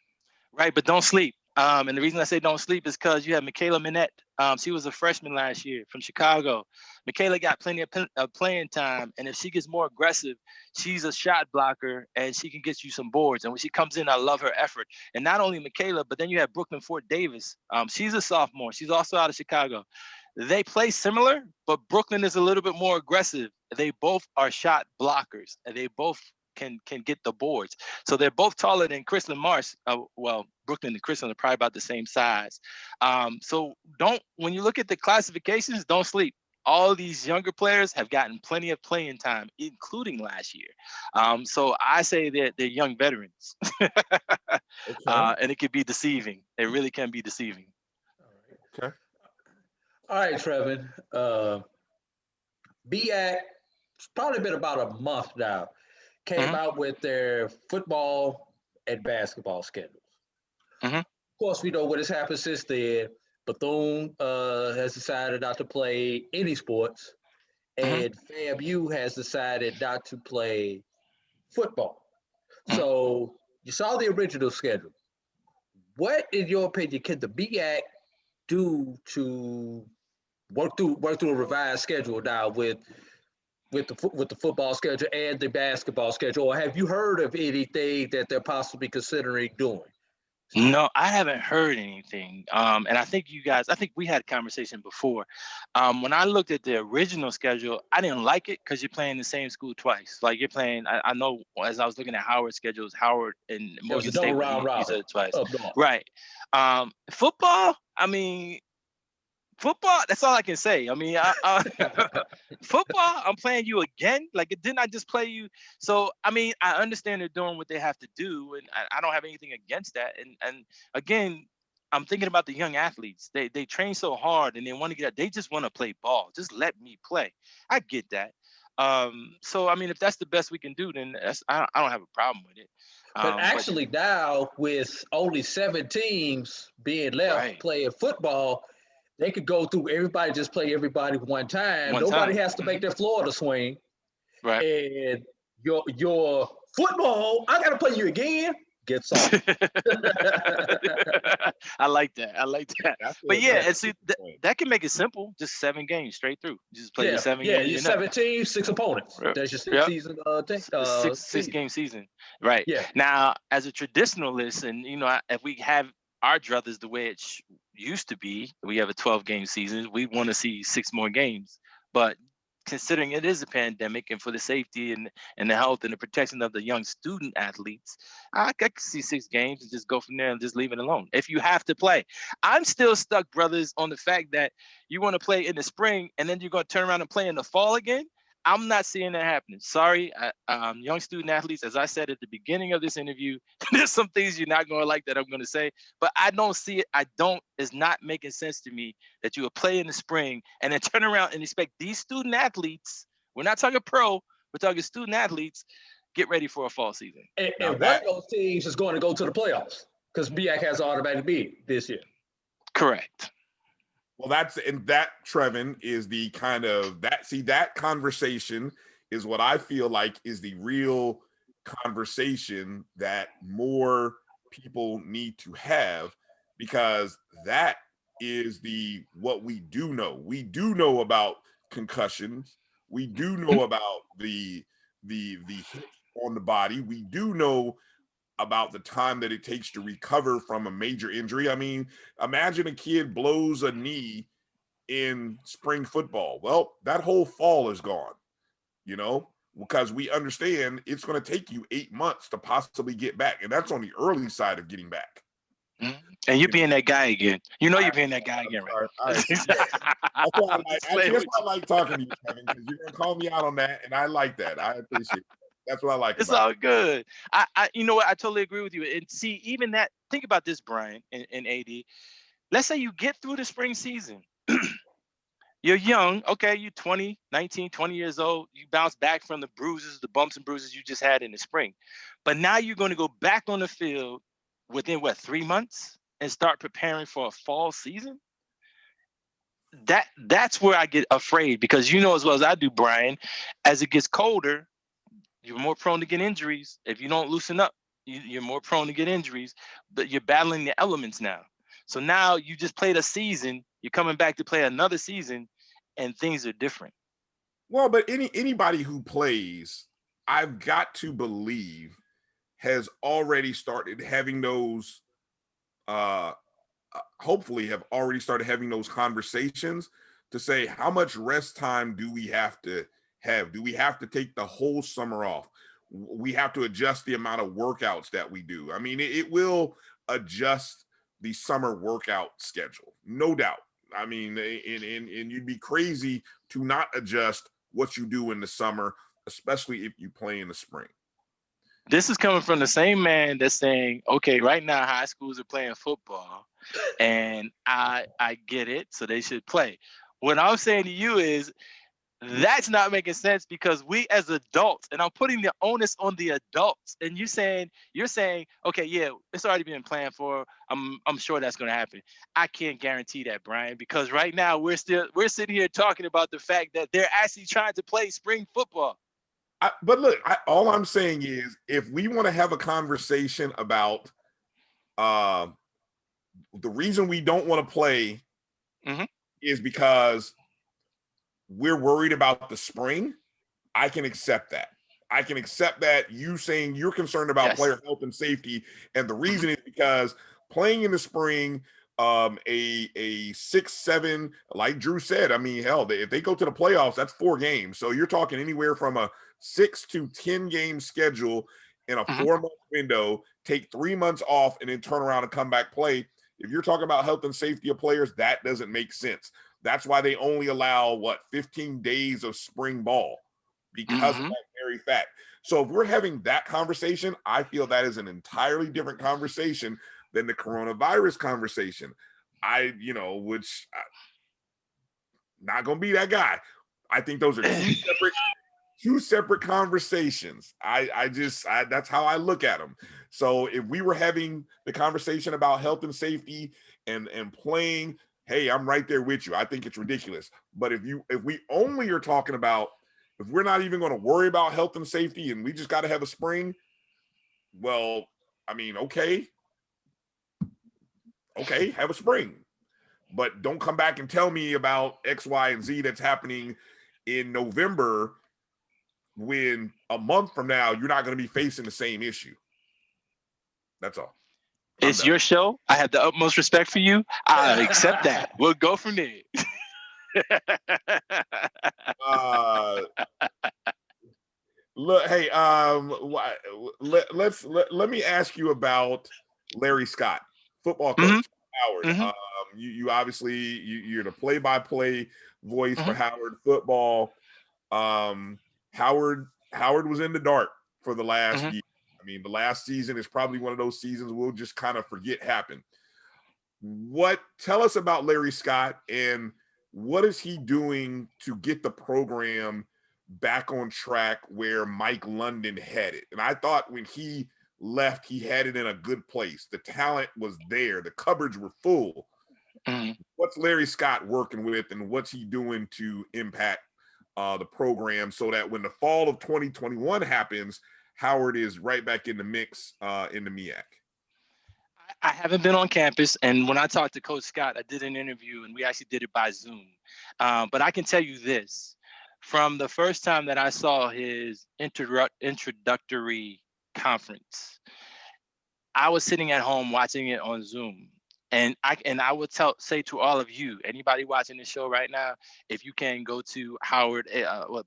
S20: Right, but don't sleep. And the reason I say don't sleep is because you have Michaela Minette. She was a freshman last year from Chicago. Michaela got plenty of playing time, and if she gets more aggressive, she's a shot blocker, and she can get you some boards. And when she comes in, I love her effort. And not only Michaela, but then you have Brooklyn Fort Davis. She's a sophomore. She's also out of Chicago. They play similar, but Brooklyn is a little bit more aggressive. They both are shot blockers, and they both can get the boards. So they're both taller than Chrislyn Marsh. Brooklyn and Chrislyn are probably about the same size. So when you look at the classifications, don't sleep. All these younger players have gotten plenty of playing time, including last year. So I say that they're young veterans. And it can be deceiving. It really can be deceiving.
S2: Okay.
S3: All right, Trevin. MEAC, it's probably been about a month now, came out with their football and basketball schedules. Of course, we know what has happened since then. Bethune has decided not to play any sports, and FAMU has decided not to play football. So you saw the original schedule. What, in your opinion, can the MEAC do to work through a revised schedule now with the football schedule and the basketball schedule? Or have you heard of anything that they're possibly considering doing?
S20: No, I haven't heard anything. And I think we had a conversation before. When I looked at the original schedule, I didn't like it because you're playing the same school twice. Like you're playing, I know as I was looking at Howard's schedules, Howard and Morgan State, you said it twice. Right. Football, football, that's all I can say. Football, I'm playing you again. Like, didn't I just play you? So, I understand they're doing what they have to do, and I don't have anything against that. And again, I'm thinking about the young athletes. They train so hard, and they want to get out. They just want to play ball. Just let me play. I get that. So, if that's the best we can do, then I don't have a problem with it.
S3: But actually now with only 7 teams being left playing football, they could go through everybody, just play everybody one time. Nobody has to make their Florida swing.
S20: Right.
S3: And your football, I gotta play you again. Gets off.
S20: I like that. But yeah, and see that can make it simple. Just 7 games straight through. Just play the 7 games.
S3: Yeah, you 7 teams, 6 opponents. That's your 6 season.
S20: Six game season. Right.
S3: Yeah.
S20: Now, as a traditionalist, and if we have our druthers the way it used to be, we have a 12-game season. We want to see 6 more games, but considering it is a pandemic and for the safety and the health and the protection of the young student athletes, I could see 6 games and just go from there and just leave it alone. If you have to play, I'm still stuck, brothers, on the fact that you want to play in the spring and then you're going to turn around and play in the fall again. I'm not seeing that happening. Sorry, young student athletes, as I said at the beginning of this interview, there's some things you're not going to like that I'm going to say, but I don't see it. It's not making sense to me that you would play in the spring and then turn around and expect these student athletes, we're not talking pro, we're talking student athletes, get ready for a fall season.
S3: And one of those teams is going to go to the playoffs because MEAC has an automatic bid this year.
S20: Correct.
S2: Well, that Trevin is the kind of that conversation is what I feel like is the real conversation that more people need to have, because that is what we do know. We do know about concussions. We do know about the hit on the body. We do know about the time that it takes to recover from a major injury. I mean, imagine a kid blows a knee in spring football. Well, that whole fall is gone, because we understand it's going to take you 8 months to possibly get back. And that's on the early side of getting back.
S20: And you're being that guy again. You're being that guy again, right?
S2: That's why I like talking to you, Kevin, because you're going to call me out on that. And I like that. I appreciate it. That's what I like.
S20: It's all good. I you know what? I totally agree with you. And see, even that, think about this, Bryan and AD. Let's say you get through the spring season. You're young. Okay, you're 20 years old. You bounce back from the bumps and bruises you just had in the spring. But now you're going to go back on the field within 3 months and start preparing for a fall season? That's where I get afraid, because as well as I do, Bryan, as it gets colder, you're more prone to get injuries. If you don't loosen up, you're more prone to get injuries, but you're battling the elements now. So now you just played a season, you're coming back to play another season, and things are different.
S2: Well, but anybody who plays, I've got to believe, has already started having those, hopefully have already started having those conversations to say, how much rest time do we have to have? Do we have to take the whole summer off? We have to adjust the amount of workouts that we do. I mean, it will adjust the summer workout schedule, no doubt. I mean, and you'd be crazy to not adjust what you do in the summer, especially if you play in the spring.
S20: This is coming from the same man that's saying, okay, right now high schools are playing football, and I get it, so they should play. What I'm saying to you is, that's not making sense, because we as adults, and I'm putting the onus on the adults, and you're saying, okay, yeah, it's already been planned for. I'm sure that's going to happen. I can't guarantee that, Bryan, because right now we're sitting here talking about the fact that they're actually trying to play spring football.
S2: But look, all I'm saying is, if we want to have a conversation about the reason we don't want to play is because we're worried about the spring, I can accept that. I can accept that you saying you're concerned about player health and safety. And the reason is because playing in the spring, a 6-7, like Drew said, I mean, hell, if they go to the playoffs, that's 4 games. So you're talking anywhere from a 6 to 10 game schedule in a 4-month window, take 3 months off and then turn around and come back play. If you're talking about health and safety of players, that doesn't make sense. That's why they only allow 15 days of spring ball, because of that very fact. So if we're having that conversation, I feel that is an entirely different conversation than the coronavirus conversation. Not going to be that guy. I think those are two separate. two separate conversations. I that's how I look at them. So if we were having the conversation about health and safety and playing, hey, I'm right there with you. I think it's ridiculous. But if we only are talking about, if we're not even going to worry about health and safety and we just got to have a spring, well, I mean, okay, have a spring. But don't come back and tell me about X, Y, and Z that's happening in November when a month from now you're not going to be facing the same issue. That's all.
S20: It's your show. I have the utmost respect for you. I accept that. We'll go from there.
S2: Look, hey, let me ask you about Larry Scott, football coach, Howard. You obviously you're the play-by-play voice for Howard football. Howard was in the dark for the last year. I mean, the last season is probably one of those seasons we'll just kind of forget happened. Tell us about Larry Scott and what is he doing to get the program back on track where Mike London had it? And I thought when he left, he had it in a good place. The talent was there. The cupboards were full. What's Larry Scott working with and what's he doing to impact the program so that when the fall of 2021 happens, Howard is right back in the mix in the MEAC?
S20: I haven't been on campus, and when I talked to Coach Scott, I did an interview, and we actually did it by Zoom. But I can tell you this. From the first time that I saw his introductory conference, I was sitting at home watching it on Zoom. And I would say to all of you, anybody watching this show right now, if you can go to Howard,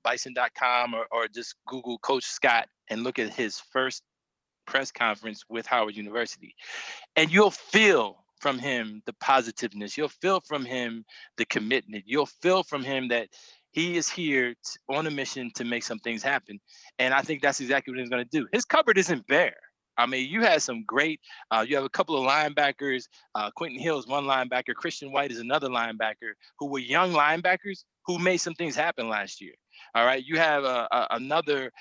S20: Bison.com or just Google Coach Scott and look at his first press conference with Howard University. And you'll feel from him the positiveness. You'll feel from him the commitment. You'll feel from him that he is here on a mission to make some things happen. And I think that's exactly what he's going to do. His cupboard isn't bare. I mean, you had some great, you have a couple of linebackers. Quentin Hill is one linebacker. Christian White is another linebacker who were young linebackers who made some things happen last year. All right. You have another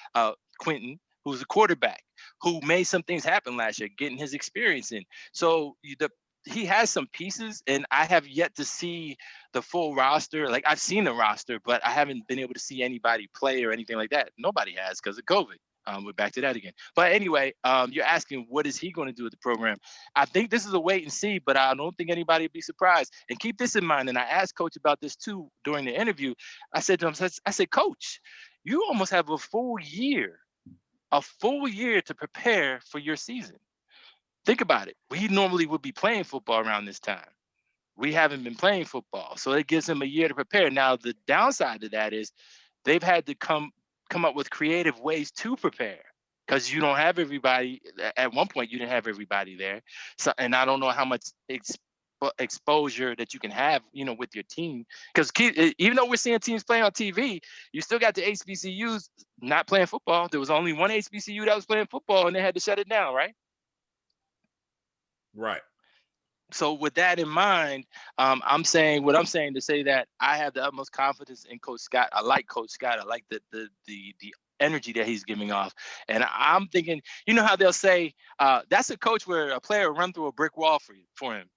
S20: Quentin who's a quarterback who made some things happen last year, getting his experience in. So he has some pieces, and I have yet to see the full roster. Like, I've seen the roster, but I haven't been able to see anybody play or anything like that. Nobody has because of COVID. We're back to that again. But anyway, you're asking what is he going to do with the program? I think this is a wait and see, but I don't think anybody would be surprised. And keep this in mind, and I asked Coach about this too during the interview. I said to him, I said, Coach, you almost have a full year to prepare for your season. Think about it. We normally would be playing football around this time. We haven't been playing football, so it gives him a year to prepare. Now, the downside to that is they've had to come up with creative ways to prepare because you don't have everybody. At one point, you didn't have everybody there. So, and I don't know how much exposure that you can have, with your team. Because even though we're seeing teams play on TV, you still got the HBCUs not playing football. There was only one HBCU that was playing football, and they had to shut it down, right?
S2: Right.
S20: So with that in mind, I'm saying to say that I have the utmost confidence in Coach Scott. I like Coach Scott. I like the energy that he's giving off. And I'm thinking, you know how they'll say, that's a coach where a player will run through a brick wall for him.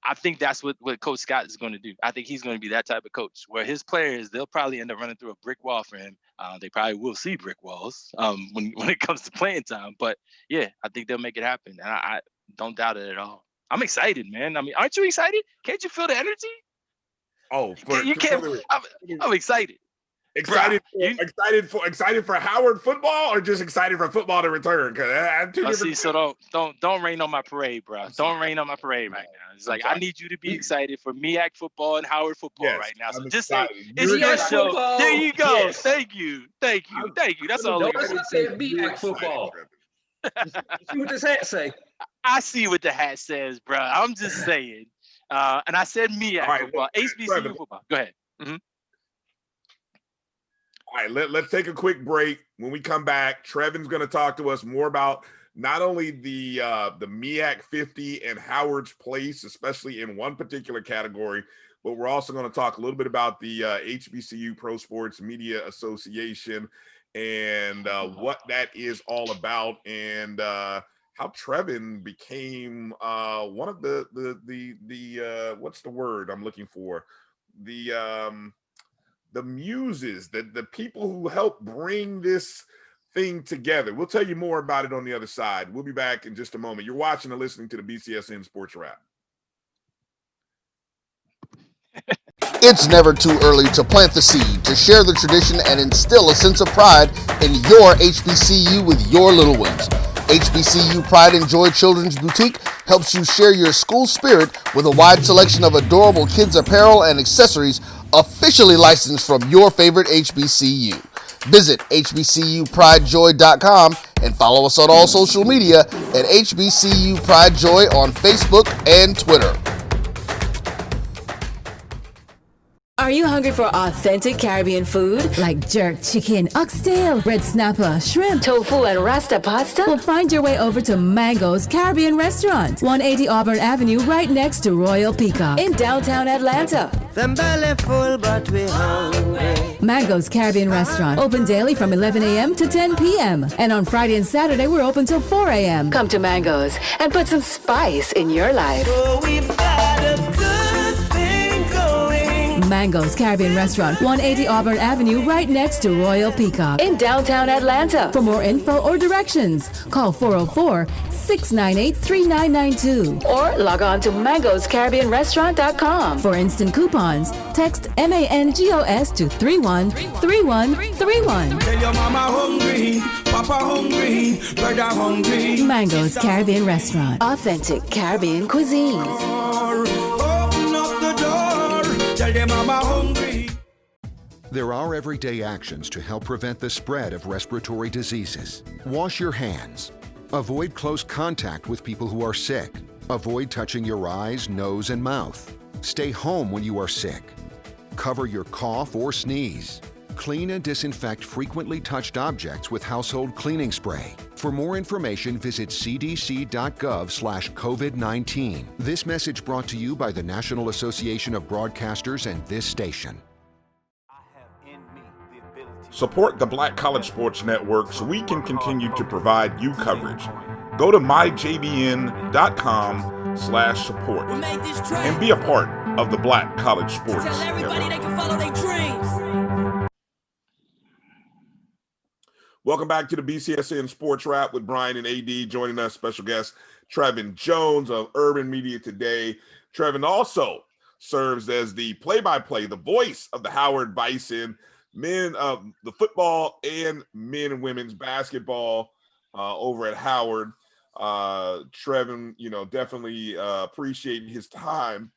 S20: I think that's what Coach Scott is going to do. I think he's going to be that type of coach where his players, they'll probably end up running through a brick wall for him. They probably will see brick walls when it comes to playing time. But yeah, I think they'll make it happen. And I don't doubt it at all. I'm excited, man. I mean, aren't you excited? Can't you feel the energy?
S2: Oh,
S20: you can't. I'm excited.
S2: Excited for Howard football, or just excited for football to return? Because
S20: so don't rain on my parade, bro. Don't rain on my parade right now. It's like I need you to be excited for MEAC football and Howard football right now. So just say it's your show. Football. There you go. Yes. Thank you. That's all.
S3: Notice I said MEAC football. See what this hat say?
S20: I see what the hat says, bro. I'm just saying. And I said MEAC football, HBCU football. Go ahead. Mm-hmm.
S2: All right, let's take a quick break. When we come back, Trevin's going to talk to us more about not only the MEAC 50 and Howard's place, especially in one particular category, but we're also going to talk a little bit about the HBCU Pro Sports Media Association and what that is all about, and how Trevin became one of the what's the word I'm looking for? The muses, the people who help bring this thing together. We'll tell you more about it on the other side. We'll be back in just a moment. You're watching and listening to the BCSN Sports Wrap.
S21: It's never too early to plant the seed, to share the tradition, and instill a sense of pride in your HBCU with your little ones. HBCU Pride and Joy Children's Boutique helps you share your school spirit with a wide selection of adorable kids apparel and accessories officially licensed from your favorite HBCU. Visit hbcupridejoy.com and follow us on all social media at HBCU Pride Joy on Facebook and Twitter.
S22: Are you hungry for authentic Caribbean food like jerk chicken, oxtail, red snapper, shrimp, tofu, and rasta pasta? Well, find your way over to Mango's Caribbean Restaurant, 180 Auburn Avenue, right next to Royal Peacock in downtown Atlanta.
S23: Them belly full, but we hungry.
S22: Mango's Caribbean Restaurant, open daily from 11 a.m. to 10 p.m. And on Friday and Saturday, we're open till 4 a.m. Come to Mango's and put some spice in your life.
S23: So we've got a good thing going.
S22: Mango's Caribbean Restaurant, 180 Auburn Avenue, right next to Royal Peacock in downtown Atlanta. For more info or directions, call 404-698-3992 or log on to mangoscaribbeanrestaurant.com. For instant coupons, text MANGOS to 313131.
S23: Tell your mama hungry, papa hungry, brother hungry.
S22: Mango's Caribbean Restaurant, authentic Caribbean cuisines.
S23: Open up the door, tell your mama hungry.
S24: There are everyday actions to help prevent the spread of respiratory diseases. Wash your hands. Avoid close contact with people who are sick. Avoid touching your eyes, nose, and mouth. Stay home when you are sick. Cover your cough or sneeze. Clean and disinfect frequently touched objects with household cleaning spray. For more information, visit cdc.gov/COVID-19. This message brought to you by the National Association of Broadcasters and this station.
S2: Support the Black College Sports Network so we can continue to provide you coverage. Go to myjbn.com/support and be a part of the Black College Sports Network.
S23: They can follow their dreams.
S2: Welcome back to the BCSN Sports Wrap with Bryan and A.D. Joining us, special guest Trevin Jones of Urban Media Today. Trevin also serves as the play-by-play, the voice of the Howard Bison, men of the football and men and women's basketball over at Howard. Trevin, definitely appreciate his time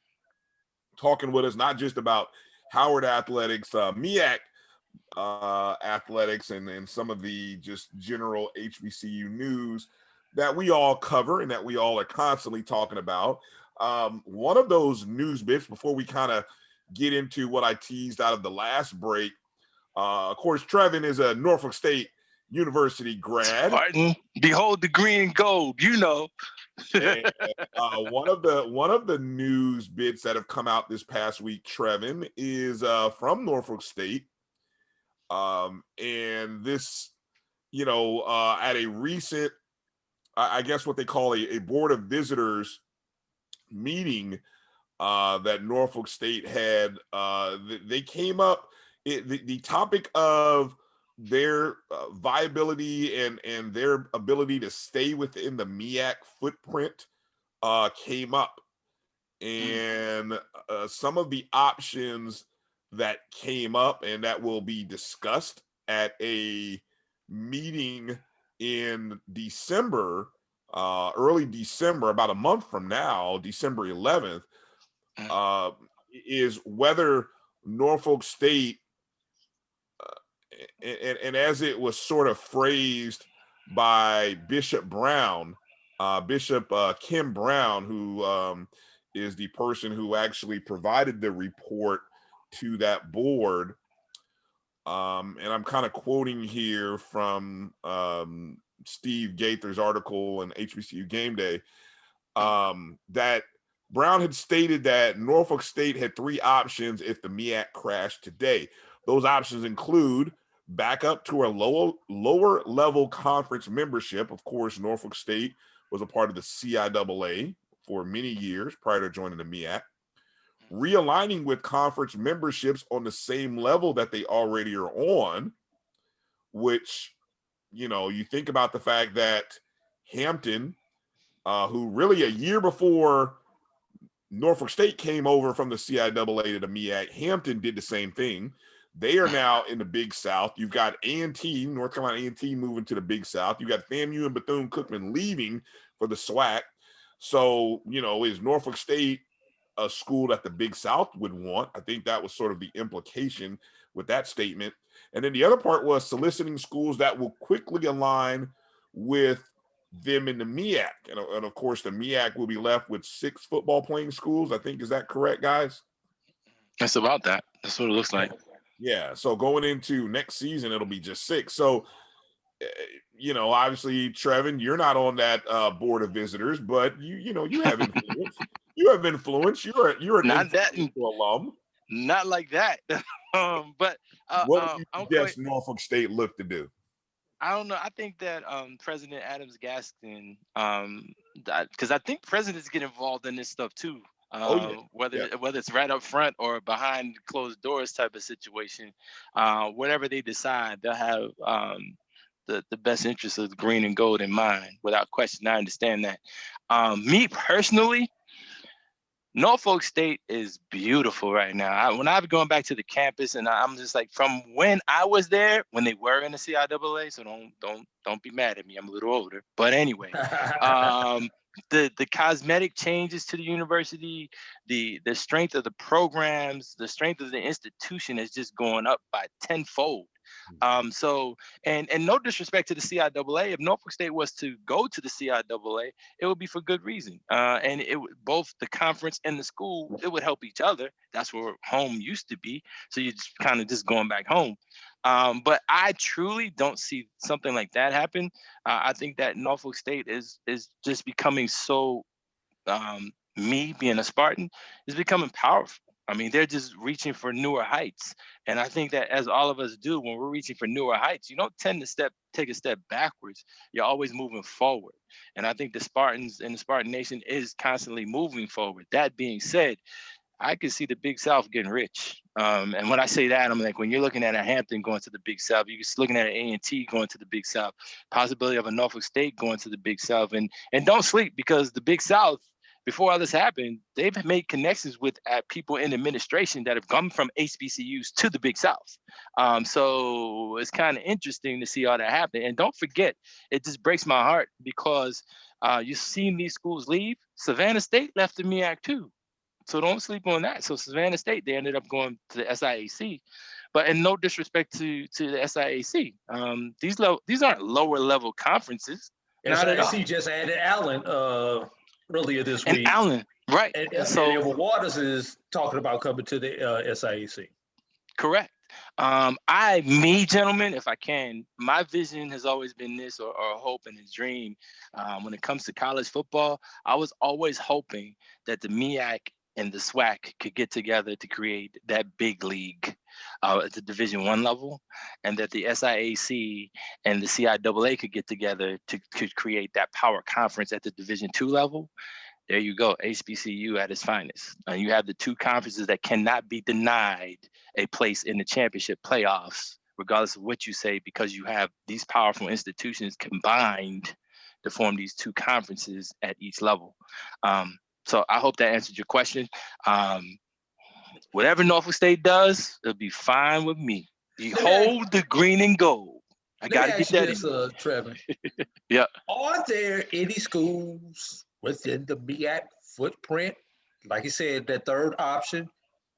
S2: talking with us, not just about Howard athletics, MEAC athletics, and some of the just general HBCU news that we all cover and that we all are constantly talking about. One of those news bits before we kind of get into what I teased out of the last break. Of course, Trevin is a Norfolk State University grad.
S20: Spartan, behold the green and gold,
S2: And, one of the news bits that have come out this past week, Trevin, is from Norfolk State. And this, at a recent, I guess what they call a Board of Visitors meeting that Norfolk State had, they came up, the topic of their viability and their ability to stay within the MEAC footprint came up. And some of the options that came up and that will be discussed at a meeting in December, early December, about a month from now, December 11th, is whether Norfolk State, and as it was sort of phrased by Bishop Brown, Bishop Kim Brown, who is the person who actually provided the report to that board. And I'm kind of quoting here from Steve Gaither's article in HBCU Game Day, that Brown had stated that Norfolk State had 3 options if the MEAC crashed today. Those options include back up to a lower level conference membership. Of course, Norfolk State was a part of the CIAA for many years prior to joining the MEAC. Realigning with conference memberships on the same level that they already are on, which, you know, you think about the fact that Hampton, who really a year before Norfolk State came over from the CIAA to the MEAC, Hampton did the same thing. They are now in the Big South. You've got A&T, North Carolina A&T moving to the Big South. You've got FAMU and Bethune-Cookman leaving for the SWAC. So, you know, is Norfolk State a school that the Big South would want? I think that was sort of the implication with that statement. And then the other part was soliciting schools that will quickly align with them in the MEAC. And of course, the MEAC will be left with 6 football playing schools. I think, is that correct, guys?
S20: That's about that. That's what it looks like.
S2: Yeah. So going into next season, it'll be just 6. So, you know, obviously, Trevin, you're not on that board of visitors, but you know, you have influence. You have influence. You're an
S20: Not that
S2: alum.
S20: Not like that. But
S2: what do you suggest Norfolk State look to do?
S20: I don't know. I think that President Adams Gaston, because I think presidents get involved in this stuff too. Whether it's right up front or behind closed doors type of situation, whatever they decide, they'll have the best interests of green and gold in mind, without question. I understand that. Me personally, Norfolk State is beautiful right now. When I've gone back to the campus, and I'm just like, from when I was there, when they were in the CIAA, so don't be mad at me. I'm a little older, but anyway, the cosmetic changes to the university, the strength of the programs, the strength of the institution is just going up by tenfold. So, and no disrespect to the CIAA, if Norfolk State was to go to the CIAA, it would be for good reason. And it would, both the conference and the school, it would help each other. That's where home used to be. So you're just kind of just going back home. But I truly don't see something like that happen. I think that Norfolk State is just becoming so, me being a Spartan, is becoming powerful. I mean, they're just reaching for newer heights. And I think that as all of us do, when we're reaching for newer heights, you don't tend to take a step backwards. You're always moving forward. And I think the Spartans and the Spartan Nation is constantly moving forward. That being said, I can see the Big South getting rich. And when I say that, I'm like, when you're looking at a Hampton going to the Big South, you're just looking at an A&T going to the Big South, possibility of a Norfolk State going to the Big South. And don't sleep, because the Big South, before all this happened, they've made connections with people in administration that have come from HBCUs to the Big South. So it's kind of interesting to see all that happen. And don't forget, it just breaks my heart because you've seen these schools leave. Savannah State left the MEAC too. So don't sleep on that. So Savannah State, they ended up going to the SIAC. But in no disrespect to the SIAC, these aren't lower level conferences.
S3: SIAC just added Allen earlier this week.
S20: Allen, right.
S3: And so Edward Waters is talking about coming to the SIAC.
S20: Correct. Gentlemen, if I can, my vision has always been this, or a hope and a dream. When it comes to college football, I was always hoping that the MEAC and the SWAC could get together to create that big league at the Division I level, and that the SIAC and the CIAA could get together to create that power conference at the Division II level. There you go, HBCU at its finest. You have the two conferences that cannot be denied a place in the championship playoffs, regardless of what you say, because you have these powerful institutions combined to form these two conferences at each level. So I hope that answered your question. Whatever Norfolk State does, it'll be fine with me. Behold the green and gold. I got to get that in.
S3: Trevin.
S20: Yeah.
S3: Are there any schools within the MEAC footprint, like you said, that third option,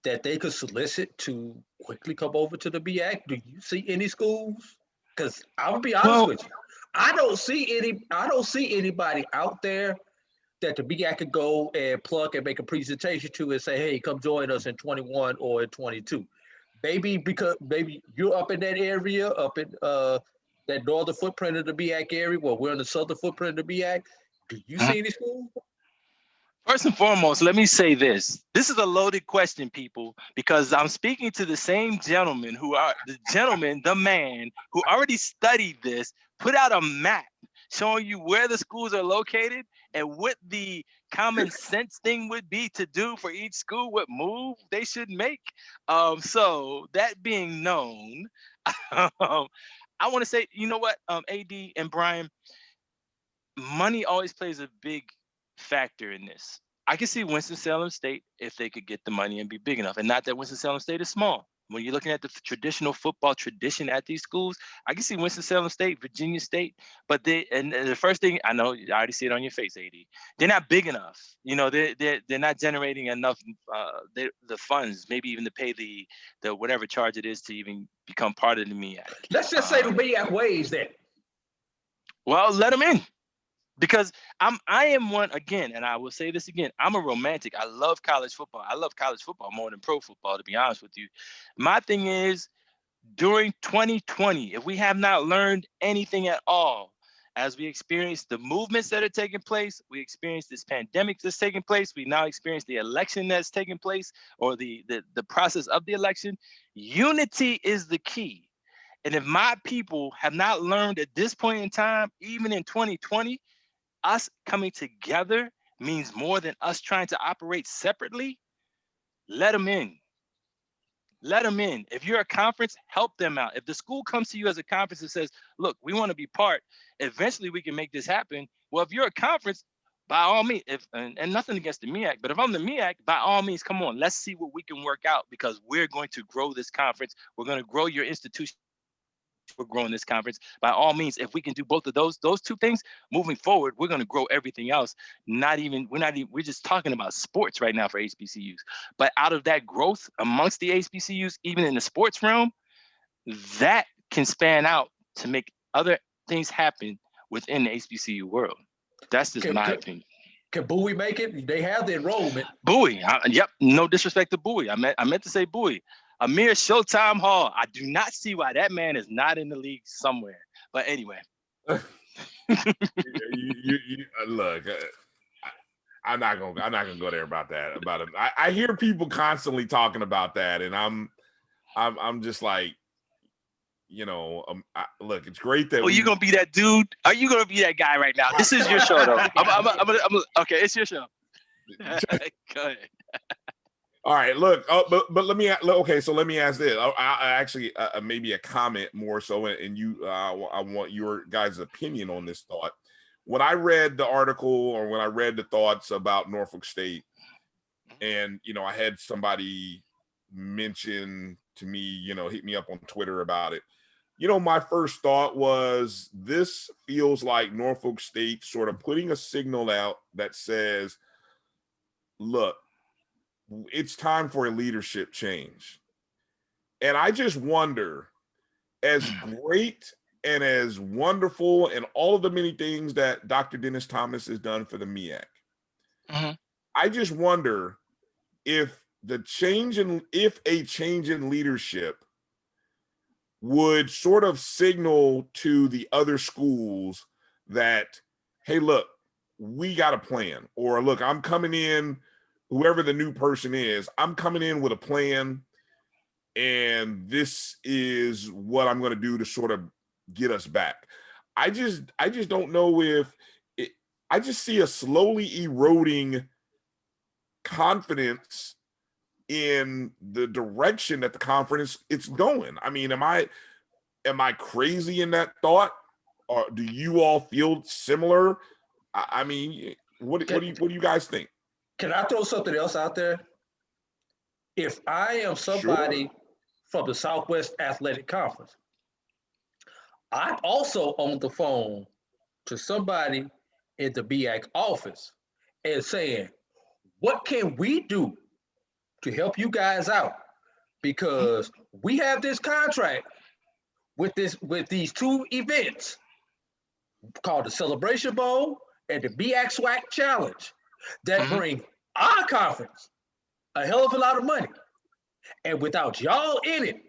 S3: that they could solicit to quickly come over to the MEAC? Do you see any schools? Because I'm gonna be honest with you, I don't see anybody out there that the MEAC could go and plug and make a presentation to and say, hey, come join us in 21 or in 22. Maybe you're up in that area, up in that northern footprint of the MEAC area, where we're in the southern footprint of the MEAC. Do you see any schools?
S20: First and foremost, let me say this. This is a loaded question, people, because I'm speaking to the same gentleman the man who already studied this, put out a map showing you where the schools are located and what the common sense thing would be to do for each school, what move they should make. So that being known, I want to say, you know what, AD and Brian, money always plays a big factor in this. I can see Winston-Salem State if they could get the money and be big enough, and not that Winston-Salem State is small. When you're looking at the traditional football tradition at these schools, I can see Winston-Salem State, Virginia State, but the first thing I know, I already see it on your face, AD. They're not big enough. You know, they're not generating enough the funds, maybe even to pay the whatever charge it is to even become part of the MEAC.
S3: Let's just say the MEAC weighs that.
S20: Well, let them in. Because I am one, again, and I will say this again, I'm a romantic. I love college football. I love college football more than pro football, to be honest with you. My thing is, during 2020, if we have not learned anything at all, as we experience the movements that are taking place, we experience this pandemic that's taking place, we now experience the election that's taking place, or the process of the election, unity is the key. And if my people have not learned at this point in time, even in 2020, us coming together means more than us trying to operate separately. Let them in. Let them in. If you're a conference, help them out. If the school comes to you as a conference and says, look, we want to be part, eventually we can make this happen. Well, if you're a conference, by all means, and nothing against the MEAC, but if I'm the MEAC, by all means, come on, let's see what we can work out, because we're going to grow this conference. We're going to grow your institution. We're growing this conference. By all means, if we can do both of those two things moving forward, we're going to grow everything else. We're just talking about sports right now for HBCUs. But out of that growth amongst the HBCUs, even in the sports realm, that can span out to make other things happen within the HBCU world. That's just my opinion.
S3: Can Bowie make it? They have the enrollment.
S20: Bowie, yep. No disrespect to Bowie. I meant to say Bowie. Amir Showtime Hall. I do not see why that man is not in the league somewhere. But anyway.
S2: Look, I'm not gonna go there about that. I hear people constantly talking about that, and I'm just like, you know, look, it's great that.
S20: Oh, you gonna be that dude? Are you gonna be that guy right now? This is your show, though. Okay, it's your show. Go ahead.
S2: All right, look, but let me ask this. I actually maybe a comment more so, and you, I want your guys' opinion on this thought. When I read the article, or when I read the thoughts about Norfolk State, and you know, I had somebody mention to me, you know, hit me up on Twitter about it. You know, my first thought was, this feels like Norfolk State sort of putting a signal out that says, look, it's time for a leadership change. And I just wonder, as great and as wonderful and all of the many things that Dr. Dennis Thomas has done for the MEAC, I just wonder if a change in leadership would sort of signal to the other schools that, hey, look, we got a plan, or look, I'm coming in, whoever the new person is, I'm coming in with a plan, and this is what I'm going to do to sort of get us back. I just don't know if I just see a slowly eroding confidence in the direction that the conference it's going. I mean, am I crazy in that thought, or do you all feel similar? I mean, what do you guys think?
S3: Can I throw something else out there? If I am somebody from the Southwest Athletic Conference, I'm also on the phone to somebody in the MEAC office and saying, what can we do to help you guys out? Because we have this contract with these two events called the Celebration Bowl and the MEAC SWAC Challenge that bring our conference a hell of a lot of money. And without y'all in it,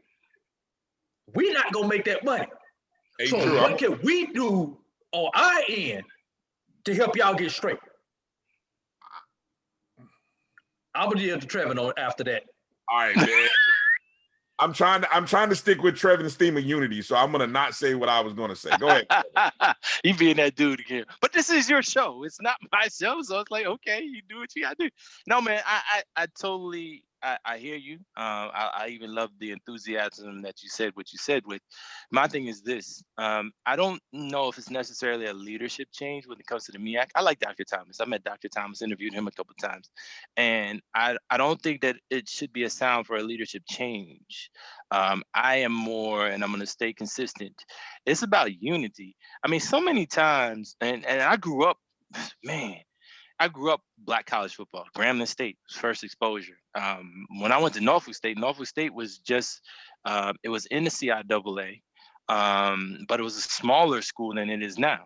S3: we're not gonna make that money.
S2: Hey,
S3: so
S2: Drew,
S3: what can we do on our end to help y'all get straight? I'm gonna yield to Trevin on after that.
S2: All right, man. I'm trying to stick with Trevin's theme of unity, so I'm gonna not say what I was gonna say. Go ahead.
S20: You being that dude again. But this is your show. It's not my show. So it's like, okay, you do what you gotta do. No, man, I totally I hear you. I even love the enthusiasm that you said what you said with. My thing is this. I don't know if it's necessarily a leadership change when it comes to the MEAC. I like Dr. Thomas. I met Dr. Thomas, interviewed him a couple of times. And I don't think that it should be a sound for a leadership change. I am more, and I'm going to stay consistent. It's about unity. I mean, so many times, and I grew up, man, I grew up black college football. Grambling State was first exposure. When I went to Norfolk State was just, it was in the CIAA, but it was a smaller school than it is now.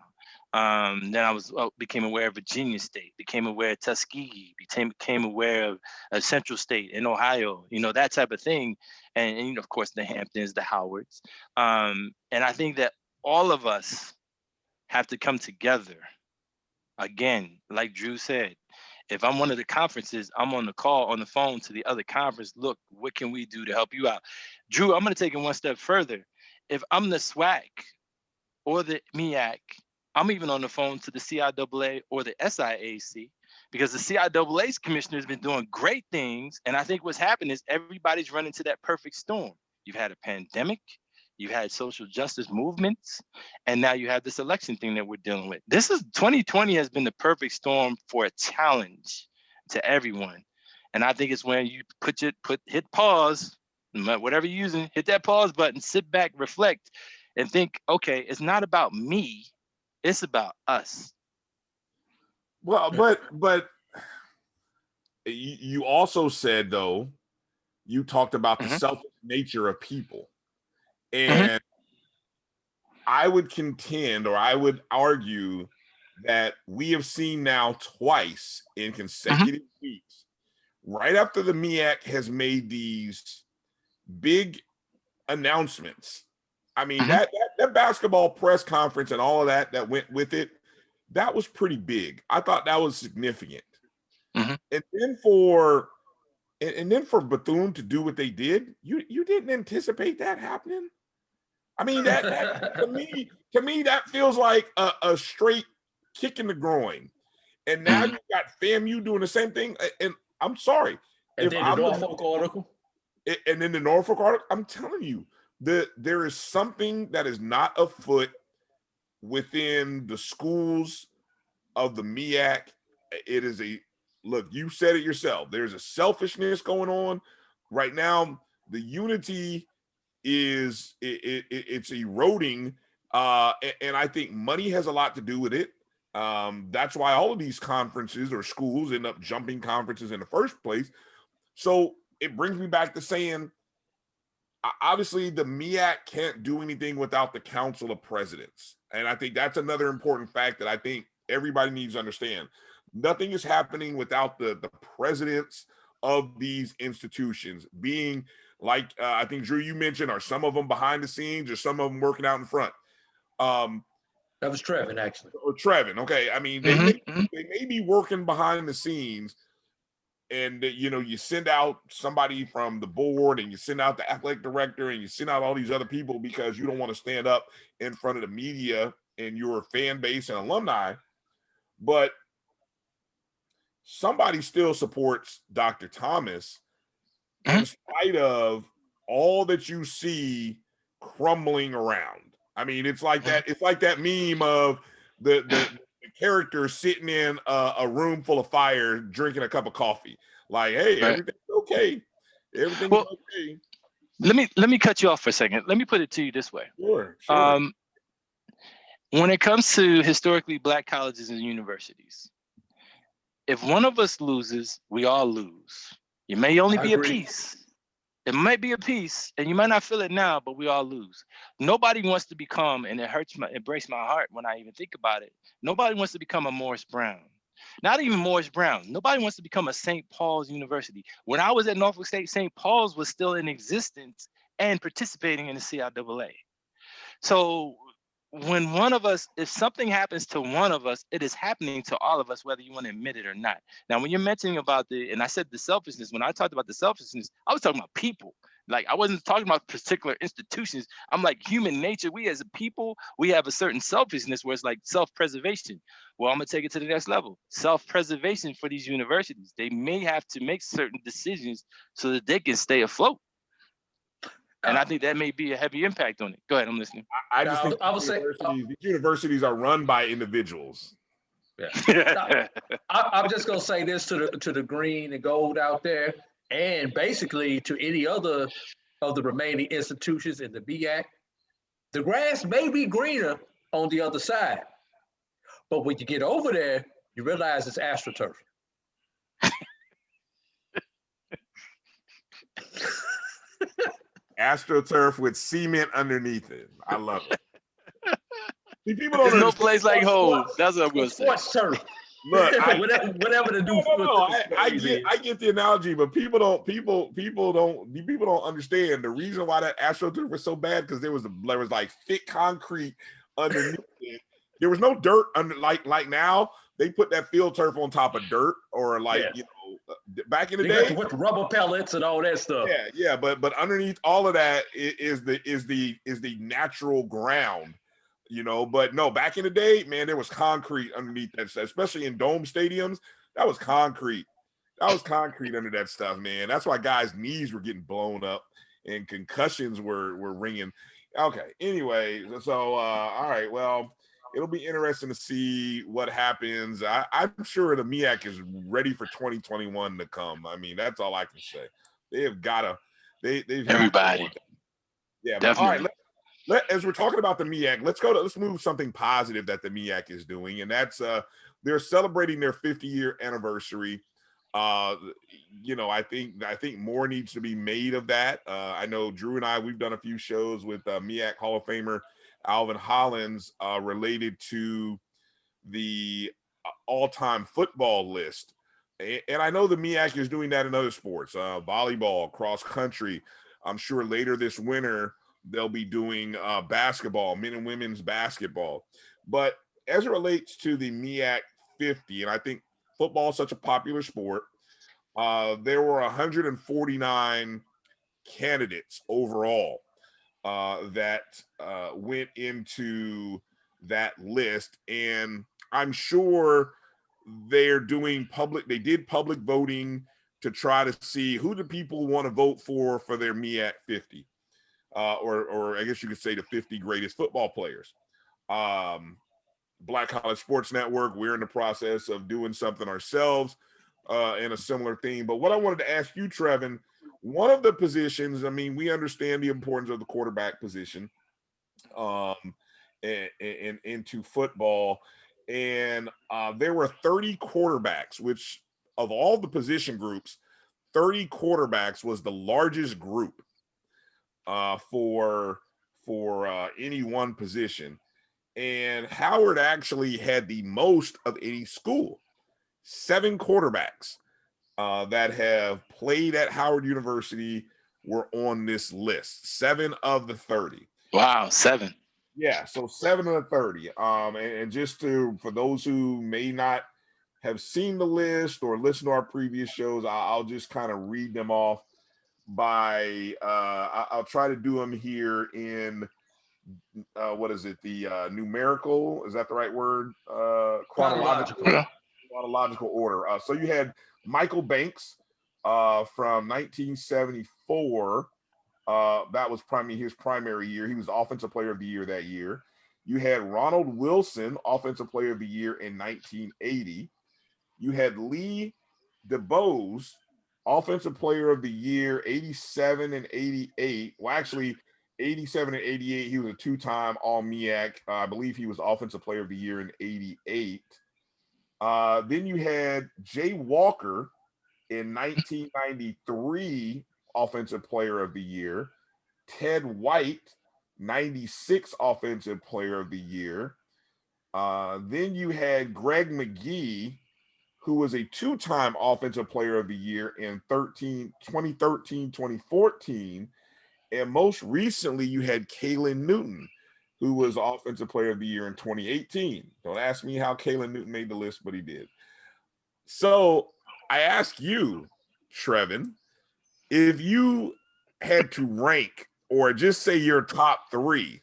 S20: Then I became aware of Virginia State, became aware of Tuskegee, became aware of Central State in Ohio, that type of thing. And of course, the Hamptons, the Howards. And I think that all of us have to come together. Again, like Drew said, if I'm one of the conferences, I'm on the phone to the other conference. Look, what can we do to help you out? Drew, I'm going to take it one step further. If I'm the SWAC or the MEAC, I'm even on the phone to the CIAA or the SIAC, because the CIAA's commissioner has been doing great things. And I think what's happened is everybody's running to that perfect storm. You've had a pandemic, you've had social justice movements, and now you have this election thing that we're dealing with. 2020 has been the perfect storm for a challenge to everyone. And I think it's when you hit pause, whatever you're using, hit that pause button, sit back, reflect, and think, okay, it's not about me, it's about us.
S2: Well, but you also said, though, you talked about the selfish nature of people. And I would contend, or I would argue, that we have seen now twice in consecutive weeks, right after the MEAC has made these big announcements. I mean, that basketball press conference and all of that went with it, that was pretty big. I thought that was significant. And then for Bethune to do what they did, you didn't anticipate that happening. I mean, that to me that feels like a straight kick in the groin. And now you got FAMU doing the same thing. And I'm sorry.
S3: And then the Norfolk article.
S2: And then the Norfolk article, I'm telling you, there is something that is not afoot within the schools of the MEAC. It is look, you said it yourself. There's a selfishness going on right now. The unity it's eroding, and I think money has a lot to do with it. That's why all of these conferences or schools end up jumping conferences in the first place. So it brings me back to saying, obviously the MEAC can't do anything without the Council of Presidents. And I think that's another important fact that I think everybody needs to understand. Nothing is happening without the presidents of these institutions being, like I think, Drew, you mentioned, are some of them behind the scenes or some of them working out in front?
S3: That was Trevin, actually.
S2: Or Trevin, okay. I mean, they may be working behind the scenes, and you send out somebody from the board, and you send out the athletic director, and you send out all these other people because you don't want to stand up in front of the media and your fan base and alumni. But somebody still supports Dr. Thomas in spite of all that you see crumbling around. I mean, it's like that. It's like that meme of the character sitting in a room full of fire, drinking a cup of coffee. Like, hey, everything's okay. Everything's okay.
S20: Let me cut you off for a second. Let me put it to you this way.
S2: Sure.
S20: When it comes to historically black colleges and universities, if one of us loses, we all lose. It may only be a piece. It might be a piece, and you might not feel it now, but we all lose. Nobody wants to become, and it breaks my heart when I even think about it. Nobody wants to become a Morris Brown. Not even Morris Brown. Nobody wants to become a St. Paul's University. When I was at Norfolk State, St. Paul's was still in existence and participating in the CIAA. So when one of us, if something happens to one of us, it is happening to all of us, whether you want to admit it or not. Now, when you're mentioning about and I said the selfishness, when I talked about the selfishness, I was talking about people. Like, I wasn't talking about particular institutions. I'm like, human nature, we as a people, we have a certain selfishness where it's like self-preservation. Well, I'm gonna take it to the next level. Self-preservation for these universities. They may have to make certain decisions so that they can stay afloat. And I think that may be a heavy impact on it. Go ahead, I'm listening.
S2: I just think
S3: I would say
S2: these universities are run by individuals.
S3: Yeah. I'm just gonna say this to the green and gold out there, and basically to any other of the remaining institutions in the MEAC. The grass may be greener on the other side, but when you get over there, you realize it's AstroTurf.
S2: AstroTurf with cement underneath it. I love it. See, people don't
S20: There's no
S2: understand.
S20: place like home. That's what I'm gonna say.
S3: Sports turf.
S2: Look,
S3: whatever to do.
S2: I get the analogy, but people don't understand the reason why that AstroTurf was so bad, because there was like thick concrete underneath it. There was no dirt under, like now they put that field turf on top of dirt, or like back in the day
S3: with rubber pellets and all that stuff.
S2: Yeah, but underneath all of that is the natural ground. But no, back in the day, man, there was concrete underneath that stuff, especially in dome stadiums. That was concrete. That was concrete under that stuff, man. That's why guys' knees were getting blown up and concussions were ringing. Okay, anyway, so all right, well, it'll be interesting to see what happens. I'm sure the MEAC is ready for 2021 to come. I mean, that's all I can say. They've got to. They've
S20: everybody.
S2: Yeah, but all right. As we're talking about the MEAC, let's move something positive that the MEAC is doing, and that's they're celebrating their 50-year anniversary. I think more needs to be made of that. I know Drew and I, we've done a few shows with MEAC Hall of Famer Alvin Hollins related to the all-time football list, and I know the MEAC is doing that in other sports, volleyball, cross country. I'm sure later this winter they'll be doing basketball, men and women's basketball. But as it relates to the MEAC 50, and I think football is such a popular sport, there were 149 candidates overall that went into that list. And I'm sure they did public voting to try to see who do people want to vote for their MEAC 50. Or I guess you could say the 50 greatest football players. Black College Sports Network, we're in the process of doing something ourselves in a similar theme. But what I wanted to ask you, Trevin, one of the positions, I mean, we understand the importance of the quarterback position into football. And there were 30 quarterbacks, which of all the position groups, 30 quarterbacks was the largest group for any one position. And Howard actually had the most of any school. 7 quarterbacks that have played at Howard University were on this list. 7 of the 30.
S20: Wow, 7.
S2: Yeah, so 7 of the 30. And just for those who may not have seen the list or listened to our previous shows, I'll just kind of read them off. I'll try to do them here in what is it, the numerical, is that the right word? Chronological order. So you had Michael Banks from 1974. That was his primary year. He was Offensive Player of the Year that year. You had Ronald Wilson, Offensive Player of the Year in 1980. You had Lee DeBose, Offensive Player of the Year, 87 and 88. Well, actually, 87 and 88, he was a 2-time All-MEAC. I believe he was Offensive Player of the Year in 88. Then you had Jay Walker in 1993, Offensive Player of the Year. Ted White, 96 Offensive Player of the Year. Then you had Greg McGee, who was a 2-time Offensive Player of the Year in 2013, 2014. And most recently, you had Kalen Newton, who was Offensive Player of the Year in 2018. Don't ask me how Kalen Newton made the list, but he did. So I ask you, Trevin, if you had to rank or just say your top three,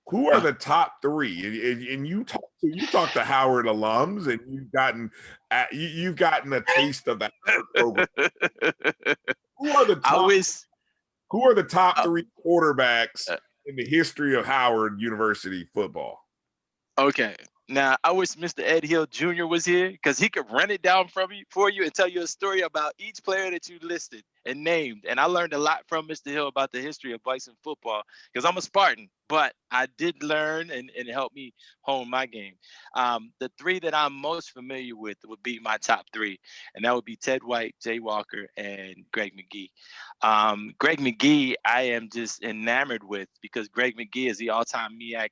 S2: who are the top three? And you talk to Howard alums, and you've gotten a taste of that program. Who are the top three quarterbacks in the history of Howard University football?
S20: Okay. Now, I wish Mr. Ed Hill Jr. was here because he could run it down for you and tell you a story about each player that you listed and named. And I learned a lot from Mr. Hill about the history of Bison football because I'm a Spartan, but I did learn and it helped me hone my game. The three that I'm most familiar with would be my top three, and that would be Ted White, Jay Walker, and Greg McGee. Greg McGee, I am just enamored with because Greg McGee is the all-time MEAC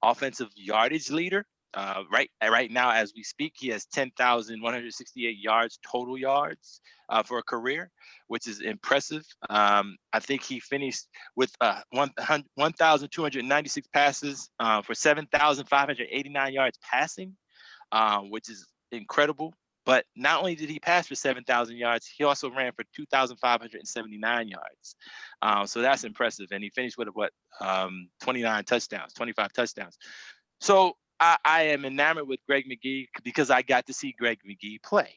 S20: offensive yardage leader. Right now, as we speak, he has 10,168 yards total yards for a career, which is impressive. I think he finished with 1,296 passes for 7,589 yards passing, which is incredible. But not only did he pass for 7,000 yards, he also ran for 2,579 yards. So that's impressive. And he finished with 25 touchdowns. So I am enamored with Greg McGee because I got to see Greg McGee play.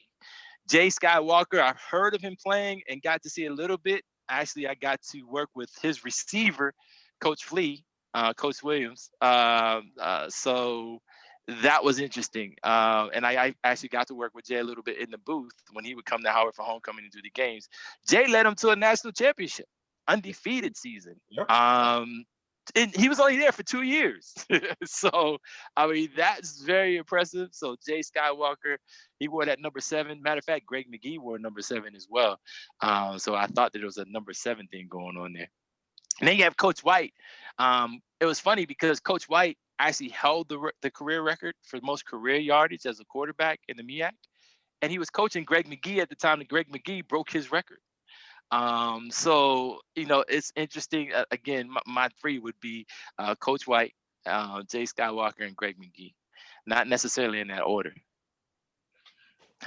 S20: Jay Skywalker, I've heard of him playing and got to see a little bit. Actually, I got to work with his receiver, Coach Flea, Coach Williams. So that was interesting. And I actually got to work with Jay a little bit in the booth when he would come to Howard for homecoming and do the games. Jay led him to a national championship, undefeated season.
S2: Yep.
S20: And he was only there for 2 years. So, I mean, that's very impressive. So Jay Skywalker, he wore that number 7. Matter of fact, Greg McGee wore number 7 as well. So I thought that there was a number 7 thing going on there. And then you have Coach White. It was funny because Coach White actually held the career record for most career yardage as a quarterback in the MEAC. And he was coaching Greg McGee at the time that Greg McGee broke his record. So, it's interesting. Again, my three would be Coach White, Jay Skywalker, and Greg McGee. Not necessarily in that order.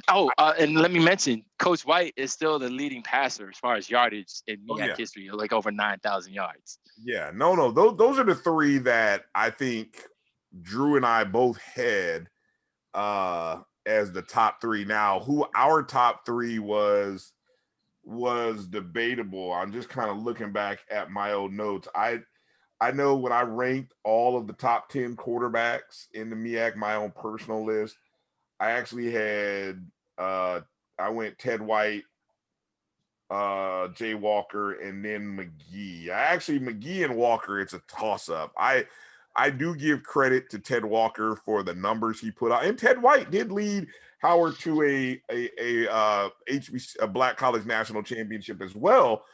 S20: And let me mention, Coach White is still the leading passer as far as yardage in MEAC history, like over 9,000 yards.
S2: Yeah, no. Those are the three that I think Drew and I both had as the top three. Now, who our top three was debatable. I'm just kind of looking back at my old notes. I know when I ranked all of the top 10 quarterbacks in the MEAC, my own personal list, I actually had I went Ted White, Jay Walker, and then McGee. McGee and Walker, it's a toss-up. I do give credit to Ted Walker for the numbers he put out, and Ted White did lead Howard to a Black College National Championship as well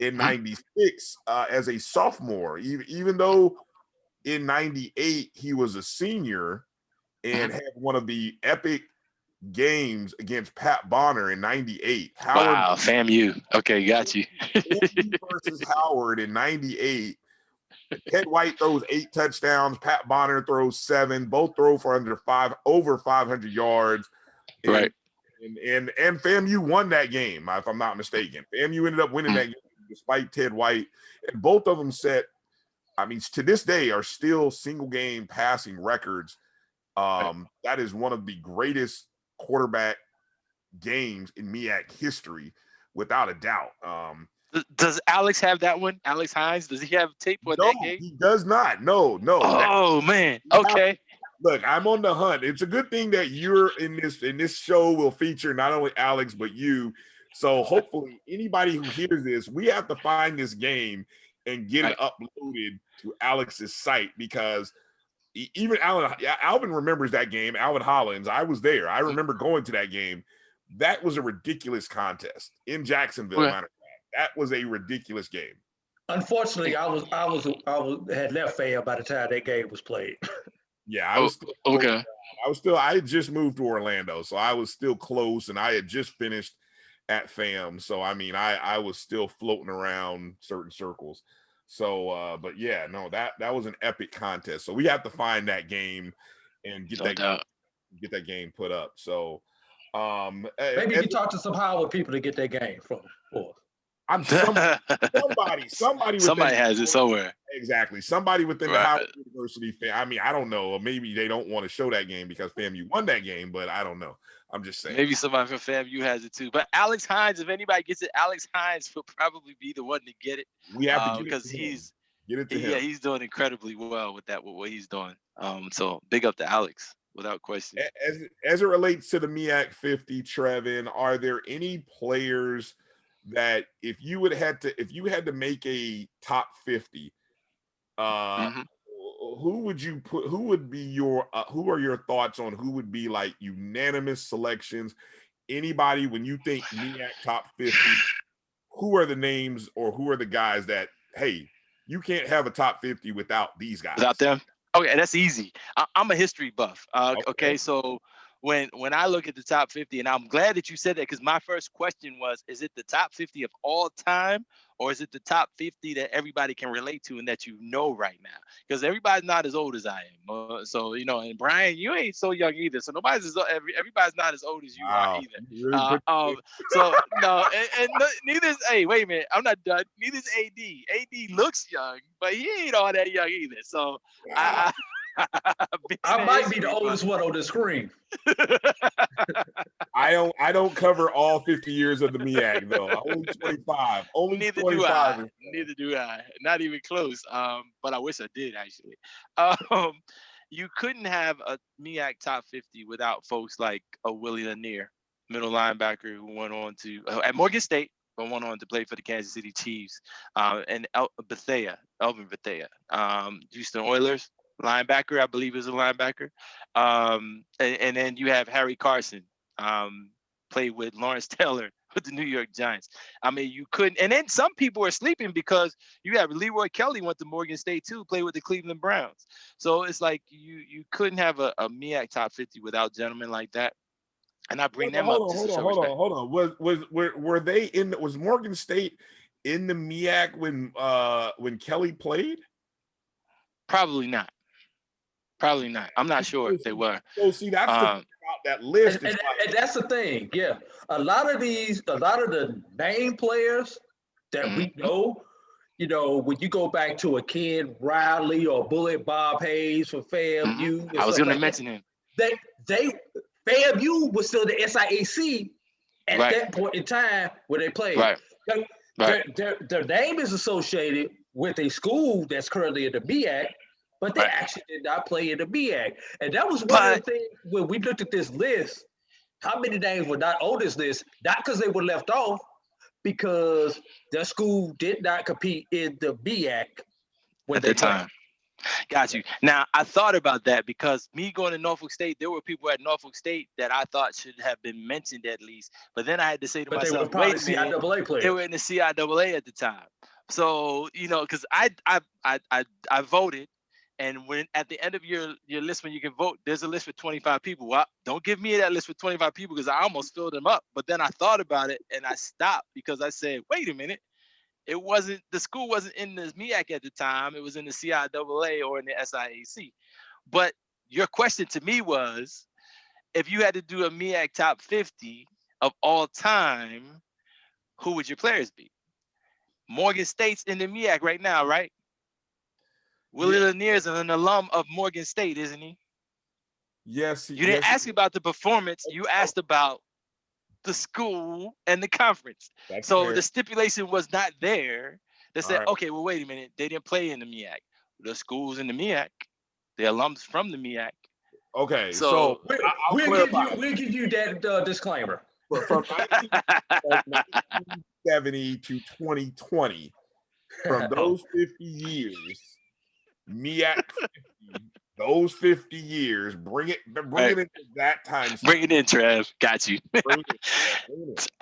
S2: in '96 as a sophomore. Even though in '98 he was a senior and had one of the epic games against Pat Bonner in '98.
S20: Wow, FAMU. Okay, got you.
S2: versus Howard in '98. Ted White throws 8 touchdowns. Pat Bonner throws 7. Both throw for over 500 yards.
S20: Right.
S2: And FAMU won that game, if I'm not mistaken. FAMU ended up winning that game despite Ted White. And both of them set, to this day, are still single game passing records. That is one of the greatest quarterback games in MEAC history, without a doubt.
S20: Does Alex have that one? Alex Hines, does he have tape on that game?
S2: He does not. No.
S20: Oh, man. Okay.
S2: Look, I'm on the hunt. It's a good thing that you're in this show will feature not only Alex, but you. So hopefully anybody who hears this, we have to find this game and get it uploaded to Alex's site, because even Alvin remembers that game. Alvin Hollins, I was there. I remember going to that game. That was a ridiculous contest in Jacksonville. Matter of fact. That was a ridiculous game.
S3: Unfortunately, I had left FAM by the time that game was played.
S2: Yeah, I was still
S20: okay.
S2: I had just moved to Orlando, so I was still close, and I had just finished at FAM. So I was still floating around certain circles. So, but yeah, no, that was an epic contest. So we have to find that game and get that game put up. So,
S3: maybe you can talk to some Howard people to get that game for us.
S2: I'm somebody
S20: has it somewhere.
S2: Exactly. Somebody within the Howard University fan. I mean, I don't know. Maybe they don't want to show that game because FAMU won that game, but I don't know. I'm just saying.
S20: Maybe somebody from FAMU has it too. But Alex Hines, if anybody gets it, Alex Hines will probably be the one to get it.
S2: We have to
S20: because
S2: get it to him.
S20: Yeah, he's doing incredibly well with what he's doing. So big up to Alex, without question.
S2: As it relates to the MEAC 50, Trevin, are there any players that if you had to make a top 50, who would you put? Who would be your? Who are your thoughts on who would be like unanimous selections? Anybody when you think MEAC top 50, who are the names or who are the guys that hey, you can't have a top 50 without these guys?
S20: Without them? Okay, that's easy. I'm a history buff. Okay, so when I look at the top 50, and I'm glad that you said that because my first question was, is it the top 50 of all time or is it the top 50 that everybody can relate to and that you know right now? Because everybody's not as old as I am. So, and Brian, you ain't so young either. So everybody's not as old as you are either. So no, and neither is, hey, wait a minute, I'm not done. Neither is AD. AD looks young, but he ain't all that young either. So
S3: I might be the oldest one on the screen.
S2: I don't cover all 50 years of the MEAC though. Only 25. Only
S20: Neither
S2: 25.
S20: Neither do I. Not even close. But I wish I did actually. You couldn't have a MEAC top 50 without folks like a Willie Lanier, middle linebacker who went on to at Morgan State, but went on to play for the Kansas City Chiefs, and Elvin Bethea, Houston Oilers. Linebacker, I believe is a linebacker. And then you have Harry Carson, played with Lawrence Taylor with the New York Giants. I mean, you couldn't. And then some people are sleeping because you have Leroy Kelly went to Morgan State too, played with the Cleveland Browns. So it's like you couldn't have a MEAC top 50 without gentlemen like that. And I bring them up.
S2: Hold on. Were they in? Was Morgan State in the MEAC when Kelly played?
S20: Probably not. I'm not sure if they were.
S2: So see, that's about that list.
S3: And that's the thing. Yeah, a lot of the main players that we know, when you go back to a Ken Riley or Bullet Bob Hayes from FAMU.
S20: I was going to mention him.
S3: FAMU was still the SIAC at that point in time when they played.
S20: Right.
S3: Their name is associated with a school that's currently in the MEAC, but they actually did not play in the MEAC. And that was one of the things when we looked at this list, how many names were not on this list, not because they were left off, because their school did not compete in the MEAC
S20: at the time. Got you. Now, I thought about that because me going to Norfolk State, there were people at Norfolk State that I thought should have been mentioned at least. But then I had to say to myself,
S3: they were probably CIAA players.
S20: They were in the CIAA at the time. So, because I voted. And when at the end of your list, when you can vote, there's a list for 25 people. Well, don't give me that list for 25 people because I almost filled them up. But then I thought about it and I stopped because I said, wait a minute. The school wasn't in the MEAC at the time. It was in the CIAA or in the SIAC. But your question to me was, if you had to do a MEAC top 50 of all time, who would your players be? Morgan State's in the MEAC right now, right? Willie Lanier is an alum of Morgan State, isn't he?
S2: Yes.
S20: You didn't ask about the performance. You asked about the school and the conference.
S2: That's
S20: so
S2: fair.
S20: The stipulation was not there. They said, okay, well, wait a minute. They didn't play in the MEAC. The school's in the MEAC. The alums from the MEAC.
S2: Okay,
S20: so
S3: we'll give you that disclaimer.
S2: From 1970 to 2020, from those 50 years, MEAC 50, those 50 years, bring it into that time.
S20: Bring it in, Trev. Got you.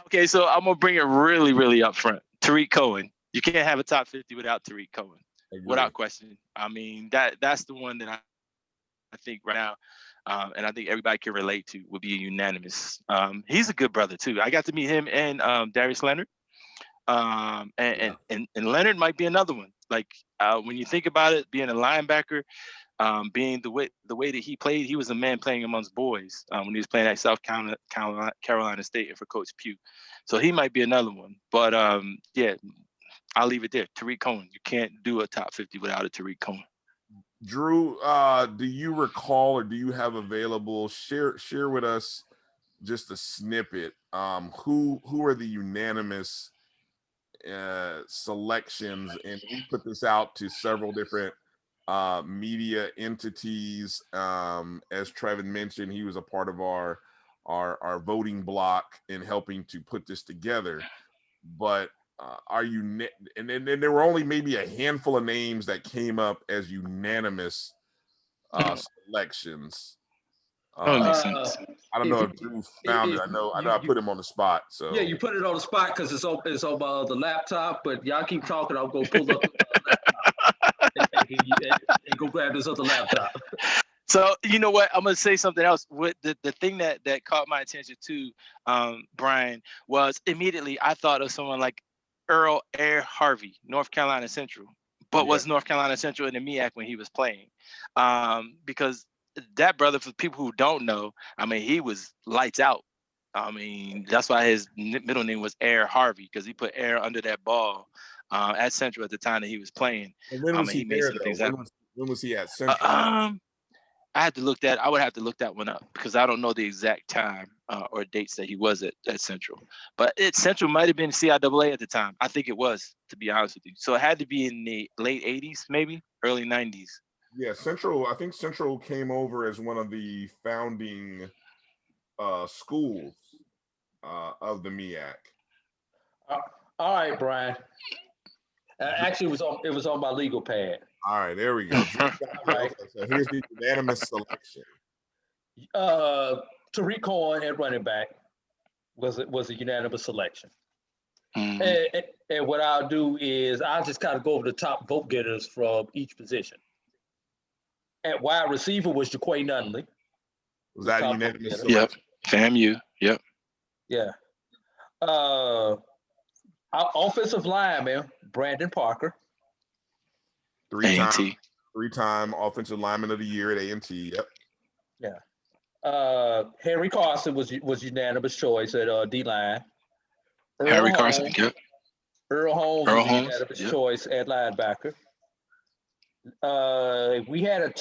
S20: Okay, so I'm gonna bring it really, really up front. Tariq Cohen. You can't have a top 50 without Tariq Cohen, without question. I mean, that's the one that I think right now, and I think everybody can relate to, would be unanimous. He's a good brother too. I got to meet him and Darius Leonard. And Leonard might be another one. Like when you think about it, being a linebacker, being the way that he played, he was a man playing amongst boys when he was playing at South Carolina State for Coach Pugh. So he might be another one. But yeah, I'll leave it there. Tariq Cohen. You can't do a top 50 without a Tariq Cohen.
S2: Drew, do you recall or do you have available? Share with us just a snippet. Who are the unanimous selections? And we put this out to several different media entities. As Trevin mentioned, he was a part of our voting block in helping to put this together. But are you? And then there were only maybe a handful of names that came up as unanimous selections.
S20: Makes sense.
S2: I don't know if Drew found it. I know I put him on the spot. So
S3: yeah, you put it on the spot because it's on the laptop. But y'all keep talking. I'll go pull up the laptop and go grab this other laptop.
S20: So you know what? I'm gonna say something else. With the thing that caught my attention too, Brian, was immediately I thought of someone like Earl Air Harvey, North Carolina Central, but was North Carolina Central in the MEAC when he was playing, because that brother, for people who don't know, I mean, he was lights out. I mean, that's why his middle name was Air Harvey, because he put air under that ball at Central at the time that he was playing.
S2: And when was he
S20: made
S2: there,
S20: some things
S2: though?
S20: happen.
S2: When was he at Central?
S20: I would have to look that one up because I don't know the exact time or dates that he was at Central. But Central might have been CIAA at the time. I think it was, to be honest with you. So it had to be in the late 80s, maybe early 90s.
S2: Yeah, Central. I think Central came over as one of the founding schools of the MEAC.
S3: All right, Brian. Actually, it was on my legal pad.
S2: All right, there we go. Right. So here's the unanimous selection.
S3: Tariq Cohen at running back was a unanimous selection. Mm-hmm. And what I'll do is I'll just kind of go over the top vote getters from each position. At wide receiver was Jaquay Nunley.
S2: Was that unanimous selection?
S20: Yep. FAMU. Yep.
S3: Yeah. Our offensive lineman, Brandon Parker.
S2: Three-time offensive lineman of the year at A&T. Yep.
S3: Yeah. Henry Carson was unanimous choice at D-line.
S20: Carson. Yep.
S3: Earl Holmes was unanimous choice at linebacker. We had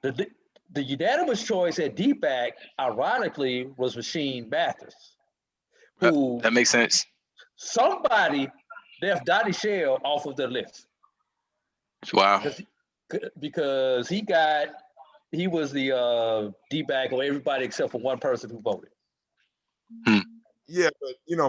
S3: the unanimous choice at D-back, ironically, was Machine Mathis. Who
S20: that makes sense.
S3: Somebody left Donnie Shell off of the list.
S20: Wow.
S3: Because he was the D-back on everybody except for one person who voted.
S2: Yeah,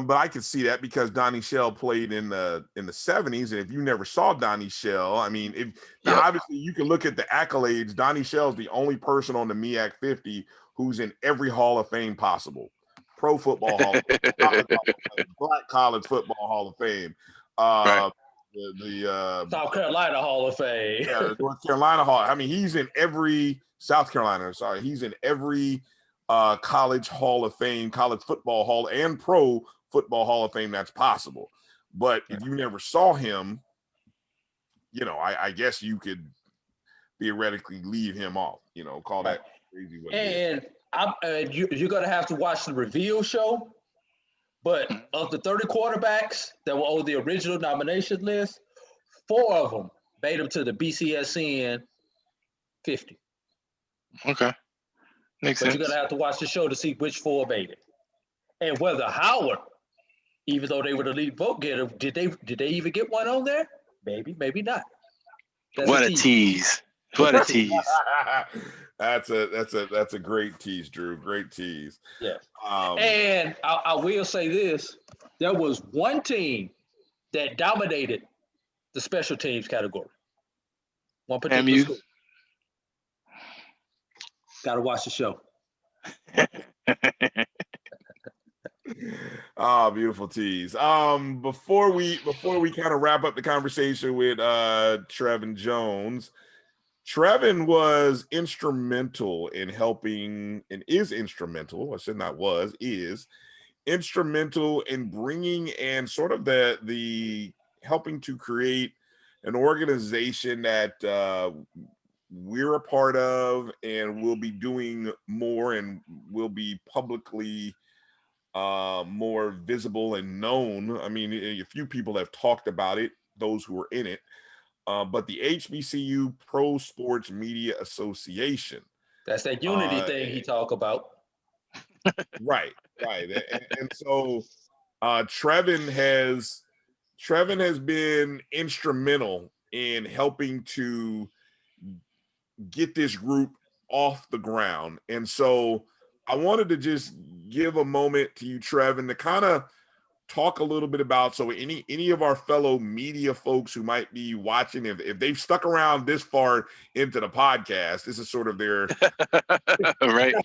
S2: but I could see that because Donnie Shell played in the 70s, and if you never saw Donnie Shell, I mean, obviously you can look at the accolades. Donnie Shell's the only person on the MEAC 50 who's in every Hall of Fame possible. Pro Football Hall of Fame, College Hall of Fame, Black College Football Hall of Fame, the
S3: South Carolina Hall of Fame,
S2: North Carolina Hall. I mean, he's in every South Carolina. Sorry, he's in every college Hall of Fame, college football hall, and pro football Hall of Fame that's possible. But if you never saw him, I guess you could theoretically leave him off. Call that crazy.
S3: And you're going to have to watch the reveal show. But of the 30 quarterbacks that were on the original nomination list, 4 of them made them to the BCSN 50.
S20: Okay. Makes sense.
S3: You're going to have to watch the show to see which 4 made it. And whether Howard, even though they were the lead vote getter, did they even get one on there? Maybe, maybe not.
S20: What a tease. What a tease.
S2: That's a great tease, Drew. Great tease.
S3: Yeah. And I will say this: there was one team that dominated the special teams category. One particular school. Got to watch the show.
S2: Oh, beautiful tease. Before we kind of wrap up the conversation with Trevin Jones. Trevin was instrumental in helping, and is instrumental, I said not was, is instrumental in bringing and sort of the helping to create an organization that we're a part of, and we'll be doing more, and will be publicly more visible and known. I mean, a few people have talked about it, those who are in it, but the HBCU Pro Sports Media Association.
S3: That's that unity thing he talk about.
S2: Right. And so Trevin has been instrumental in helping to get this group off the ground. And so I wanted to just give a moment to you, Trevin, to kind of talk a little bit about, so any of our fellow media folks who might be watching, if they've stuck around this far into the podcast, this is sort of their
S20: right.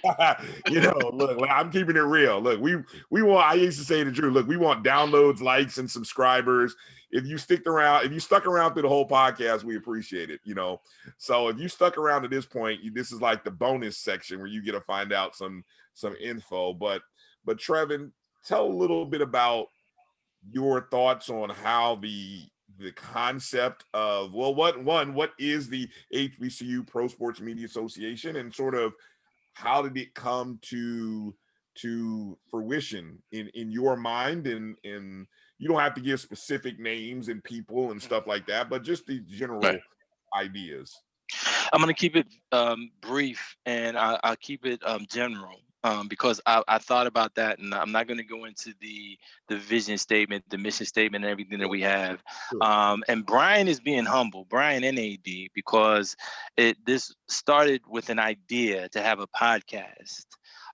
S2: Look, I'm keeping it real. Look, we want, I used to say to Drew, look, we want downloads, likes, and subscribers. If you stuck around through the whole podcast, we appreciate it. So if you stuck around to this point, this is like the bonus section where you get to find out some info. But Trevin, tell a little bit about your thoughts on how the concept of, well, what is the HBCU Pro Sports Media Association, and sort of how did it come to fruition in your mind, and you don't have to give specific names and people and stuff like that, but just the general ideas.
S20: I'm going to keep it brief, and I'll keep it general. Because I thought about that, and I'm not going to go into the vision statement, the mission statement, and everything that we have. And Bryan is being humble, Bryan and A.D, because this started with an idea to have a podcast.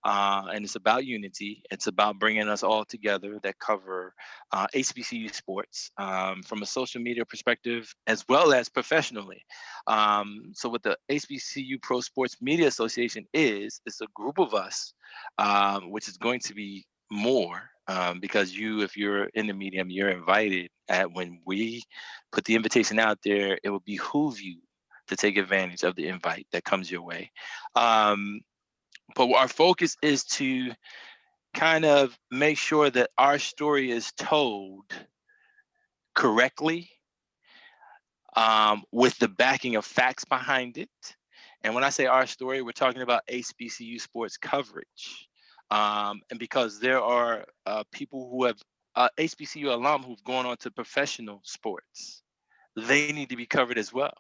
S20: And it's about unity. It's about bringing us all together that cover HBCU sports from a social media perspective, as well as professionally. So what the HBCU Pro Sports Media Association is, it's a group of us, which is going to be more, because if you're in the medium, you're invited. When we put the invitation out there, it will behoove you to take advantage of the invite that comes your way. But our focus is to kind of make sure that our story is told correctly, with the backing of facts behind it. And when I say our story, we're talking about HBCU sports coverage. And because there are people who have HBCU alum who've gone on to professional sports, they need to be covered as well.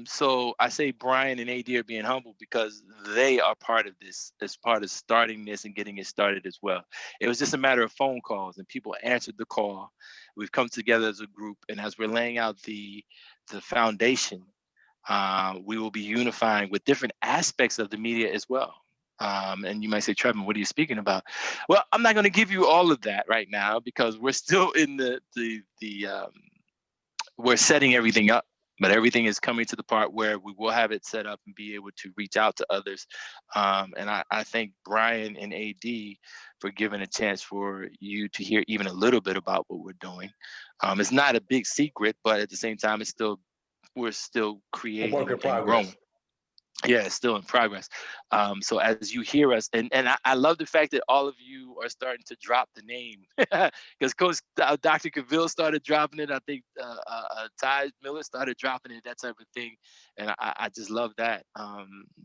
S20: So I say Bryan and A.D are being humble because they are part of this, as part of starting this and getting it started as well. It was just a matter of phone calls, and people answered the call. We've come together as a group, and as we're laying out the foundation, we will be unifying with different aspects of the media as well. And you might say, Trevin, what are you speaking about? Well, I'm not going to give you all of that right now, because we're still in we're setting everything up. But everything is coming to the part where we will have it set up and be able to reach out to others. And I thank Bryan and A.D for giving a chance for you to hear even a little bit about what we're doing. It's not a big secret, but at the same time, we're still creating and growing. Yeah, it's still in progress. So as you hear us, and I love the fact that all of you are starting to drop the name, because Coach Dr. Cavill started dropping it. I think Ty Miller started dropping it, that type of thing. And I just love that.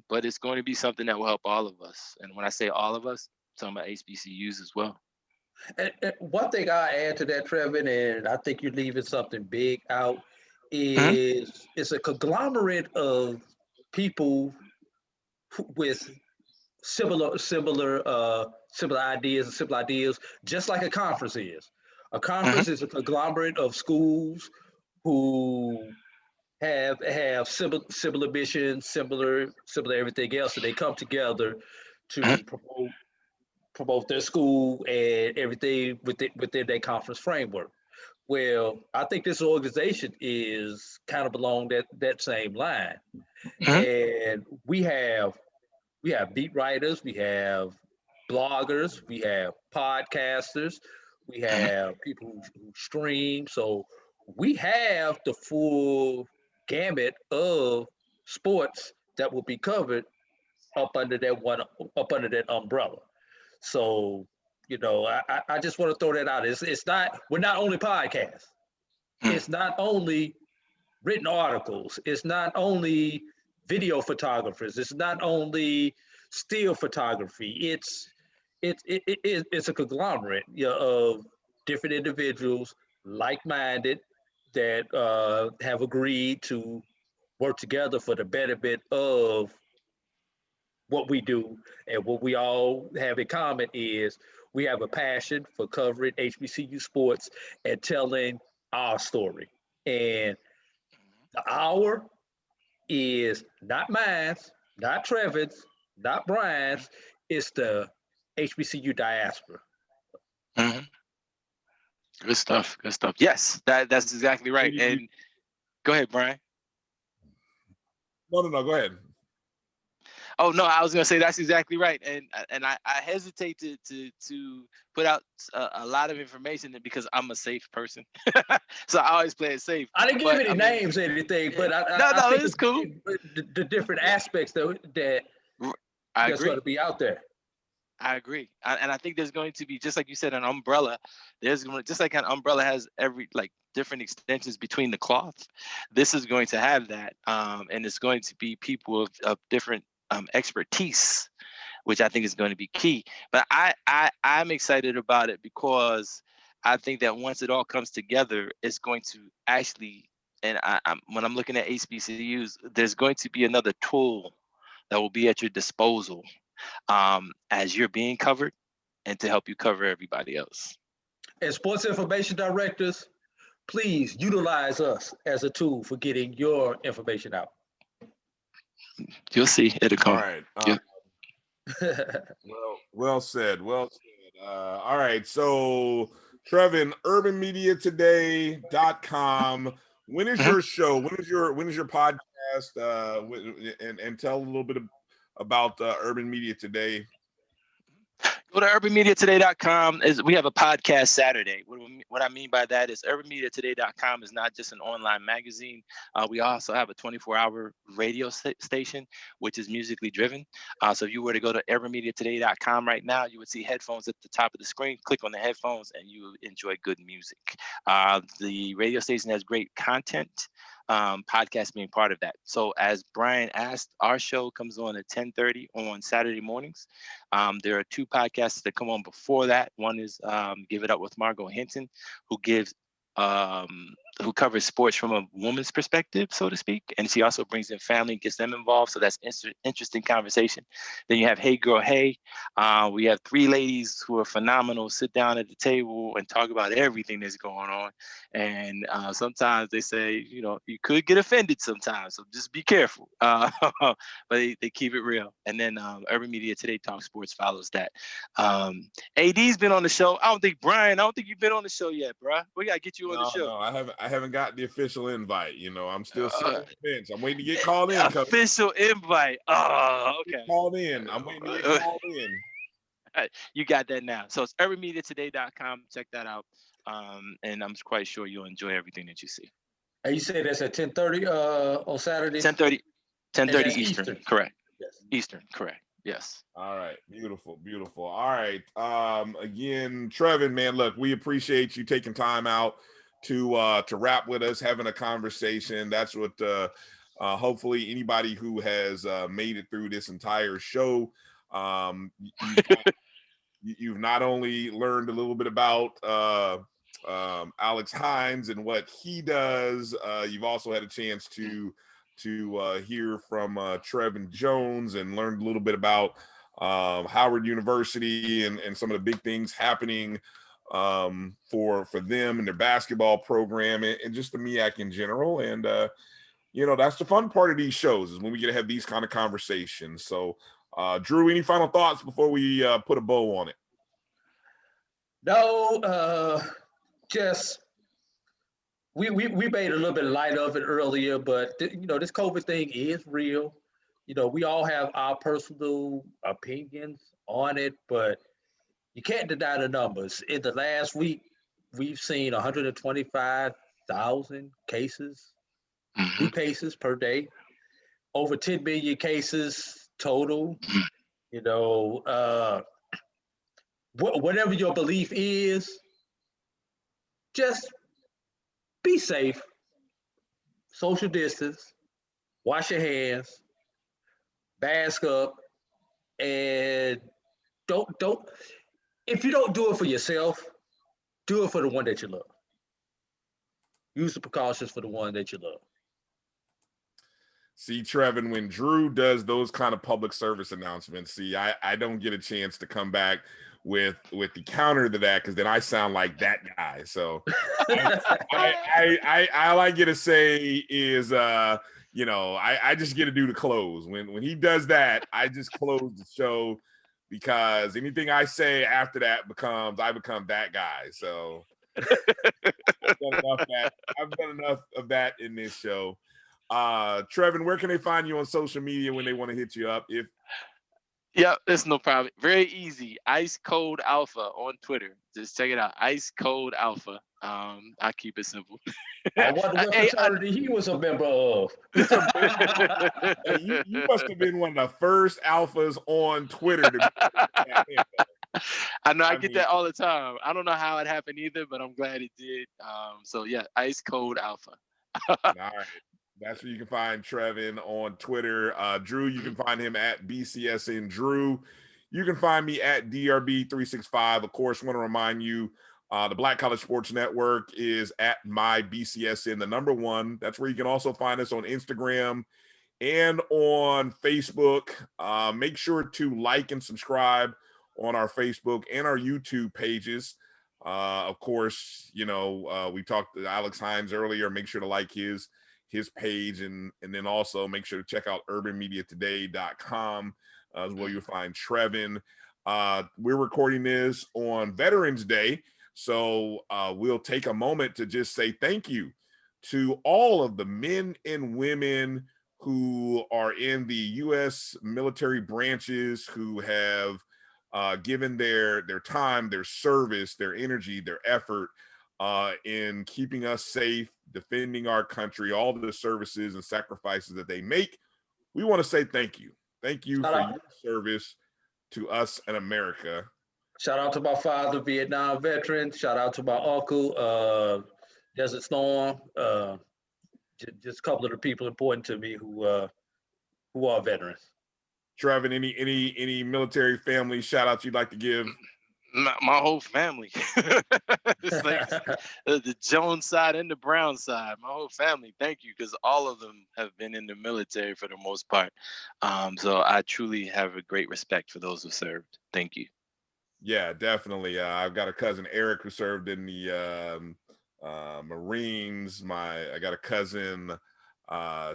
S20: But it's going to be something that will help all of us. And when I say all of us, I'm talking about HBCUs as well.
S3: And one thing I add to that, Trevin, and I think you're leaving something big out, is it's a conglomerate of people with similar ideas, just like a conference is. A conference is a conglomerate of schools who have similar missions, similar everything else, and they come together to promote their school and everything within their conference framework. Well, I think this organization is kind of along that same line. And we have beat writers, we have bloggers, we have podcasters, we have people who stream. So we have the full gamut of sports that will be covered up under that umbrella. So You know, I just want to throw that out. We're not only podcasts. It's not only written articles. It's not only video photographers. It's not only still photography. It's a conglomerate, you know, of different individuals, like-minded, that have agreed to work together for the betterment of what we do. And what we all have in common is we have a passion for covering HBCU sports and telling our story. And the hour is not mine, not Trevin's, not Brian's. It's the HBCU diaspora.
S20: Mm-hmm. Good stuff. Good stuff. Yes, that's exactly right. And go ahead, Brian.
S2: No, go ahead.
S20: Oh no, I was gonna say that's exactly right, and I hesitate to put out a lot of information because I'm a safe person, so I always play it safe.
S3: I didn't give any names or anything, but I think
S20: it's cool.
S3: The different aspects that that's going to be out there.
S20: I agree, and I think there's going to be, just like you said, an umbrella. There's going to, just like an umbrella has every different extensions between the cloth. This is going to have that, and it's going to be people of different expertise, which I think is going to be key. But I'm excited about it because I think that once it all comes together, it's going to actually, and when I'm looking at HBCUs, there's going to be another tool that will be at your disposal as you're being covered and to help you cover everybody else.
S3: And sports information directors, please utilize us as a tool for getting your information out.
S20: You'll see, it'll come.
S2: All right. Well said. Well said. All right. So, Trevin, urbanmediatoday.com. When is your show? When is your podcast? And tell a little bit about Urban Media Today.
S20: Go to urbanmediatoday.com. We have a podcast Saturday. What I mean by that is urbanmediatoday.com is not just an online magazine. We also have a 24-hour radio station, which is musically driven. So if you were to go to urbanmediatoday.com right now, you would see headphones at the top of the screen. Click on the headphones and you enjoy good music. The radio station has great content. Podcast being part of that. So as Brian asked, our show comes on at 10:30 on Saturday mornings. There are two podcasts that come on before that. One is Give It Up with Margot Hinton, who covers sports from a woman's perspective, so to speak. And she also brings in family, gets them involved. So that's interesting conversation. Then you have Hey Girl, Hey. We have three ladies who are phenomenal, sit down at the table and talk about everything that's going on. And sometimes they say, you know, you could get offended sometimes, so just be careful. But they keep it real. And then Urban Media Today Talk Sports follows that. AD's been on the show. I don't think you've been on the show yet, bro. We got to get you on the show.
S2: No, I haven't got the official invite. You know, I'm still sitting on the bench. I'm waiting to get called in.
S20: Official invite. Oh, okay.
S2: Called in. I'm waiting to get called in.
S20: You got that now. So it's urbanmediatoday.com. Check that out. And I'm quite sure you'll enjoy everything that you see.
S3: And you say that's at 10:30 on Saturday?
S20: 10:30 Eastern. Correct. Yes. Eastern. Correct. Yes.
S2: All right. Beautiful. All right. Again, Trevin, man, look, we appreciate you taking time out to rap with us, having a conversation. That's what hopefully anybody who has made it through this entire show, you've not only learned a little bit about Alex Hines and what he does, you've also had a chance to hear from Trevin Jones and learned a little bit about Howard University and some of the big things happening for them and their basketball program and just the MEAC in general. And you know, that's the fun part of these shows, is when we get to have these kind of conversations. So Drew, any final thoughts before we put a bow on it?
S3: No, just we made a little bit light of it earlier, but you know, this COVID thing is real. You know, we all have our personal opinions on it, but you can't deny the numbers. In the last week, we've seen 125,000 cases, new cases per day, over 10 million cases total. You know, whatever your belief is, just be safe, social distance, wash your hands, mask up, and don't. If you don't do it for yourself, do it for the one that you love. Use the precautions for the one that you love.
S2: See, Trevin, when Drew does those kind of public service announcements, see, I don't get a chance to come back with the counter to that, because then I sound like that guy. So all I get to say is, I just get to do the close. When he does that, I just close the show, because anything I say after that I become that guy. So I've done enough of that in this show. Trevin, where can they find you on social media when they want to hit you up?
S20: Yeah, that's no problem. Very easy. Ice Cold Alpha on Twitter. Just check it out. Ice Cold Alpha. I keep it simple.
S3: I wonder what fraternity he was a member of.
S2: You must have been one of the first alphas on Twitter.
S20: I know I get that all the time. I don't know how it happened either, but I'm glad it did. So yeah, Ice Cold Alpha.
S2: All right. That's where you can find Trevin on Twitter. Drew, you can find him at BCSN Drew. You can find me at DRB365. Of course, I want to remind you, the Black College Sports Network is at my BCSN, the #1. That's where you can also find us on Instagram and on Facebook. Make sure to like and subscribe on our Facebook and our YouTube pages. Of course, we talked to Alex Hines earlier. Make sure to like his page, and then also make sure to check out urbanmediatoday.com as well. You'll find Trevin. We're recording this on Veterans Day, so we'll take a moment to just say thank you to all of the men and women who are in the U.S. military branches, who have given their time, their service, their energy, their effort in keeping us safe, defending our country, all the services and sacrifices that they make. We want to say thank you. Thank you for your service to us in America.
S3: Shout out to my father, Vietnam veteran. Shout out to my uncle, Desert Storm. Just a couple of the people important to me who are veterans.
S2: Trevin, any military family shout outs you'd like to give?
S20: My whole family. It's like the Jones side and the Brown side. My whole family. Thank you, because all of them have been in the military for the most part. So I truly have a great respect for those who served. Thank you.
S2: Yeah, definitely. I've got a cousin, Eric, who served in the Marines. I got a cousin,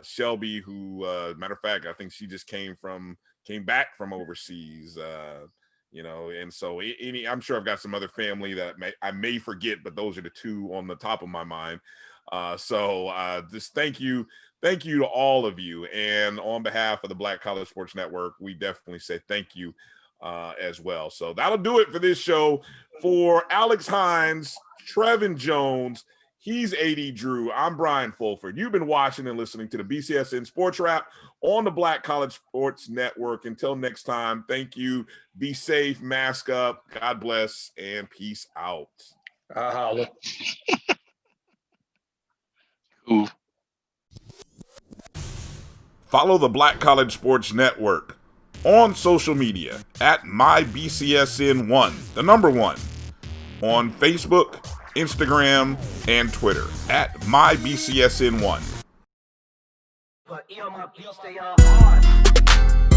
S2: Shelby, who, matter of fact, I think she just came back from overseas. And so I'm sure I've got some other family that I may forget, but those are the two on the top of my mind. So just thank you to all of you. And on behalf of the Black College Sports Network, we definitely say thank you as well. So that'll do it for this show. For Alex Hines, Trevin Jones, he's A.D. Drew. I'm Brian Fulford. You've been watching and listening to the BCSN Sports Wrap on the Black College Sports Network. Until next time, thank you. Be safe, mask up, God bless, and peace out.
S20: Ooh.
S2: Follow the Black College Sports Network on social media at MyBCSN1, the #1, on Facebook, Instagram, and Twitter at MyBCSN1.
S1: But you stay hard.